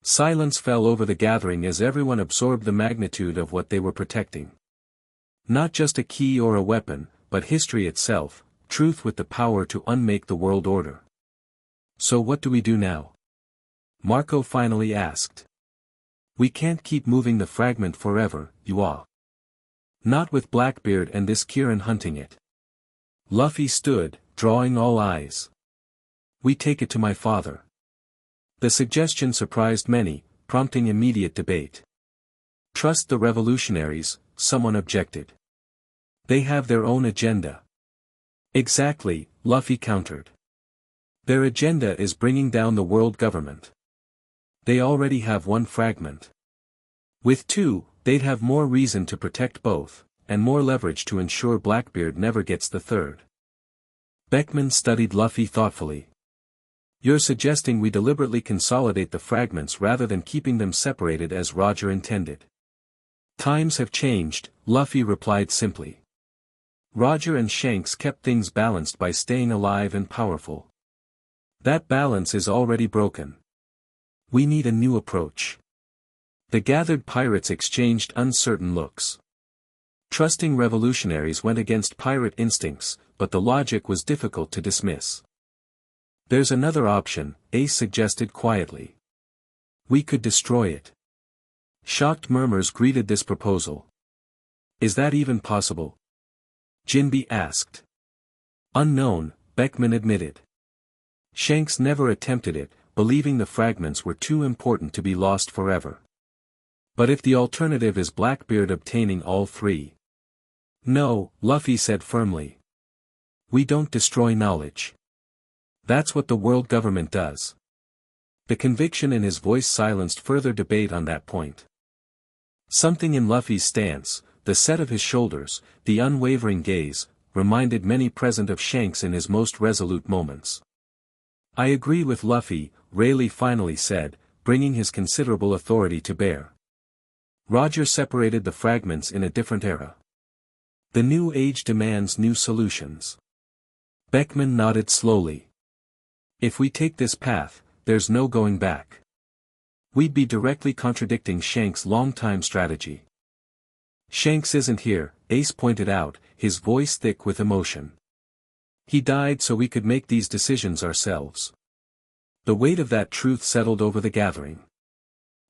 Silence fell over the gathering as everyone absorbed the magnitude of what they were protecting. Not just a key or a weapon, but history itself, truth with the power to unmake the world order. So what do we do now? Marco finally asked. We can't keep moving the fragment forever, you all. Not with Blackbeard and this Kieran hunting it. Luffy stood, drawing all eyes. We take it to my father. The suggestion surprised many, prompting immediate debate. Trust the revolutionaries, someone objected. They have their own agenda. Exactly, Luffy countered. Their agenda is bringing down the world government. They already have one fragment. With two, they'd have more reason to protect both, and more leverage to ensure Blackbeard never gets the third. Beckman studied Luffy thoughtfully. You're suggesting we deliberately consolidate the fragments rather than keeping them separated as Roger intended. Times have changed, Luffy replied simply. Roger and Shanks kept things balanced by staying alive and powerful. That balance is already broken. We need a new approach. The gathered pirates exchanged uncertain looks. Trusting revolutionaries went against pirate instincts, but the logic was difficult to dismiss. There's another option, Ace suggested quietly. We could destroy it. Shocked murmurs greeted this proposal. Is that even possible? Jinbe asked. Unknown, Beckman admitted. Shanks never attempted it, believing the fragments were too important to be lost forever. But if the alternative is Blackbeard obtaining all three, No, Luffy said firmly. We don't destroy knowledge. That's what the world government does. The conviction in his voice silenced further debate on that point. Something in Luffy's stance, the set of his shoulders, the unwavering gaze, reminded many present of Shanks in his most resolute moments. I agree with Luffy, Rayleigh finally said, bringing his considerable authority to bear. Roger separated the fragments in a different era. The new age demands new solutions. Beckman nodded slowly. If we take this path, there's no going back. We'd be directly contradicting Shanks' long-time strategy. Shanks isn't here, Ace pointed out, his voice thick with emotion. He died so we could make these decisions ourselves. The weight of that truth settled over the gathering.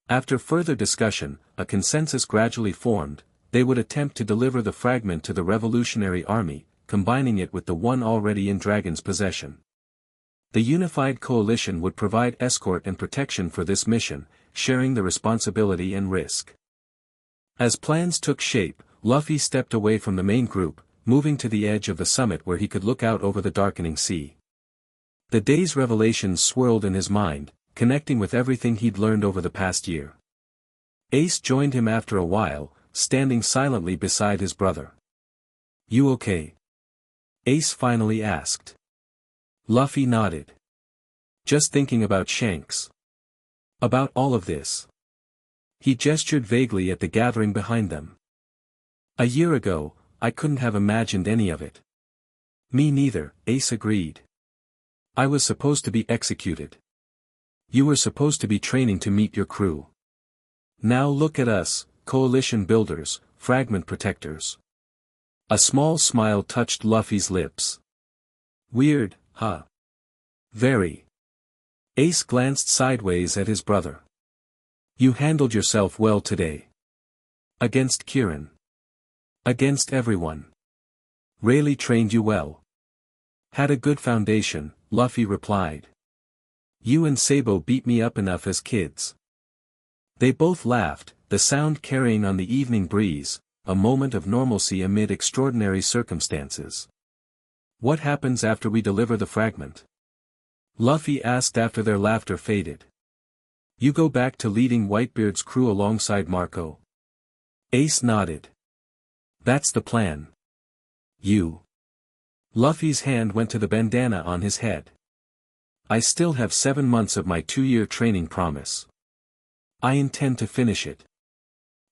After further discussion, a consensus gradually formed. They would attempt to deliver the fragment to the Revolutionary Army, combining it with the one already in Dragon's possession. The unified coalition would provide escort and protection for this mission, sharing the responsibility and risk. As plans took shape, Luffy stepped away from the main group, moving to the edge of the summit where he could look out over the darkening sea. The day's revelations swirled in his mind, connecting with everything he'd learned over the past year. Ace joined him after a while, standing silently beside his brother. You okay? Ace finally asked. Luffy nodded. Just thinking about Shanks. About all of this. He gestured vaguely at the gathering behind them. A year ago, I couldn't have imagined any of it. Me neither, Ace agreed. I was supposed to be executed. You were supposed to be training to meet your crew. Now look at us, coalition builders, fragment protectors. A small smile touched Luffy's lips. Weird, huh? Very. Ace glanced sideways at his brother. You handled yourself well today. Against Kirin. Against everyone. Rayleigh trained you well. Had a good foundation, Luffy replied. You and Sabo beat me up enough as kids. They both laughed, the sound carrying on the evening breeze, a moment of normalcy amid extraordinary circumstances. What happens after we deliver the fragment? Luffy asked after their laughter faded. You go back to leading Whitebeard's crew alongside Marco. Ace nodded. That's the plan. You. Luffy's hand went to the bandana on his head. I still have 7 months of my 2-year training promise. I intend to finish it.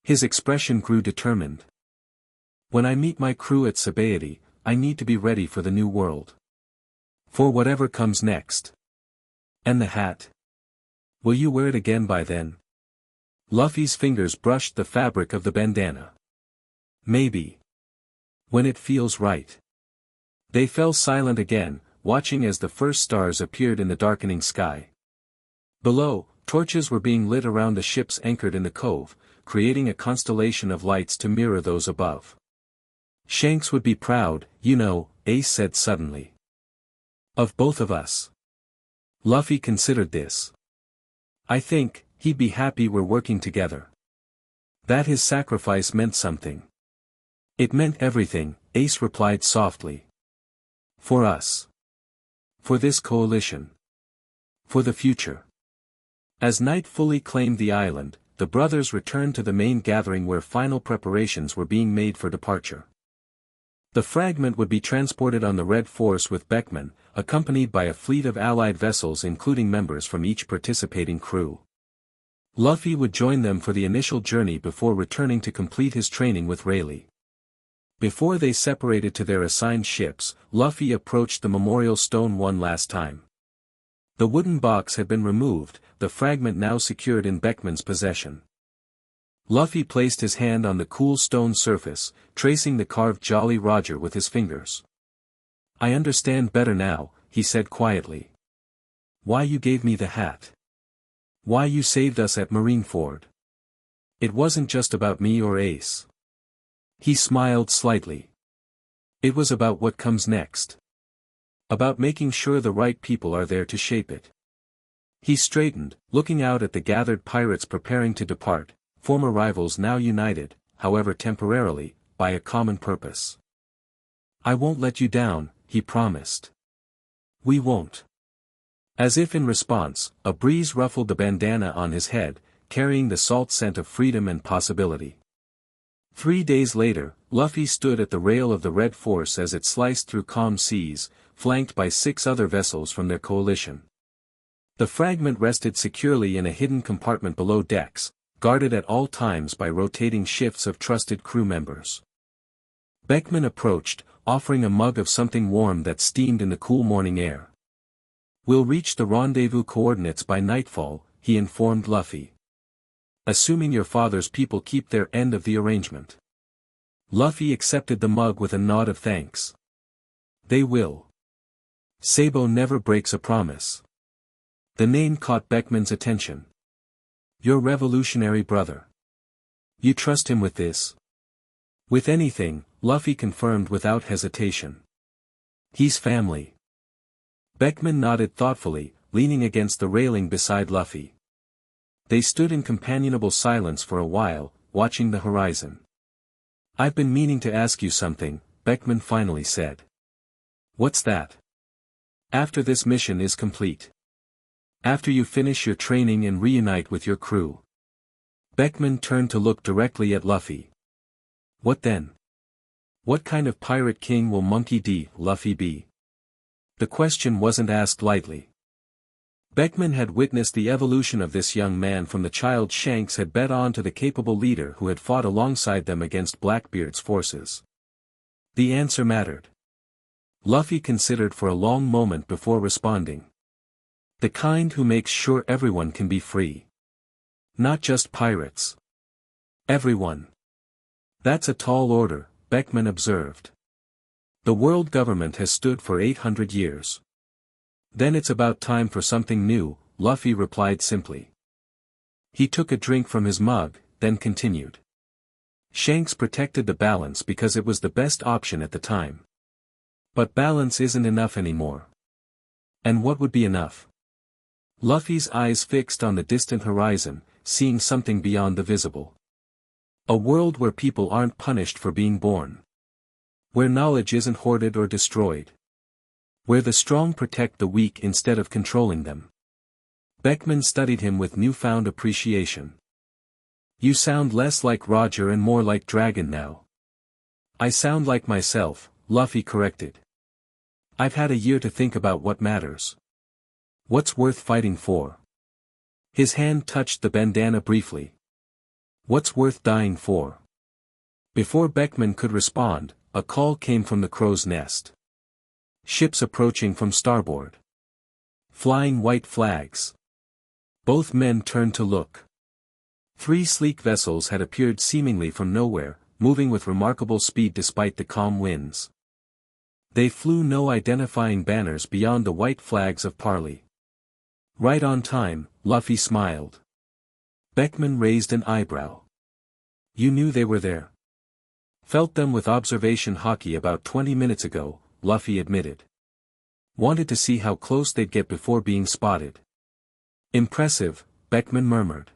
His expression grew determined. When I meet my crew at Sabaody, I need to be ready for the new world. For whatever comes next. And the hat? Will you wear it again by then? Luffy's fingers brushed the fabric of the bandana. Maybe. When it feels right. They fell silent again, watching as the first stars appeared in the darkening sky. Below, torches were being lit around the ships anchored in the cove, creating a constellation of lights to mirror those above. Shanks would be proud, you know, Ace said suddenly. Of both of us. Luffy considered this. I think, he'd be happy we're working together. That his sacrifice meant something. It meant everything, Ace replied softly. For us. For this coalition. For the future. As night fully claimed the island, the brothers returned to the main gathering where final preparations were being made for departure. The fragment would be transported on the Red Force with Beckman, accompanied by a fleet of allied vessels including members from each participating crew. Luffy would join them for the initial journey before returning to complete his training with Rayleigh. Before they separated to their assigned ships, Luffy approached the memorial stone one last time. The wooden box had been removed, the fragment now secured in Beckman's possession. Luffy placed his hand on the cool stone surface, tracing the carved Jolly Roger with his fingers. I understand better now, he said quietly. Why you gave me the hat. Why you saved us at Marineford. It wasn't just about me or Ace. He smiled slightly. It was about what comes next. About making sure the right people are there to shape it. He straightened, looking out at the gathered pirates preparing to depart, former rivals now united, however temporarily, by a common purpose. "I won't let you down," he promised. "We won't." As if in response, a breeze ruffled the bandana on his head, carrying the salt scent of freedom and possibility. 3 days later, Luffy stood at the rail of the Red Force as it sliced through calm seas, flanked by 6 other vessels from their coalition. The fragment rested securely in a hidden compartment below decks, guarded at all times by rotating shifts of trusted crew members. Beckman approached, offering a mug of something warm that steamed in the cool morning air. "We'll reach the rendezvous coordinates by nightfall," he informed Luffy. "Assuming your father's people keep their end of the arrangement." Luffy accepted the mug with a nod of thanks. "They will. Sabo never breaks a promise." The name caught Beckman's attention. "Your revolutionary brother. You trust him with this?" "With anything," Luffy confirmed without hesitation. "He's family." Beckman nodded thoughtfully, leaning against the railing beside Luffy. They stood in companionable silence for a while, watching the horizon. "I've been meaning to ask you something," Beckman finally said. "What's that?" "After this mission is complete. After you finish your training and reunite with your crew." Beckman turned to look directly at Luffy. "What then? What kind of pirate king will Monkey D. Luffy be?" The question wasn't asked lightly. Beckman had witnessed the evolution of this young man from the child Shanks had bet on to the capable leader who had fought alongside them against Blackbeard's forces. The answer mattered. Luffy considered for a long moment before responding. "The kind who makes sure everyone can be free. Not just pirates. Everyone." "That's a tall order," Beckman observed. "The world government has stood for 800 years. Then it's about time for something new," Luffy replied simply. He took a drink from his mug, then continued. "Shanks protected the balance because it was the best option at the time. But balance isn't enough anymore." "And what would be enough?" Luffy's eyes fixed on the distant horizon, seeing something beyond the visible. "A world where people aren't punished for being born. Where knowledge isn't hoarded or destroyed. Where the strong protect the weak instead of controlling them." Beckman studied him with newfound appreciation. "You sound less like Roger and more like Dragon now." "I sound like myself," Luffy corrected. "I've had a year to think about what matters. What's worth fighting for?" His hand touched the bandana briefly. "What's worth dying for?" Before Beckman could respond, a call came from the crow's nest. "Ships approaching from starboard. Flying white flags." Both men turned to look. 3 sleek vessels had appeared seemingly from nowhere, moving with remarkable speed despite the calm winds. They flew no identifying banners beyond the white flags of parley. "Right on time," Luffy smiled. Beckman raised an eyebrow. "You knew they were there?" "Felt them with observation hockey about 20 minutes ago," Luffy admitted. "Wanted to see how close they'd get before being spotted." "Impressive," Beckman murmured.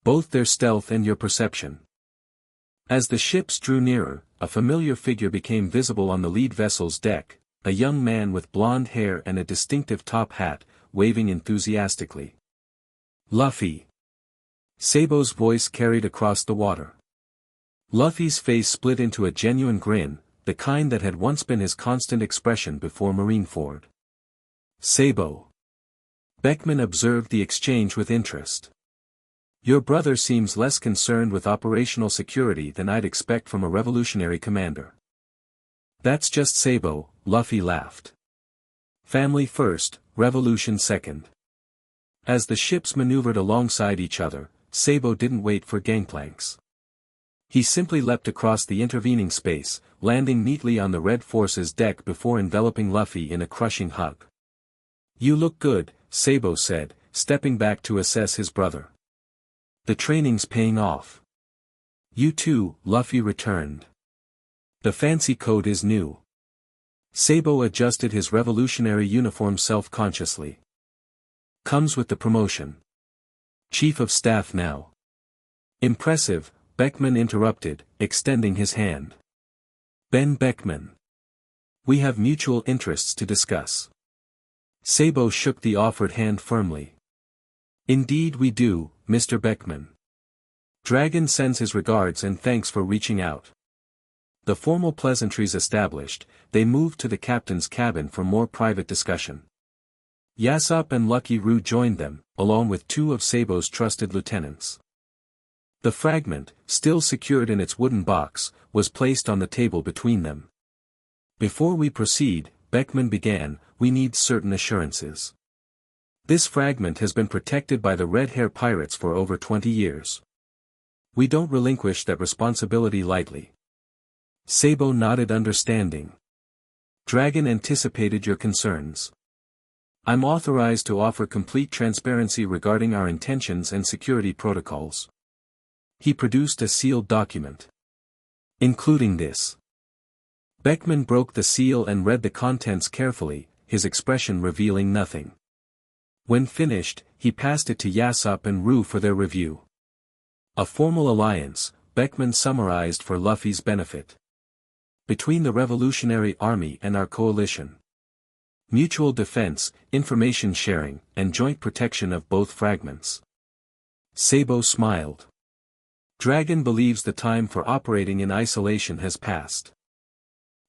"Both their stealth and your perception." As the ships drew nearer, a familiar figure became visible on the lead vessel's deck, a young man with blonde hair and a distinctive top hat, waving enthusiastically. "Luffy!" Sabo's voice carried across the water. Luffy's face split into a genuine grin, the kind that had once been his constant expression before Marineford. "Sabo." Beckman observed the exchange with interest. "Your brother seems less concerned with operational security than I'd expect from a revolutionary commander." "That's just Sabo," Luffy laughed. "Family first, revolution second." As the ships maneuvered alongside each other, Sabo didn't wait for gangplanks. He simply leapt across the intervening space, landing neatly on the Red Force's deck before enveloping Luffy in a crushing hug. "You look good," Sabo said, stepping back to assess his brother. "The training's paying off." "You too," Luffy returned. "The fancy coat is new." Sabo adjusted his revolutionary uniform self-consciously. "Comes with the promotion. Chief of Staff now." "Impressive," Beckman interrupted, extending his hand. Ben Beckman. We have mutual interests to discuss. Sabo shook the offered hand firmly. Indeed we do, Mr. Beckman. Dragon sends his regards and thanks for reaching out. The formal pleasantries established, they moved to the captain's cabin for more private discussion. Yasopp and Lucky Roo joined them, along with two of Sabo's trusted lieutenants. The fragment, still secured in its wooden box, was placed on the table between them. Before we proceed, Beckman began, we need certain assurances. This fragment has been protected by the Red Hair Pirates for over 20 years. We don't relinquish that responsibility lightly. Sabo nodded understanding. Dragon anticipated your concerns. I'm authorized to offer complete transparency regarding our intentions and security protocols. He produced a sealed document. Including this. Beckman broke the seal and read the contents carefully, his expression revealing nothing. When finished, he passed it to Yasopp and Roo for their review. A formal alliance, Beckman summarized for Luffy's benefit. Between the Revolutionary Army and our coalition. Mutual defense, information sharing, and joint protection of both fragments. Sabo smiled. Dragon believes the time for operating in isolation has passed.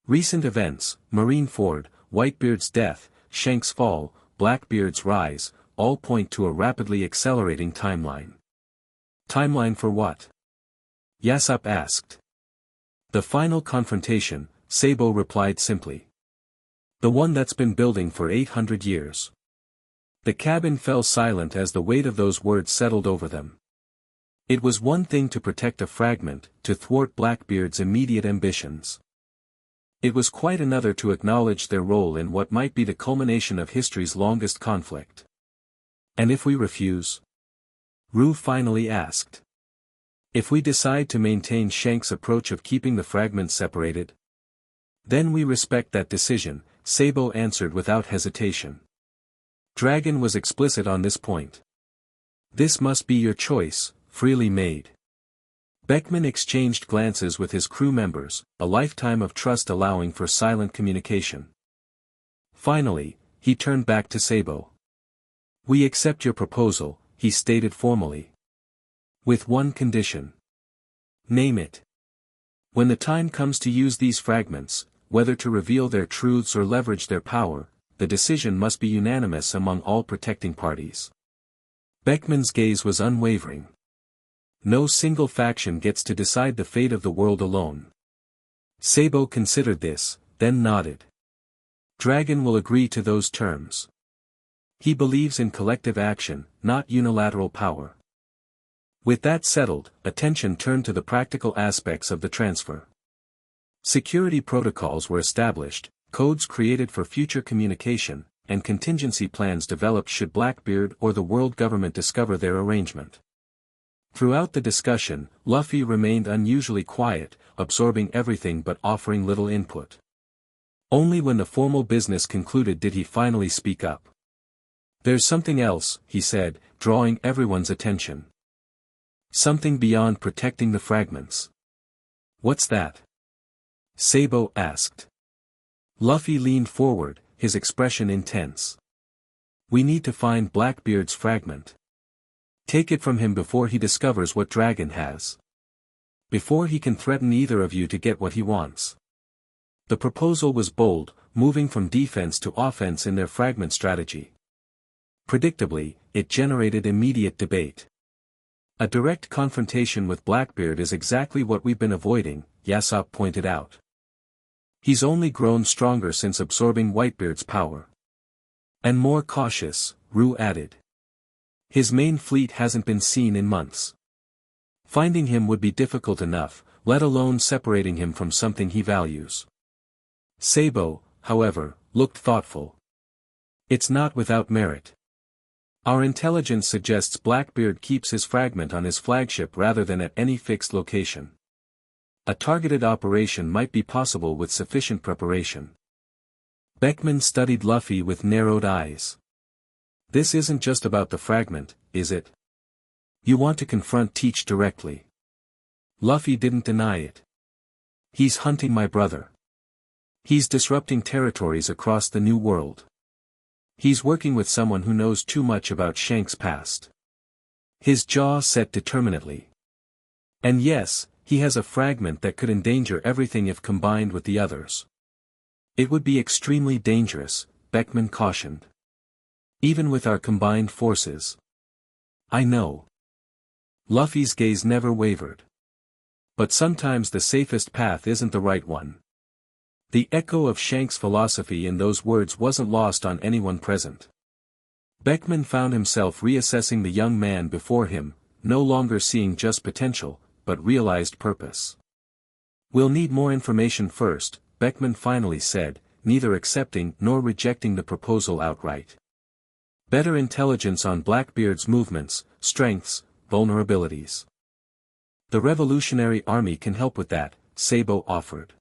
Recent events, Marineford, Whitebeard's death, Shanks' fall, Blackbeard's rise, all point to a rapidly accelerating timeline. Timeline for what? Yasopp asked. The final confrontation, Sabo replied simply. The one that's been building for 800 years. The cabin fell silent as the weight of those words settled over them. It was one thing to protect a fragment, to thwart Blackbeard's immediate ambitions. It was quite another to acknowledge their role in what might be the culmination of history's longest conflict. And if we refuse? Roo finally asked. If we decide to maintain Shanks' approach of keeping the fragments separated? Then we respect that decision, Sabo answered without hesitation. Dragon was explicit on this point. This must be your choice, freely made. Beckman exchanged glances with his crew members, a lifetime of trust allowing for silent communication. Finally, he turned back to Sabo. We accept your proposal, he stated formally. With one condition. Name it. When the time comes to use these fragments, whether to reveal their truths or leverage their power, the decision must be unanimous among all protecting parties. Beckman's gaze was unwavering. No single faction gets to decide the fate of the world alone. Sabo considered this, then nodded. Dragon will agree to those terms. He believes in collective action, not unilateral power. With that settled, attention turned to the practical aspects of the transfer. Security protocols were established, codes created for future communication, and contingency plans developed should Blackbeard or the world government discover their arrangement. Throughout the discussion, Luffy remained unusually quiet, absorbing everything but offering little input. Only when the formal business concluded did he finally speak up. There's something else, he said, drawing everyone's attention. Something beyond protecting the fragments. What's that? Sabo asked. Luffy leaned forward, his expression intense. We need to find Blackbeard's fragment. Take it from him before he discovers what Dragon has. Before he can threaten either of you to get what he wants. The proposal was bold, moving from defense to offense in their fragment strategy. Predictably, it generated immediate debate. A direct confrontation with Blackbeard is exactly what we've been avoiding, Yasopp pointed out. He's only grown stronger since absorbing Whitebeard's power. And more cautious, Roo added. His main fleet hasn't been seen in months. Finding him would be difficult enough, let alone separating him from something he values. Sabo, however, looked thoughtful. It's not without merit. Our intelligence suggests Blackbeard keeps his fragment on his flagship rather than at any fixed location. A targeted operation might be possible with sufficient preparation. Beckman studied Luffy with narrowed eyes. This isn't just about the fragment, is it? You want to confront Teach directly. Luffy didn't deny it. He's hunting my brother. He's disrupting territories across the New World. He's working with someone who knows too much about Shanks' past. His jaw set determinedly. And yes, he has a fragment that could endanger everything if combined with the others. It would be extremely dangerous, Beckman cautioned. Even with our combined forces. I know. Luffy's gaze never wavered. But sometimes the safest path isn't the right one. The echo of Shanks' philosophy in those words wasn't lost on anyone present. Beckman found himself reassessing the young man before him, no longer seeing just potential, but realized purpose. We'll need more information first, Beckman finally said, neither accepting nor rejecting the proposal outright. Better intelligence on Blackbeard's movements, strengths, vulnerabilities. The Revolutionary Army can help with that, Sabo offered.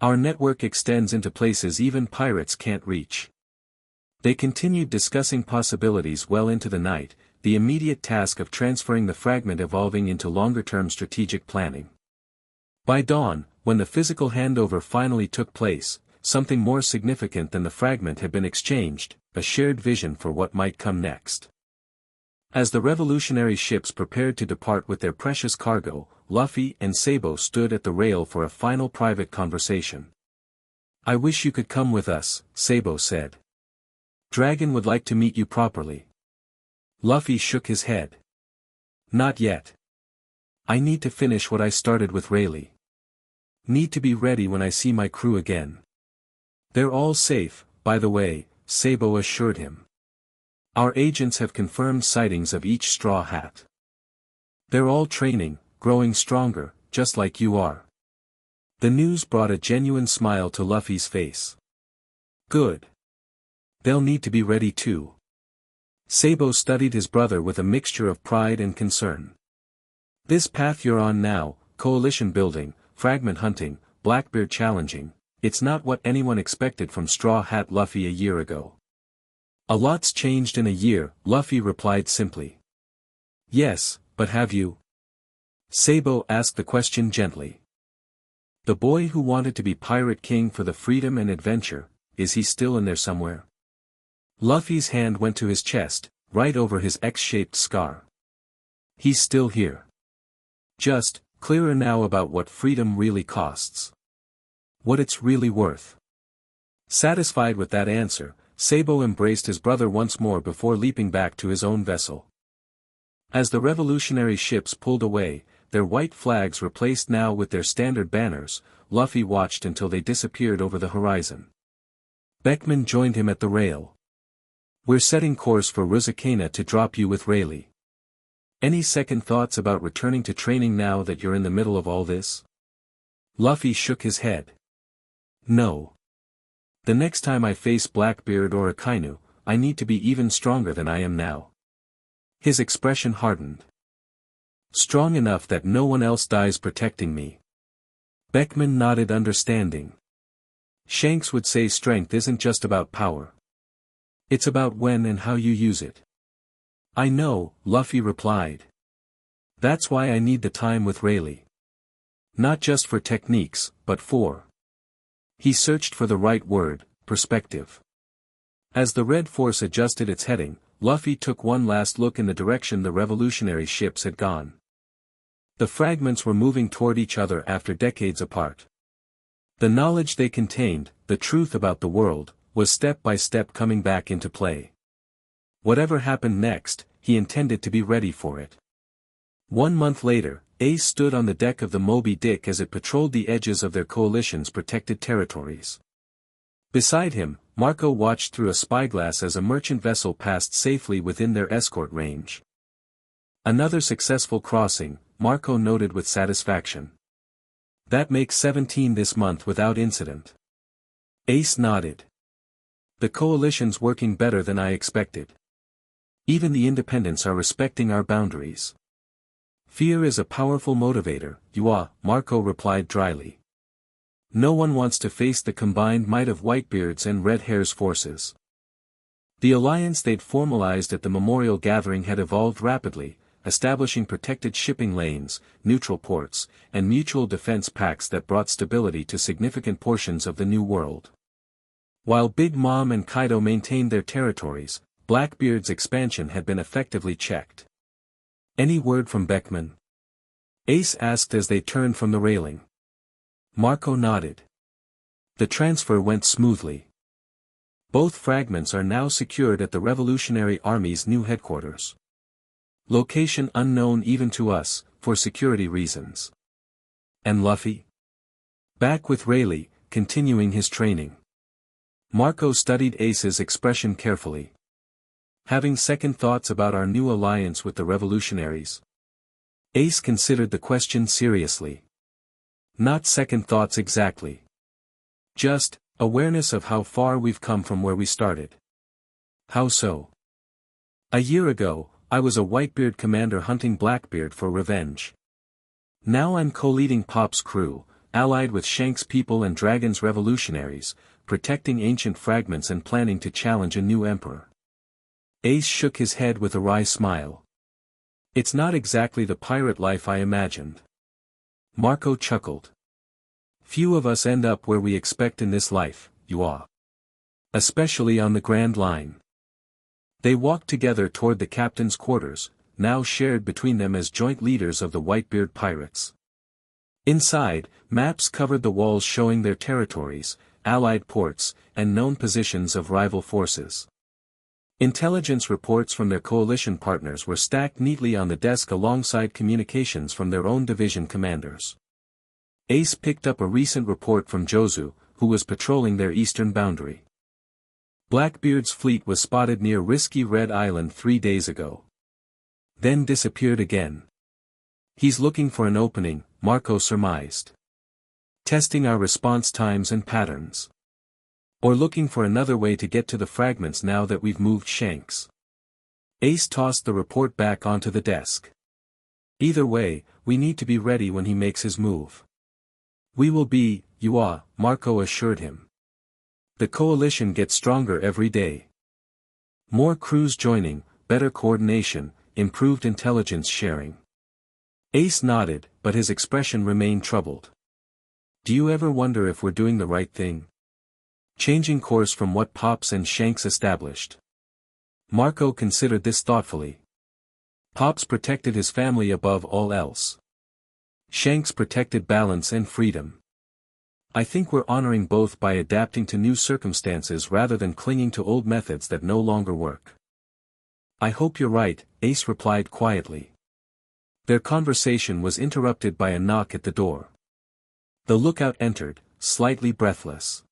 Our network extends into places even pirates can't reach. They continued discussing possibilities well into the night, the immediate task of transferring the fragment evolving into longer-term strategic planning. By dawn, when the physical handover finally took place, something more significant than the fragment had been exchanged, a shared vision for what might come next. As the revolutionary ships prepared to depart with their precious cargo, Luffy and Sabo stood at the rail for a final private conversation. I wish you could come with us, Sabo said. Dragon would like to meet you properly. Luffy shook his head. Not yet. I need to finish what I started with Rayleigh. Need to be ready when I see my crew again. They're all safe, by the way, Sabo assured him. Our agents have confirmed sightings of each Straw Hat. They're all training, growing stronger, just like you are. The news brought a genuine smile to Luffy's face. Good. They'll need to be ready too. Sabo studied his brother with a mixture of pride and concern. This path you're on now, coalition building, fragment hunting, Blackbeard challenging, it's not what anyone expected from Straw Hat Luffy a year ago. A lot's changed in a year, Luffy replied simply. Yes, but have you? Sabo asked the question gently. The boy who wanted to be Pirate King for the freedom and adventure, is he still in there somewhere? Luffy's hand went to his chest, right over his X-shaped scar. He's still here. Just, clearer now about what freedom really costs. What it's really worth. Satisfied with that answer, Sabo embraced his brother once more before leaping back to his own vessel. As the revolutionary ships pulled away, their white flags replaced now with their standard banners, Luffy watched until they disappeared over the horizon. Beckman joined him at the rail. We're setting course for Ruzakana to drop you with Rayleigh. Any second thoughts about returning to training now that you're in the middle of all this? Luffy shook his head. No. The next time I face Blackbeard or Akainu, I need to be even stronger than I am now. His expression hardened. Strong enough that no one else dies protecting me. Beckman nodded understanding. Shanks would say strength isn't just about power. It's about when and how you use it. I know, Luffy replied. That's why I need the time with Rayleigh. Not just for techniques, but for... He searched for the right word, perspective. As the Red Force adjusted its heading, Luffy took one last look in the direction the revolutionary ships had gone. The fragments were moving toward each other after decades apart. The knowledge they contained, the truth about the world, was step by step coming back into play. Whatever happened next, he intended to be ready for it. 1 month later, Ace stood on the deck of the Moby Dick as it patrolled the edges of their coalition's protected territories. Beside him, Marco watched through a spyglass as a merchant vessel passed safely within their escort range. Another successful crossing, Marco noted with satisfaction. That makes 17 this month without incident. Ace nodded. The coalition's working better than I expected. Even the independents are respecting our boundaries. Fear is a powerful motivator, Marco replied dryly. No one wants to face the combined might of Whitebeard's and Red Hair's forces. The alliance they'd formalized at the memorial gathering had evolved rapidly, establishing protected shipping lanes, neutral ports, and mutual defense pacts that brought stability to significant portions of the New World. While Big Mom and Kaido maintained their territories, Blackbeard's expansion had been effectively checked. "Any word from Beckman?" Ace asked as they turned from the railing. Marco nodded. The transfer went smoothly. Both fragments are now secured at the Revolutionary Army's new headquarters. Location unknown even to us, for security reasons. And Luffy? Back with Rayleigh, continuing his training. Marco studied Ace's expression carefully. Having second thoughts about our new alliance with the revolutionaries? Ace considered the question seriously. Not second thoughts exactly. Just, awareness of how far we've come from where we started. How so? A year ago, I was a Whitebeard commander hunting Blackbeard for revenge. Now I'm co-leading Pop's crew, allied with Shanks' people and Dragon's revolutionaries, protecting ancient fragments and planning to challenge a new emperor. Ace shook his head with a wry smile. It's not exactly the pirate life I imagined. Marco chuckled. Few of us end up where we expect in this life, you are. Especially on the Grand Line. They walked together toward the captain's quarters, now shared between them as joint leaders of the Whitebeard pirates. Inside, maps covered the walls showing their territories, allied ports, and known positions of rival forces. Intelligence reports from their coalition partners were stacked neatly on the desk alongside communications from their own division commanders. Ace picked up a recent report from Jozu, who was patrolling their eastern boundary. Blackbeard's fleet was spotted near Risky Red Island 3 days ago. Then disappeared again. He's looking for an opening, Marco surmised. Testing our response times and patterns. Or looking for another way to get to the fragments now that we've moved Shanks. Ace tossed the report back onto the desk. Either way, we need to be ready when he makes his move. We will be, you are, Marco assured him. The coalition gets stronger every day. More crews joining, better coordination, improved intelligence sharing. Ace nodded, but his expression remained troubled. Do you ever wonder if we're doing the right thing? Changing course from what Pops and Shanks established. Marco considered this thoughtfully. Pops protected his family above all else. Shanks protected balance and freedom. I think we're honoring both by adapting to new circumstances rather than clinging to old methods that no longer work. I hope you're right, Ace replied quietly. Their conversation was interrupted by a knock at the door. The lookout entered, slightly breathless.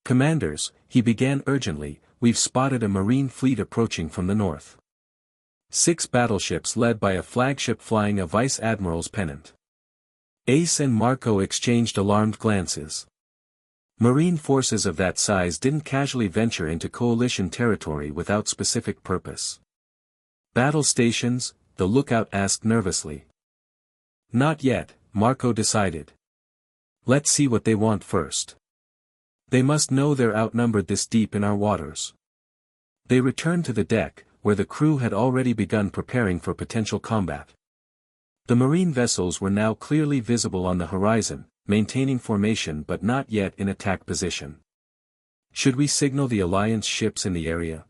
Commanders, he began urgently, we've spotted a marine fleet approaching from the north. 6 battleships led by a flagship flying a vice admiral's pennant. Ace and Marco exchanged alarmed glances. Marine forces of that size didn't casually venture into coalition territory without specific purpose. Battle stations, the lookout asked nervously. Not yet, Marco decided. Let's see what they want first. They must know they're outnumbered this deep in our waters. They returned to the deck, where the crew had already begun preparing for potential combat. The marine vessels were now clearly visible on the horizon, maintaining formation but not yet in attack position. Should we signal the Alliance ships in the area?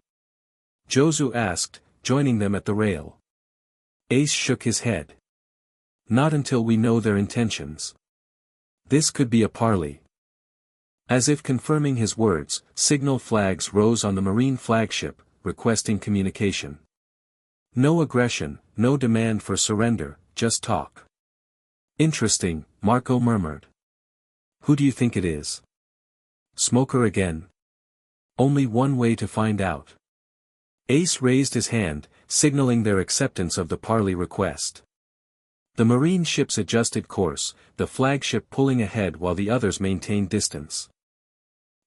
Jozu asked, joining them at the rail. Ace shook his head. Not until we know their intentions. This could be a parley. As if confirming his words, signal flags rose on the marine flagship, requesting communication. No aggression, no demand for surrender, just talk. Interesting, Marco murmured. Who do you think it is? Smoker again? Only one way to find out. Ace raised his hand, signaling their acceptance of the parley request. The marine ships adjusted course, the flagship pulling ahead while the others maintained distance.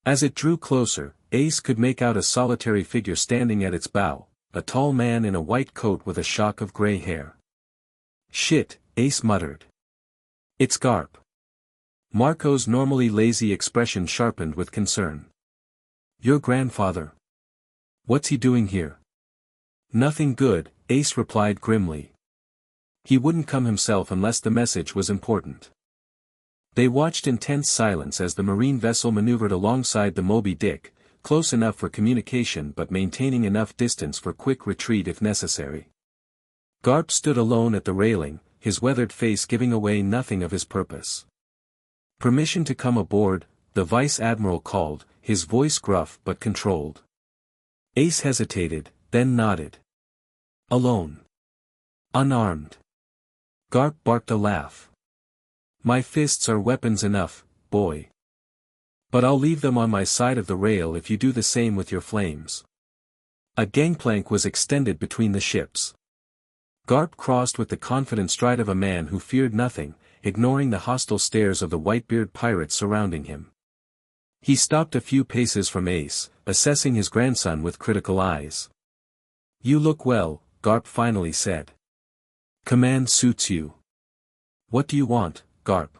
As it drew closer, Ace could make out a solitary figure standing at its bow, a tall man in a white coat with a shock of gray hair. Shit, Ace muttered. It's Garp. Marco's normally lazy expression sharpened with concern. Your grandfather. What's he doing here? Nothing good, Ace replied grimly. He wouldn't come himself unless the message was important. They watched in tense silence as the marine vessel maneuvered alongside the Moby Dick, close enough for communication but maintaining enough distance for quick retreat if necessary. Garp stood alone at the railing, his weathered face giving away nothing of his purpose. "Permission to come aboard," the vice admiral called, his voice gruff but controlled. Ace hesitated, then nodded. "Alone. Unarmed." Garp barked a laugh. "My fists are weapons enough, boy. But I'll leave them on my side of the rail if you do the same with your flames." A gangplank was extended between the ships. Garp crossed with the confident stride of a man who feared nothing, ignoring the hostile stares of the whitebeard pirates surrounding him. He stopped a few paces from Ace, assessing his grandson with critical eyes. "You look well," Garp finally said. "Command suits you." "What do you want, Garp?"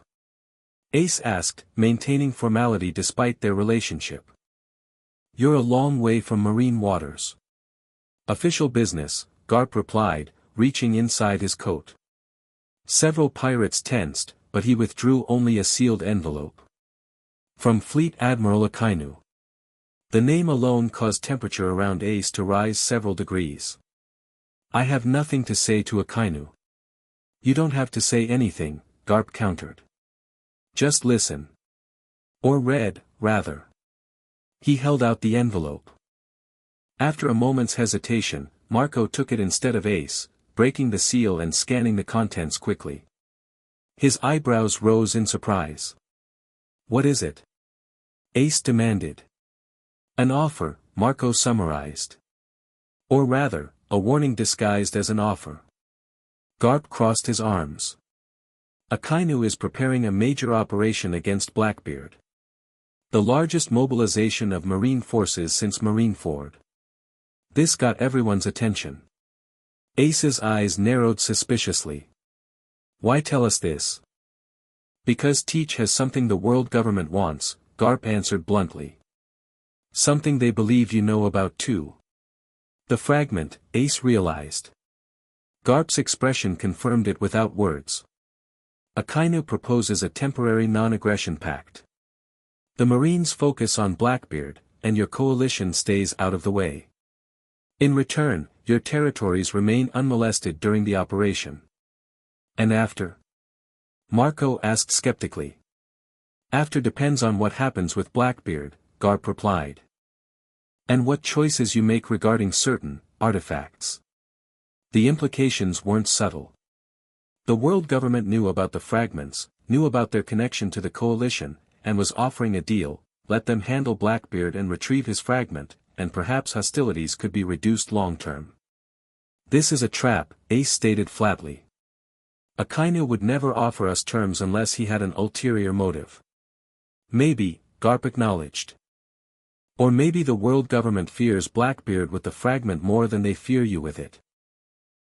Ace asked, maintaining formality despite their relationship. "You're a long way from marine waters." "Official business," Garp replied, reaching inside his coat. Several pirates tensed, but he withdrew only a sealed envelope. "From Fleet Admiral Akainu." The name alone caused temperature around Ace to rise several degrees. "I have nothing to say to Akainu." "You don't have to say anything," Garp countered. "Just listen." Or read, rather. He held out the envelope. After a moment's hesitation, Marco took it instead of Ace, breaking the seal and scanning the contents quickly. His eyebrows rose in surprise. "What is it?" Ace demanded. "An offer," Marco summarized. "Or rather, a warning disguised as an offer." Garp crossed his arms. "Akainu is preparing a major operation against Blackbeard. The largest mobilization of marine forces since Marineford." This got everyone's attention. Ace's eyes narrowed suspiciously. "Why tell us this?" "Because Teach has something the world government wants," Garp answered bluntly. "Something they believe you know about too." The fragment, Ace realized. Garp's expression confirmed it without words. "Akainu proposes a temporary non-aggression pact. The Marines focus on Blackbeard, and your coalition stays out of the way. In return, your territories remain unmolested during the operation." "And after?" Marco asked skeptically. "After depends on what happens with Blackbeard," Garp replied. "And what choices you make regarding certain artifacts." The implications weren't subtle. The world government knew about the fragments, knew about their connection to the coalition, and was offering a deal: let them handle Blackbeard and retrieve his fragment, and perhaps hostilities could be reduced long-term. "This is a trap," Ace stated flatly. "Akainu would never offer us terms unless he had an ulterior motive." "Maybe," Garp acknowledged. "Or maybe the world government fears Blackbeard with the fragment more than they fear you with it."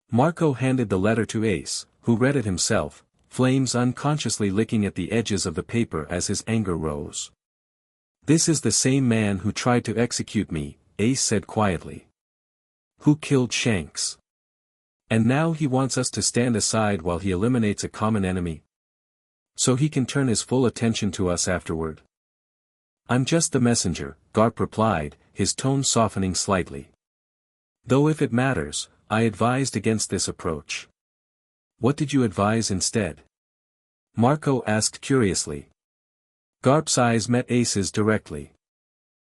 Marco handed the letter to Ace, who read it himself, flames unconsciously licking at the edges of the paper as his anger rose. "This is the same man who tried to execute me," Ace said quietly. "Who killed Shanks. And now he wants us to stand aside while he eliminates a common enemy? So he can turn his full attention to us afterward." "I'm just the messenger," Garp replied, his tone softening slightly. "Though if it matters, I advised against this approach." "What did you advise instead?" Marco asked curiously. Garp's eyes met Ace's directly.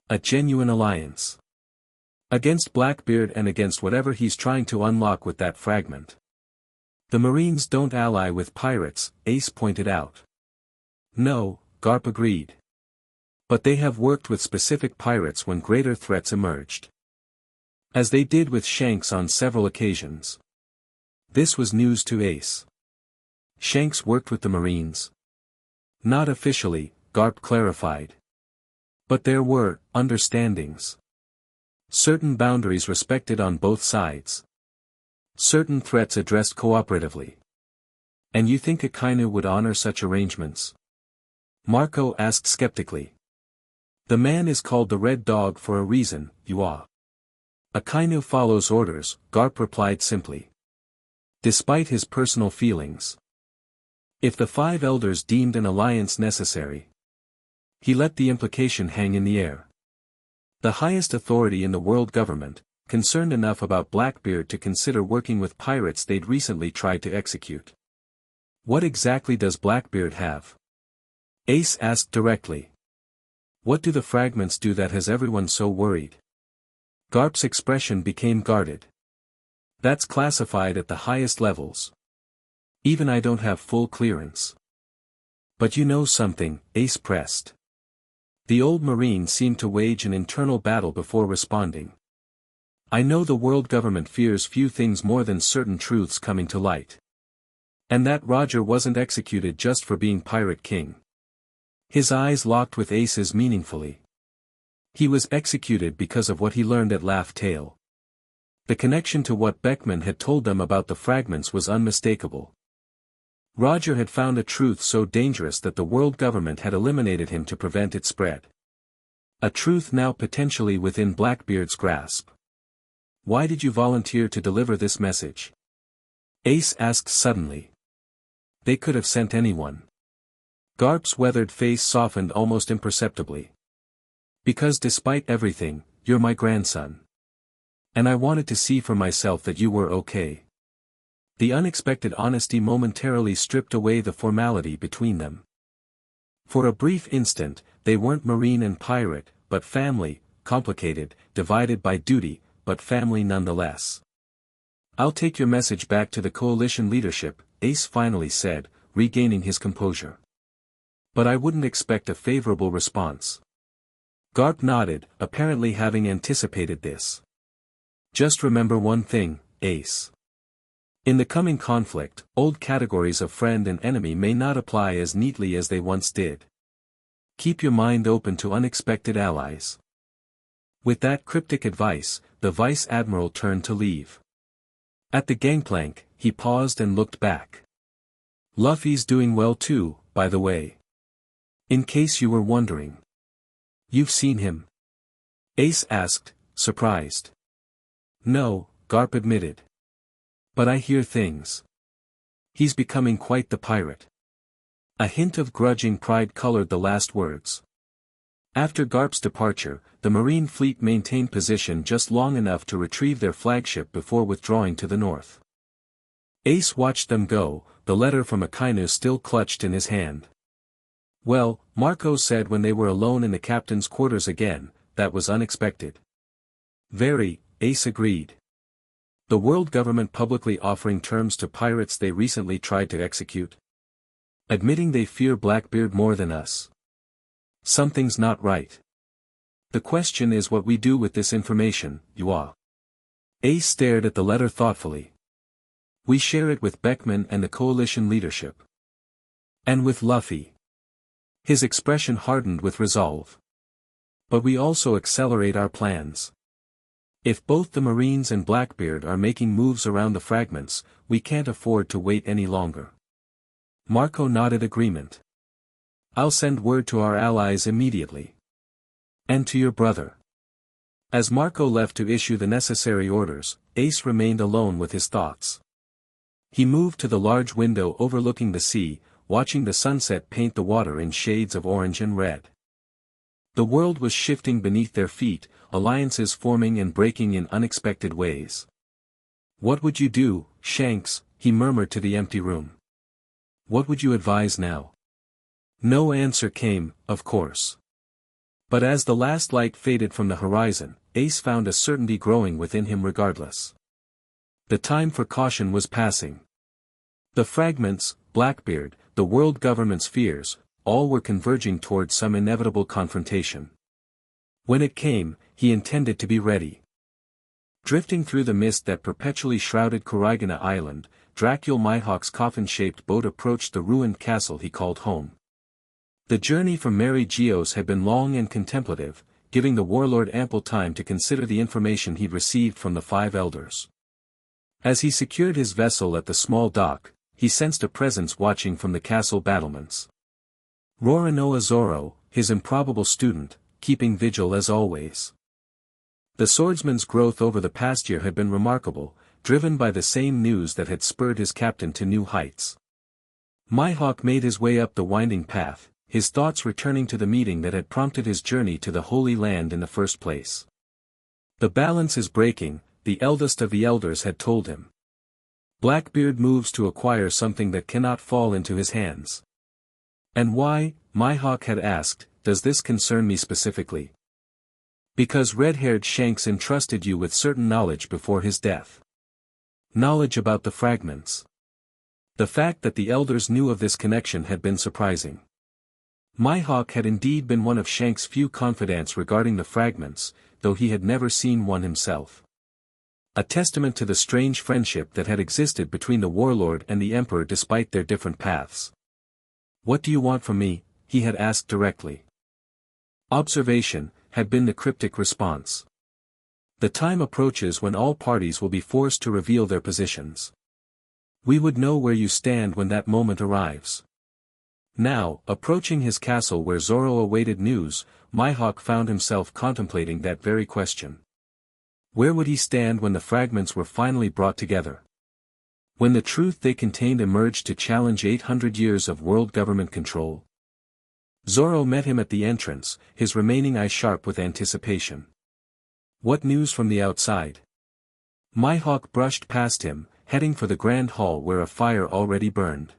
"A genuine alliance. Against Blackbeard and against whatever he's trying to unlock with that fragment." "The Marines don't ally with pirates," Ace pointed out. "No," Garp agreed. "But they have worked with specific pirates when greater threats emerged. As they did with Shanks on several occasions." This was news to Ace. "Shanks worked with the Marines?" "Not officially," Garp clarified. "But there were understandings. Certain boundaries respected on both sides. Certain threats addressed cooperatively." "And you think Akainu would honor such arrangements?" Marco asked skeptically. "The man is called the Red Dog for a reason, Akainu follows orders," Garp replied simply. despite his personal feelings. If the five elders deemed an alliance necessary, he let the implication hang in the air. The highest authority in the world government, concerned enough about Blackbeard to consider working with pirates they'd recently tried to execute. What exactly does Blackbeard have? Ace asked directly. What do the fragments do that has everyone so worried? Garp's expression became guarded. That's classified at the highest levels. Even I don't have full clearance. But you know something, Ace pressed. The old Marine seemed to wage an internal battle before responding. I know the world government fears few things more than certain truths coming to light. And that Roger wasn't executed just for being Pirate King. His eyes locked with Ace's meaningfully. He was executed because of what he learned at Laugh Tale. The connection to what Beckman had told them about the fragments was unmistakable. Roger had found a truth so dangerous that the world government had eliminated him to prevent its spread. A truth now potentially within Blackbeard's grasp. Why did you volunteer to deliver this message? Ace asked suddenly. They could have sent anyone. Garp's weathered face softened almost imperceptibly. Because despite everything, you're my grandson. And I wanted to see for myself that you were okay. The unexpected honesty momentarily stripped away the formality between them. For a brief instant, they weren't Marine and pirate, but family, complicated, divided by duty, but family nonetheless. I'll take your message back to the coalition leadership, Ace finally said, regaining his composure. But I wouldn't expect a favorable response. Garp nodded, apparently having anticipated this. Just remember one thing, Ace. In the coming conflict, old categories of friend and enemy may not apply as neatly as they once did. Keep your mind open to unexpected allies. With that cryptic advice, the Vice Admiral turned to leave. At the gangplank, he paused and looked back. Luffy's doing well too, by the way. In case you were wondering. You've seen him? Ace asked, surprised. No, Garp admitted. But I hear things. He's becoming quite the pirate. A hint of grudging pride colored the last words. After Garp's departure, the Marine fleet maintained position just long enough to retrieve their flagship before withdrawing to the north. Ace watched them go, the letter from Akainu still clutched in his hand. Well, Marco said when they were alone in the captain's quarters again, that was unexpected. Very, Ace agreed. The world government publicly offering terms to pirates they recently tried to execute. Admitting they fear Blackbeard more than us. Something's not right. The question is what we do with this information, Yua. Ace stared at the letter thoughtfully. We share it with Beckman and the coalition leadership. And with Luffy. His expression hardened with resolve. But we also accelerate our plans. If both the Marines and Blackbeard are making moves around the fragments, we can't afford to wait any longer. Marco nodded agreement. I'll send word to our allies immediately. And to your brother. As Marco left to issue the necessary orders, Ace remained alone with his thoughts. He moved to the large window overlooking the sea, watching the sunset paint the water in shades of orange and red. The world was shifting beneath their feet, alliances forming and breaking in unexpected ways. What would you do, Shanks? He murmured to the empty room. What would you advise now? No answer came, of course. But as the last light faded from the horizon, Ace found a certainty growing within him regardless. The time for caution was passing. The fragments, Blackbeard, the world government's fears, all were converging towards some inevitable confrontation. When it came, he intended to be ready. Drifting through the mist that perpetually shrouded Kurigana Island, Dracul Mihawk's coffin-shaped boat approached the ruined castle he called home. The journey from Mary Geo's had been long and contemplative, giving the warlord ample time to consider the information he'd received from the five elders. As he secured his vessel at the small dock, he sensed a presence watching from the castle battlements. Roronoa Zoro, his improbable student, keeping vigil as always. The swordsman's growth over the past year had been remarkable, driven by the same news that had spurred his captain to new heights. Mihawk made his way up the winding path, his thoughts returning to the meeting that had prompted his journey to the Holy Land in the first place. The balance is breaking, the eldest of the elders had told him. Blackbeard moves to acquire something that cannot fall into his hands. And why, Mihawk had asked, does this concern me specifically? Because red-haired Shanks entrusted you with certain knowledge before his death. Knowledge about the fragments. The fact that the elders knew of this connection had been surprising. Mihawk had indeed been one of Shanks' few confidants regarding the fragments, though he had never seen one himself. A testament to the strange friendship that had existed between the warlord and the emperor despite their different paths. "What do you want from me?" he had asked directly. "Observation," had been the cryptic response. "The time approaches when all parties will be forced to reveal their positions. We would know where you stand when that moment arrives." Now, approaching his castle where Zoro awaited news, Mihawk found himself contemplating that very question. Where would he stand when the fragments were finally brought together? When the truth they contained emerged to challenge 800 years of world government control? Zoro met him at the entrance, his remaining eye sharp with anticipation. "What news from the outside?" Mihawk brushed past him, heading for the grand hall where a fire already burned.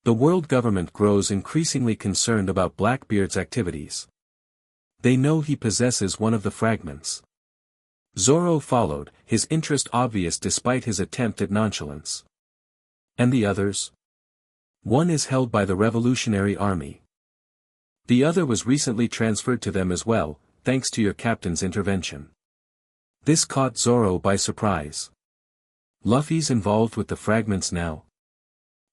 The world government grows increasingly concerned about Blackbeard's activities. They know he possesses one of the fragments. Zoro followed, his interest obvious despite his attempt at nonchalance. "And the others?" "One is held by the Revolutionary Army. The other was recently transferred to them as well, thanks to your captain's intervention." This caught Zoro by surprise. "Luffy's involved with the fragments now?"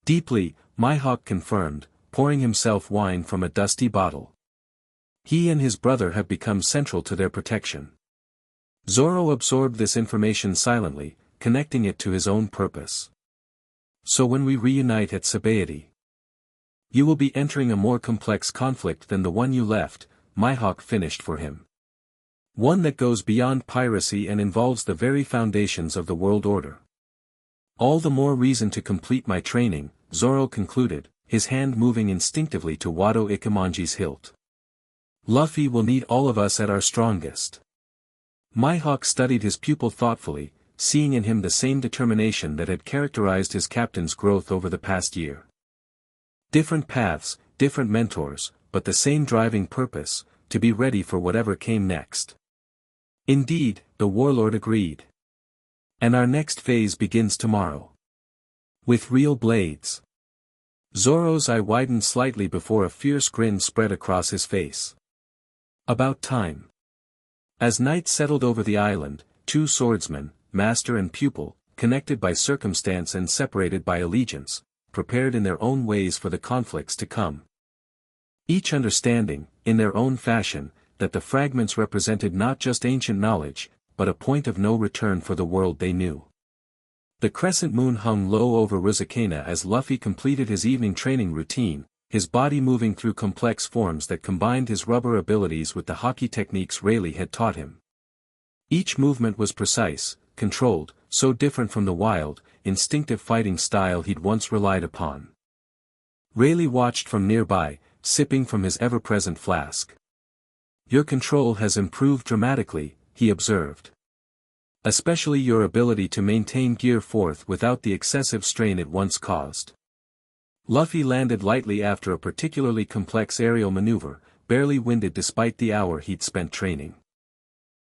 "Deeply," Mihawk confirmed, pouring himself wine from a dusty bottle. "He and his brother have become central to their protection." Zoro absorbed this information silently, connecting it to his own purpose. "So when we reunite at Sabaody, you will be entering a more complex conflict than the one you left," Mihawk finished for him. "One that goes beyond piracy and involves the very foundations of the world order." "All the more reason to complete my training," Zoro concluded, his hand moving instinctively to Wado Ikemanji's hilt. "Luffy will need all of us at our strongest." Mihawk studied his pupil thoughtfully, seeing in him the same determination that had characterized his captain's growth over the past year. Different paths, different mentors, but the same driving purpose, to be ready for whatever came next. "Indeed," the warlord agreed. "And our next phase begins tomorrow. With real blades." Zoro's eye widened slightly before a fierce grin spread across his face. "About time." As night settled over the island, two swordsmen, master and pupil, connected by circumstance and separated by allegiance, prepared in their own ways for the conflicts to come. Each understanding, in their own fashion, that the fragments represented not just ancient knowledge, but a point of no return for the world they knew. The crescent moon hung low over Rusakena as Luffy completed his evening training routine, his body moving through complex forms that combined his rubber abilities with the hockey techniques Rayleigh had taught him. Each movement was precise, controlled, so different from the wild, instinctive fighting style he'd once relied upon. Rayleigh watched from nearby, sipping from his ever-present flask. "Your control has improved dramatically," he observed. "Especially your ability to maintain gear fourth without the excessive strain it once caused." Luffy landed lightly after a particularly complex aerial maneuver, barely winded despite the hour he'd spent training.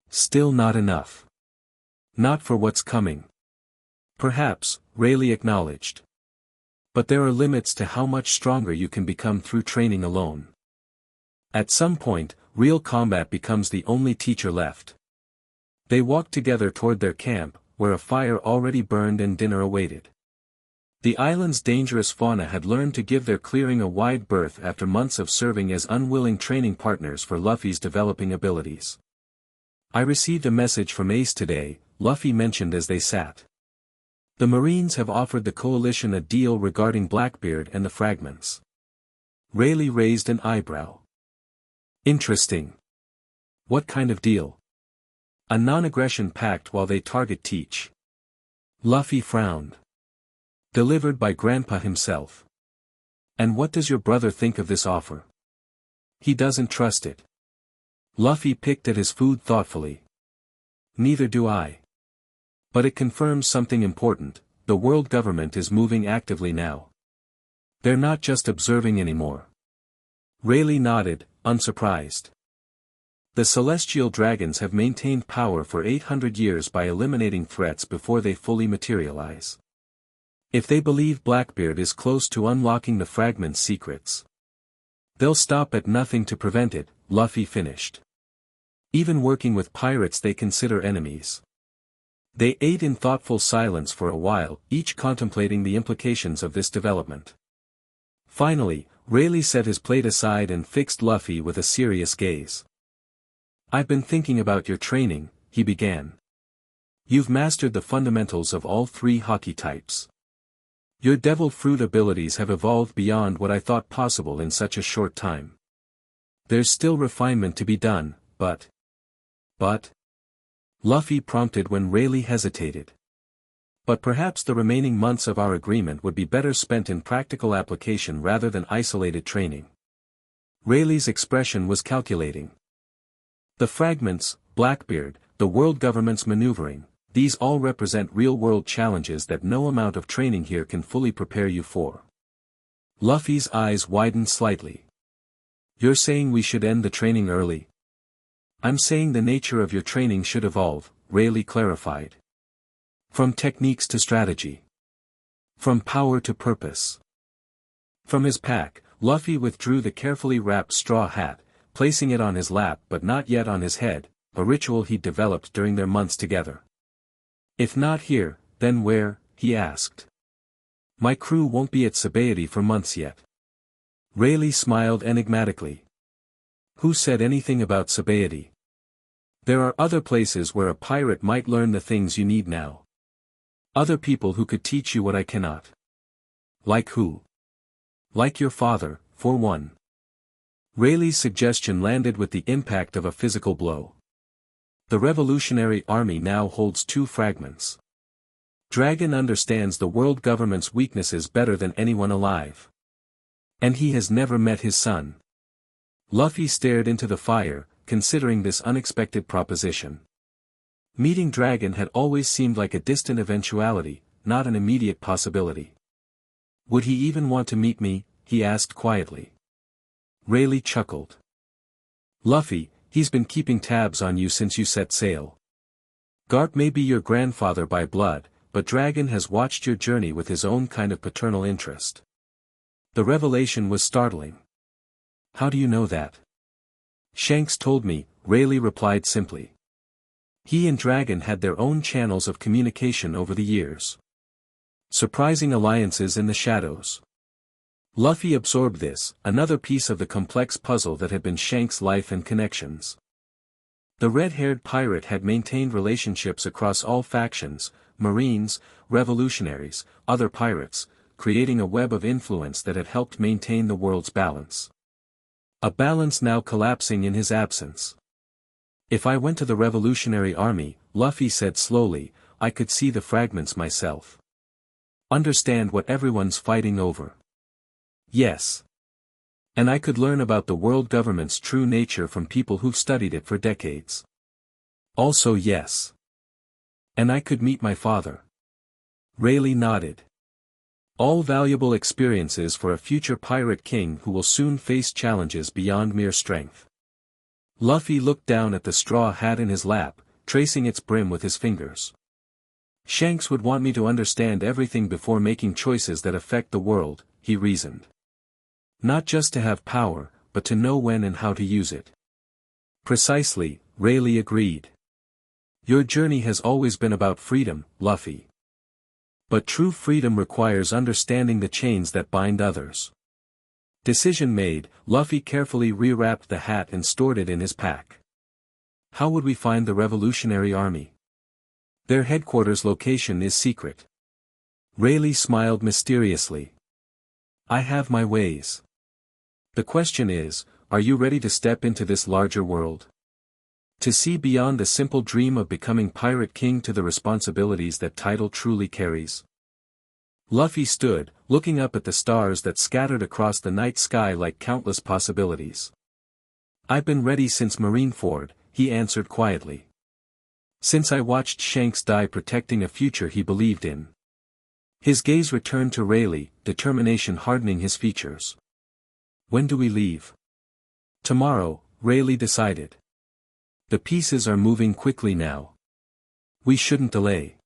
"Still not enough. Not for what's coming." "Perhaps," Rayleigh acknowledged. "But there are limits to how much stronger you can become through training alone. At some point, real combat becomes the only teacher left." They walked together toward their camp, where a fire already burned and dinner awaited. The island's dangerous fauna had learned to give their clearing a wide berth after months of serving as unwilling training partners for Luffy's developing abilities. "I received a message from Ace today," Luffy mentioned as they sat. "The Marines have offered the coalition a deal regarding Blackbeard and the fragments." Rayleigh raised an eyebrow. "Interesting. What kind of deal?" "A non-aggression pact while they target Teach." Luffy frowned. Delivered by Grandpa himself. And what does your brother think of this offer? He doesn't trust it. Luffy picked at his food thoughtfully. Neither do I. But it confirms something important: the world government is moving actively now. They're not just observing anymore. Rayleigh nodded, unsurprised. The celestial dragons have maintained power for 800 years by eliminating threats before they fully materialize. If they believe Blackbeard is close to unlocking the fragment's secrets, they'll stop at nothing to prevent it, Luffy finished. Even working with pirates they consider enemies. They ate in thoughtful silence for a while, each contemplating the implications of this development. Finally, Rayleigh set his plate aside and fixed Luffy with a serious gaze. I've been thinking about your training, he began. You've mastered the fundamentals of all three Haki types. Your devil fruit abilities have evolved beyond what I thought possible in such a short time. There's still refinement to be done, but... Luffy prompted when Rayleigh hesitated. But perhaps the remaining months of our agreement would be better spent in practical application rather than isolated training. Rayleigh's expression was calculating. The fragments, Blackbeard, the world government's maneuvering, these all represent real-world challenges that no amount of training here can fully prepare you for. Luffy's eyes widened slightly. You're saying we should end the training early? I'm saying the nature of your training should evolve, Rayleigh clarified. From techniques to strategy. From power to purpose. From his pack, Luffy withdrew the carefully wrapped straw hat, placing it on his lap but not yet on his head, a ritual he'd developed during their months together. If not here, then where? He asked. My crew won't be at Sabaody for months yet. Rayleigh smiled enigmatically. Who said anything about Sabaody? There are other places where a pirate might learn the things you need now. Other people who could teach you what I cannot. Like who? Like your father, for one. Rayleigh's suggestion landed with the impact of a physical blow. The Revolutionary Army now holds 2 fragments. Dragon understands the world government's weaknesses better than anyone alive. And he has never met his son. Luffy stared into the fire, considering this unexpected proposition. Meeting Dragon had always seemed like a distant eventuality, not an immediate possibility. Would he even want to meet me? He asked quietly. Rayleigh chuckled. Luffy, he's been keeping tabs on you since you set sail. Garp may be your grandfather by blood, but Dragon has watched your journey with his own kind of paternal interest. The revelation was startling. How do you know that? Shanks told me, Rayleigh replied simply. He and Dragon had their own channels of communication over the years. Surprising alliances in the shadows. Luffy absorbed this, another piece of the complex puzzle that had been Shanks' life and connections. The red-haired pirate had maintained relationships across all factions, Marines, revolutionaries, other pirates, creating a web of influence that had helped maintain the world's balance. A balance now collapsing in his absence. If I went to the Revolutionary Army, Luffy said slowly, I could see the fragments myself. Understand what everyone's fighting over. Yes. And I could learn about the world government's true nature from people who've studied it for decades. Also yes. And I could meet my father. Rayleigh nodded. All valuable experiences for a future pirate king who will soon face challenges beyond mere strength. Luffy looked down at the straw hat in his lap, tracing its brim with his fingers. Shanks would want me to understand everything before making choices that affect the world, he reasoned. Not just to have power, but to know when and how to use it. Precisely, Rayleigh agreed. Your journey has always been about freedom, Luffy. But true freedom requires understanding the chains that bind others. Decision made, Luffy carefully rewrapped the hat and stored it in his pack. How would we find the Revolutionary Army? Their headquarters location is secret. Rayleigh smiled mysteriously. I have my ways. The question is, are you ready to step into this larger world? To see beyond the simple dream of becoming Pirate King to the responsibilities that title truly carries. Luffy stood, looking up at the stars that scattered across the night sky like countless possibilities. "I've been ready since Marineford," he answered quietly. "Since I watched Shanks die protecting a future he believed in." His gaze returned to Rayleigh, determination hardening his features. "When do we leave?" "Tomorrow," Rayleigh decided. "The pieces are moving quickly now. We shouldn't delay."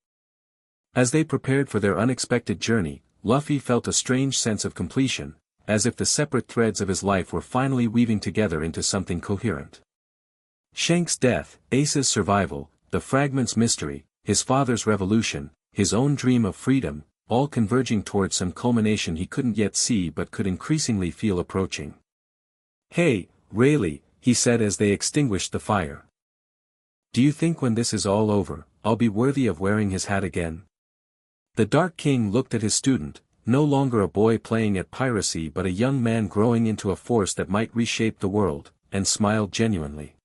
As they prepared for their unexpected journey, Luffy felt a strange sense of completion, as if the separate threads of his life were finally weaving together into something coherent. Shanks' death, Ace's survival, the fragment's mystery, his father's revolution, his own dream of freedom, all converging towards some culmination he couldn't yet see but could increasingly feel approaching. "Hey, Rayleigh," he said as they extinguished the fire. "Do you think when this is all over, I'll be worthy of wearing his hat again?" The Dark King looked at his student, no longer a boy playing at piracy but a young man growing into a force that might reshape the world, and smiled genuinely.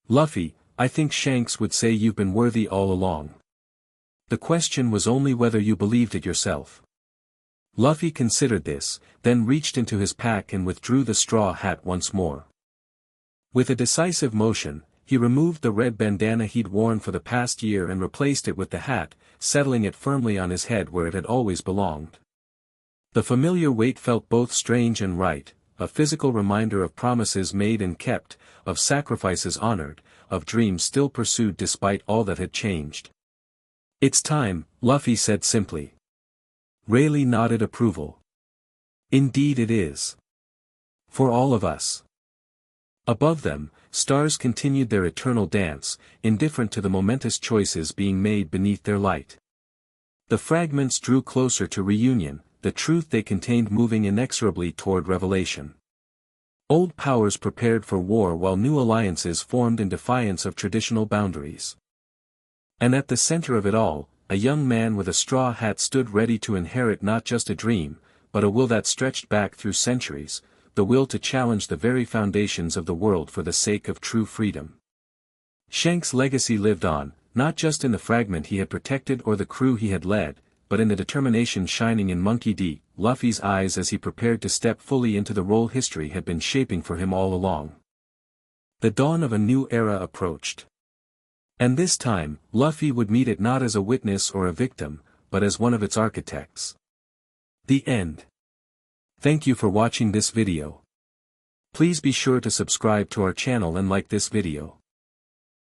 "Luffy, I think Shanks would say you've been worthy all along. The question was only whether you believed it yourself." Luffy considered this, then reached into his pack and withdrew the straw hat once more. With a decisive motion, he removed the red bandana he'd worn for the past year and replaced it with the hat, settling it firmly on his head where it had always belonged. The familiar weight felt both strange and right, a physical reminder of promises made and kept, of sacrifices honored, of dreams still pursued despite all that had changed. "It's time," Luffy said simply. Rayleigh nodded approval. "Indeed it is. For all of us." Above them, stars continued their eternal dance, indifferent to the momentous choices being made beneath their light. The fragments drew closer to reunion, the truth they contained moving inexorably toward revelation. Old powers prepared for war while new alliances formed in defiance of traditional boundaries. And at the center of it all, a young man with a straw hat stood ready to inherit not just a dream, but a will that stretched back through centuries, the will to challenge the very foundations of the world for the sake of true freedom. Shanks' legacy lived on, not just in the fragment he had protected or the crew he had led, but in the determination shining in Monkey D. Luffy's eyes as he prepared to step fully into the role history had been shaping for him all along. The dawn of a new era approached. And this time, Luffy would meet it not as a witness or a victim, but as one of its architects. The end. Thank you for watching this video. Please be sure to subscribe to our channel and like this video.